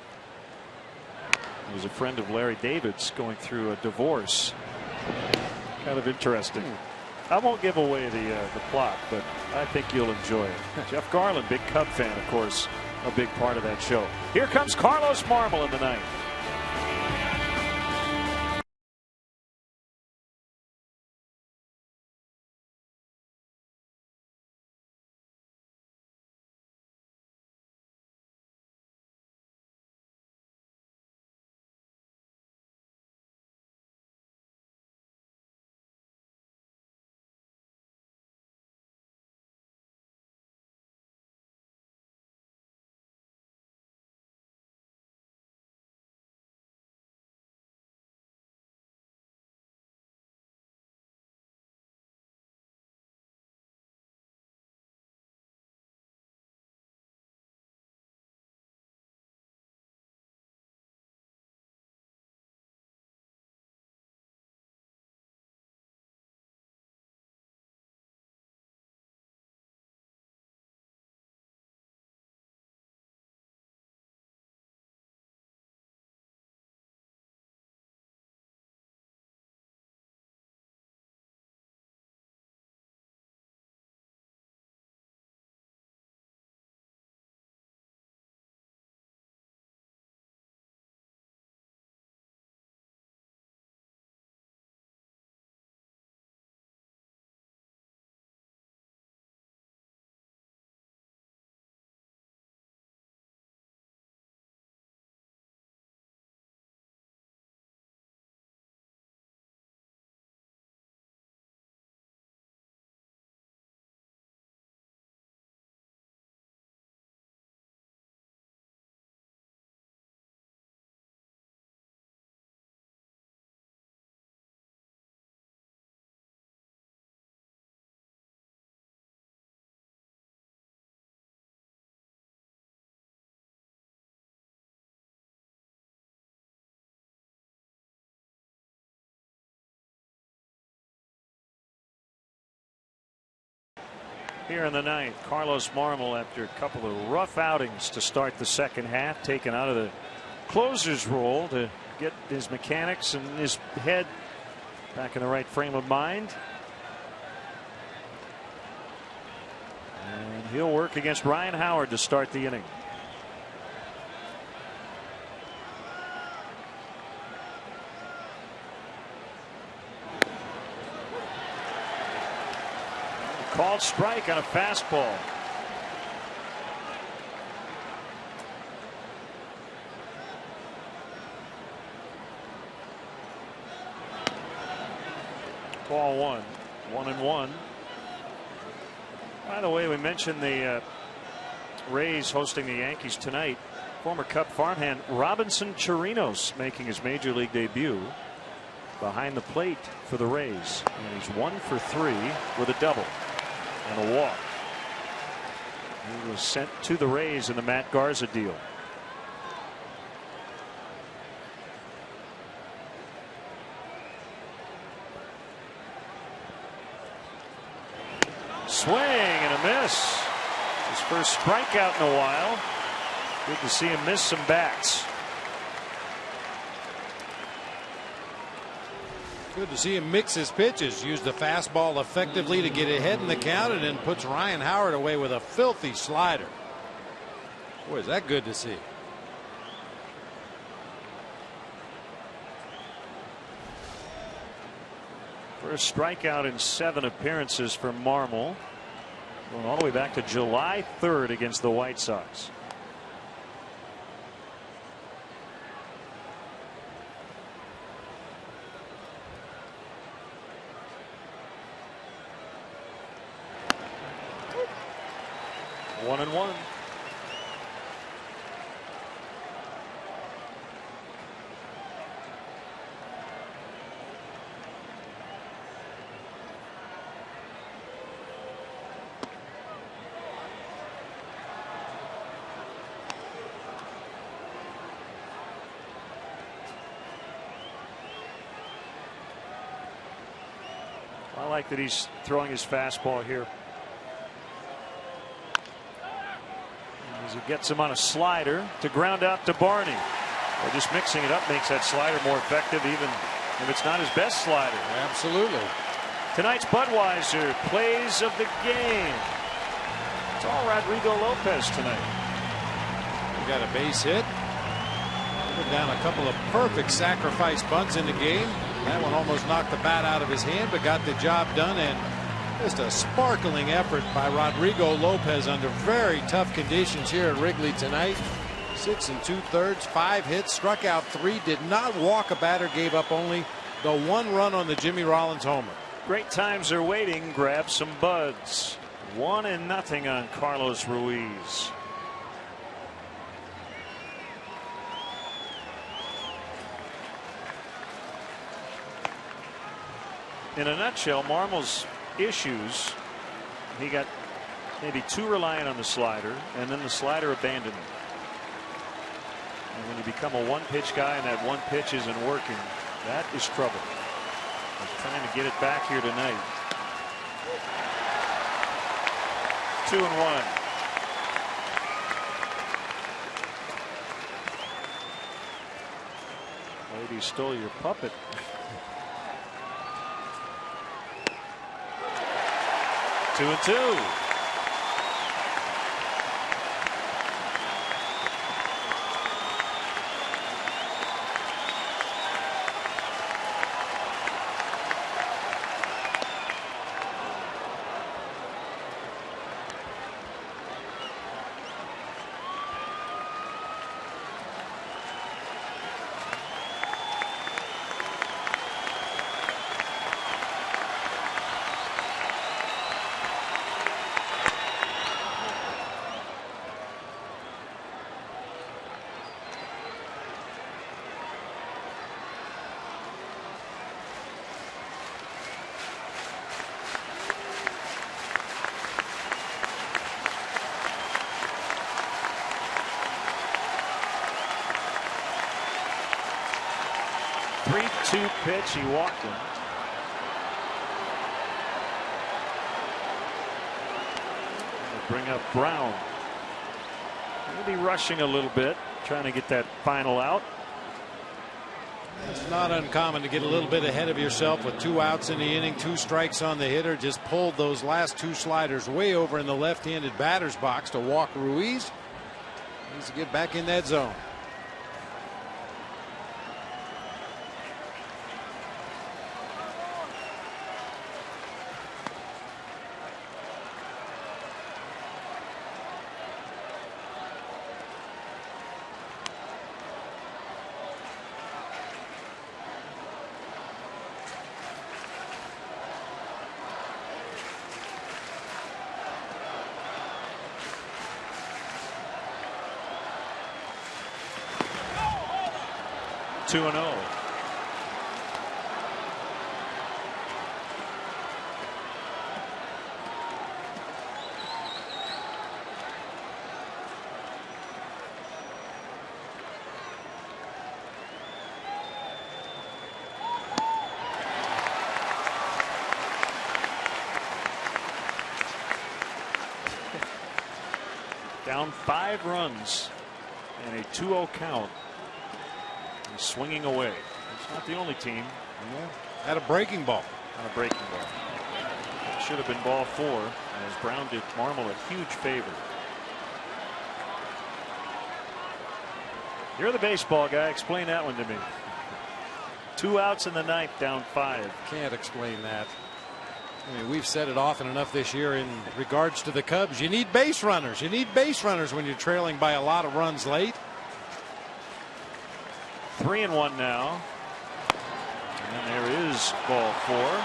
He was a friend of Larry David's going through a divorce. Kind of interesting. I won't give away the plot, but I think you'll enjoy it. Jeff Garland, big Cub fan, of course, a big part of that show. Here comes Carlos Marmol in the ninth. Here in the ninth, Carlos Marmol, after a couple of rough outings to start the second half, taken out of the closer's role to get his mechanics and his head back in the right frame of mind. And he'll work against Ryan Howard to start the inning. Called strike on a fastball. Ball one. 1-1. By the way, we mentioned the Rays hosting the Yankees tonight. Former Cub farmhand Robinson Chirinos making his major league debut behind the plate for the Rays. And he's 1 for 3 with a double and a walk. He was sent to the Rays in the Matt Garza deal. Swing and a miss. His first strikeout in a while. Good to see him miss some bats. Good to see him mix his pitches, use the fastball effectively to get ahead in the count, and then puts Ryan Howard away with a filthy slider. Boy, is that good to see. First strikeout in 7 appearances for Marmol, going all the way back to July 3rd against the White Sox. One and one. I like that he's throwing his fastball here. As he gets him on a slider to ground out to Barney. Or just mixing it up makes that slider more effective, even if it's not his best slider. Absolutely. Tonight's Budweiser plays of the game. It's all Rodrigo Lopez tonight. We got a base hit. Put down a couple of perfect sacrifice bunts in the game. That one almost knocked the bat out of his hand, but got the job done. And just a sparkling effort by Rodrigo Lopez under very tough conditions here at Wrigley tonight. 6 2/3, 5 hits, struck out 3, did not walk a batter, gave up only the 1 run on the Jimmy Rollins homer. Great times are waiting. Grab some buds. 1-0 on Carlos Ruiz. In a nutshell, Marmol's issues, he got maybe too reliant on the slider, and then the slider abandoned him. And when you become a one-pitch guy and that one pitch isn't working, that is trouble. He's trying to get it back here tonight. 2-1. Lady stole your puppet. 2-2. Pitch, he walked him. Bring up Brown. Maybe rushing a little bit, trying to get that final out. It's not uncommon to get a little bit ahead of yourself with 2 outs in the inning, 2 strikes on the hitter. Just pulled those last 2 sliders way over in the left-handed batter's box to walk Ruiz. Needs to get back in that zone. Two and 0. Down 5 runs and a 2-0 count. He's swinging away. It's not the only team. Yeah. Had a breaking ball. On a breaking ball. That should have been ball 4. As Brown did Marmol a huge favor. You're the baseball guy. Explain that one to me. 2 outs in the ninth, down 5. Can't explain that. I mean, we've said it often enough this year in regards to the Cubs. You need base runners. You need base runners when you're trailing by a lot of runs late. 3-1 now. And there is ball 4.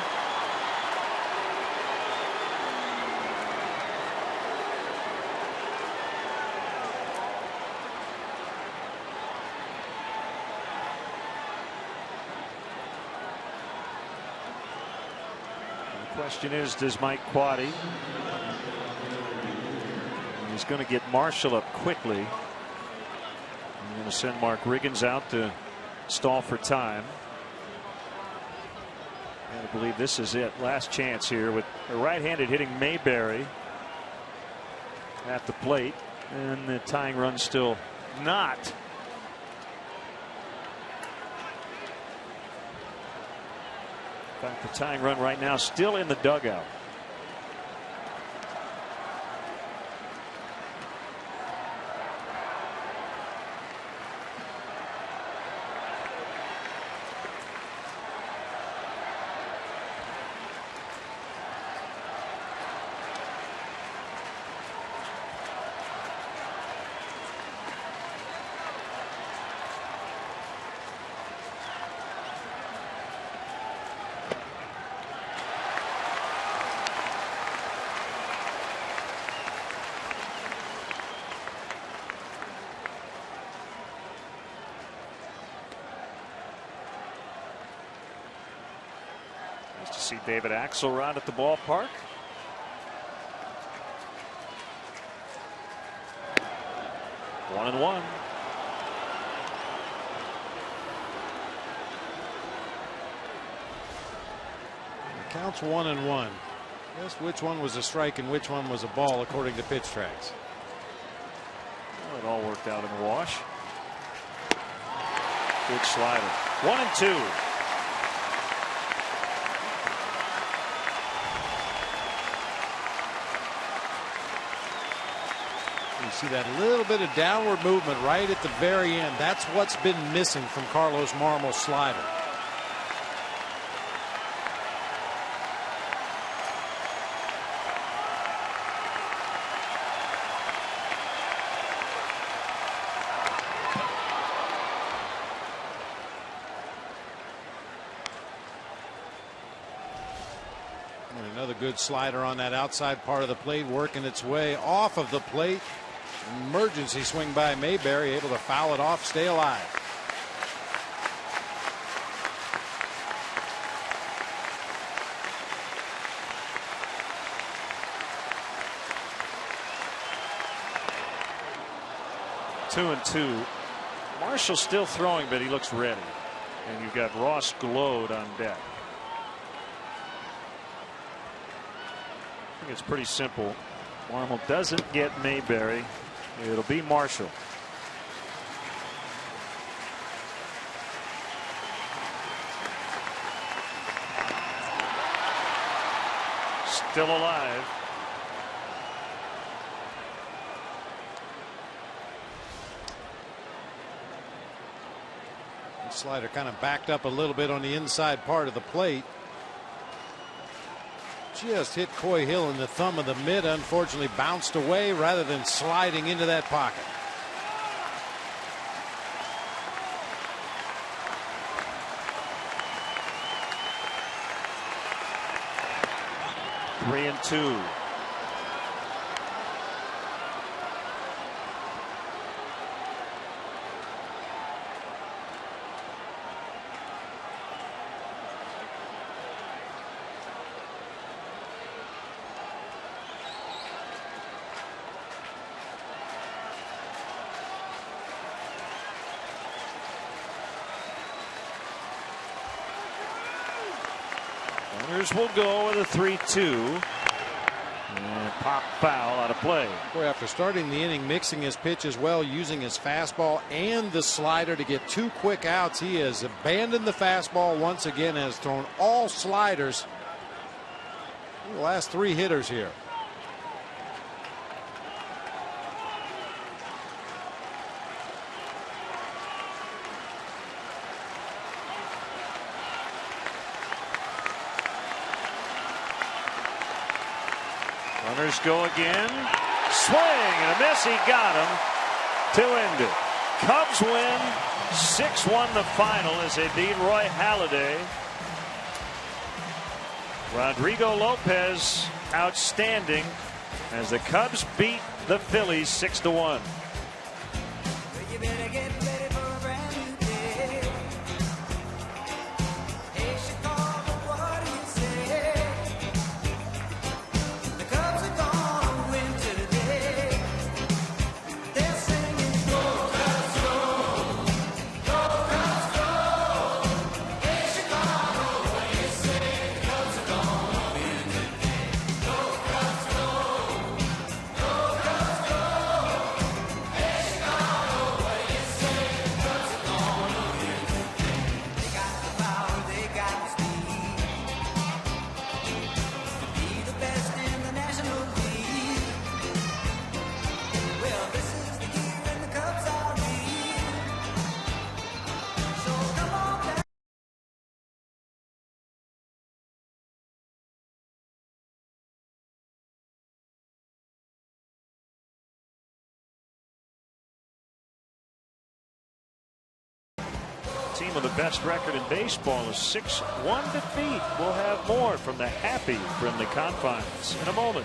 Question is, does Mike Quaddy? He's going to get Marshall up quickly. I'm going to send Mark Riggins out to stall for time. I believe this is it. Last chance here with a right-handed hitting Mayberry at the plate, and the tying run still not. In fact, the tying run right now still in the dugout. To see David Axelrod at the ballpark. One and one. It counts 1-1. Guess which one was a strike and which one was a ball according to pitch tracks. Well, it all worked out in the wash. Good slider. 1-2. You see that little bit of downward movement right at the very end. That's what's been missing from Carlos Marmol's slider. And another good slider on that outside part of the plate, working its way off of the plate. Emergency swing by Mayberry, able to foul it off, stay alive. Two and two. Marshall's still throwing, but he looks ready. And you've got Ross Glode on deck. I think it's pretty simple. Marmol doesn't get Mayberry. It'll be Marshall. Still alive. The slider kind of backed up a little bit on the inside part of the plate. Just hit Coy Hill in the thumb of the mid. Unfortunately bounced away rather than sliding into that pocket. Three and two. Runners will go with a 3-2. And pop foul out of play. Boy, after starting the inning mixing his pitch as well, using his fastball and the slider to get 2 quick outs, he has abandoned the fastball once again, has thrown all sliders. The last 3 hitters here. Runners go again. Swing and a miss. He got him to end it. Cubs win 6-1 the final as they beat Roy Halladay. Rodrigo Lopez outstanding as the Cubs beat the Phillies 6-1. Team with the best record in baseball, a 6-1 defeat. We'll have more from the happy friendly confines in a moment.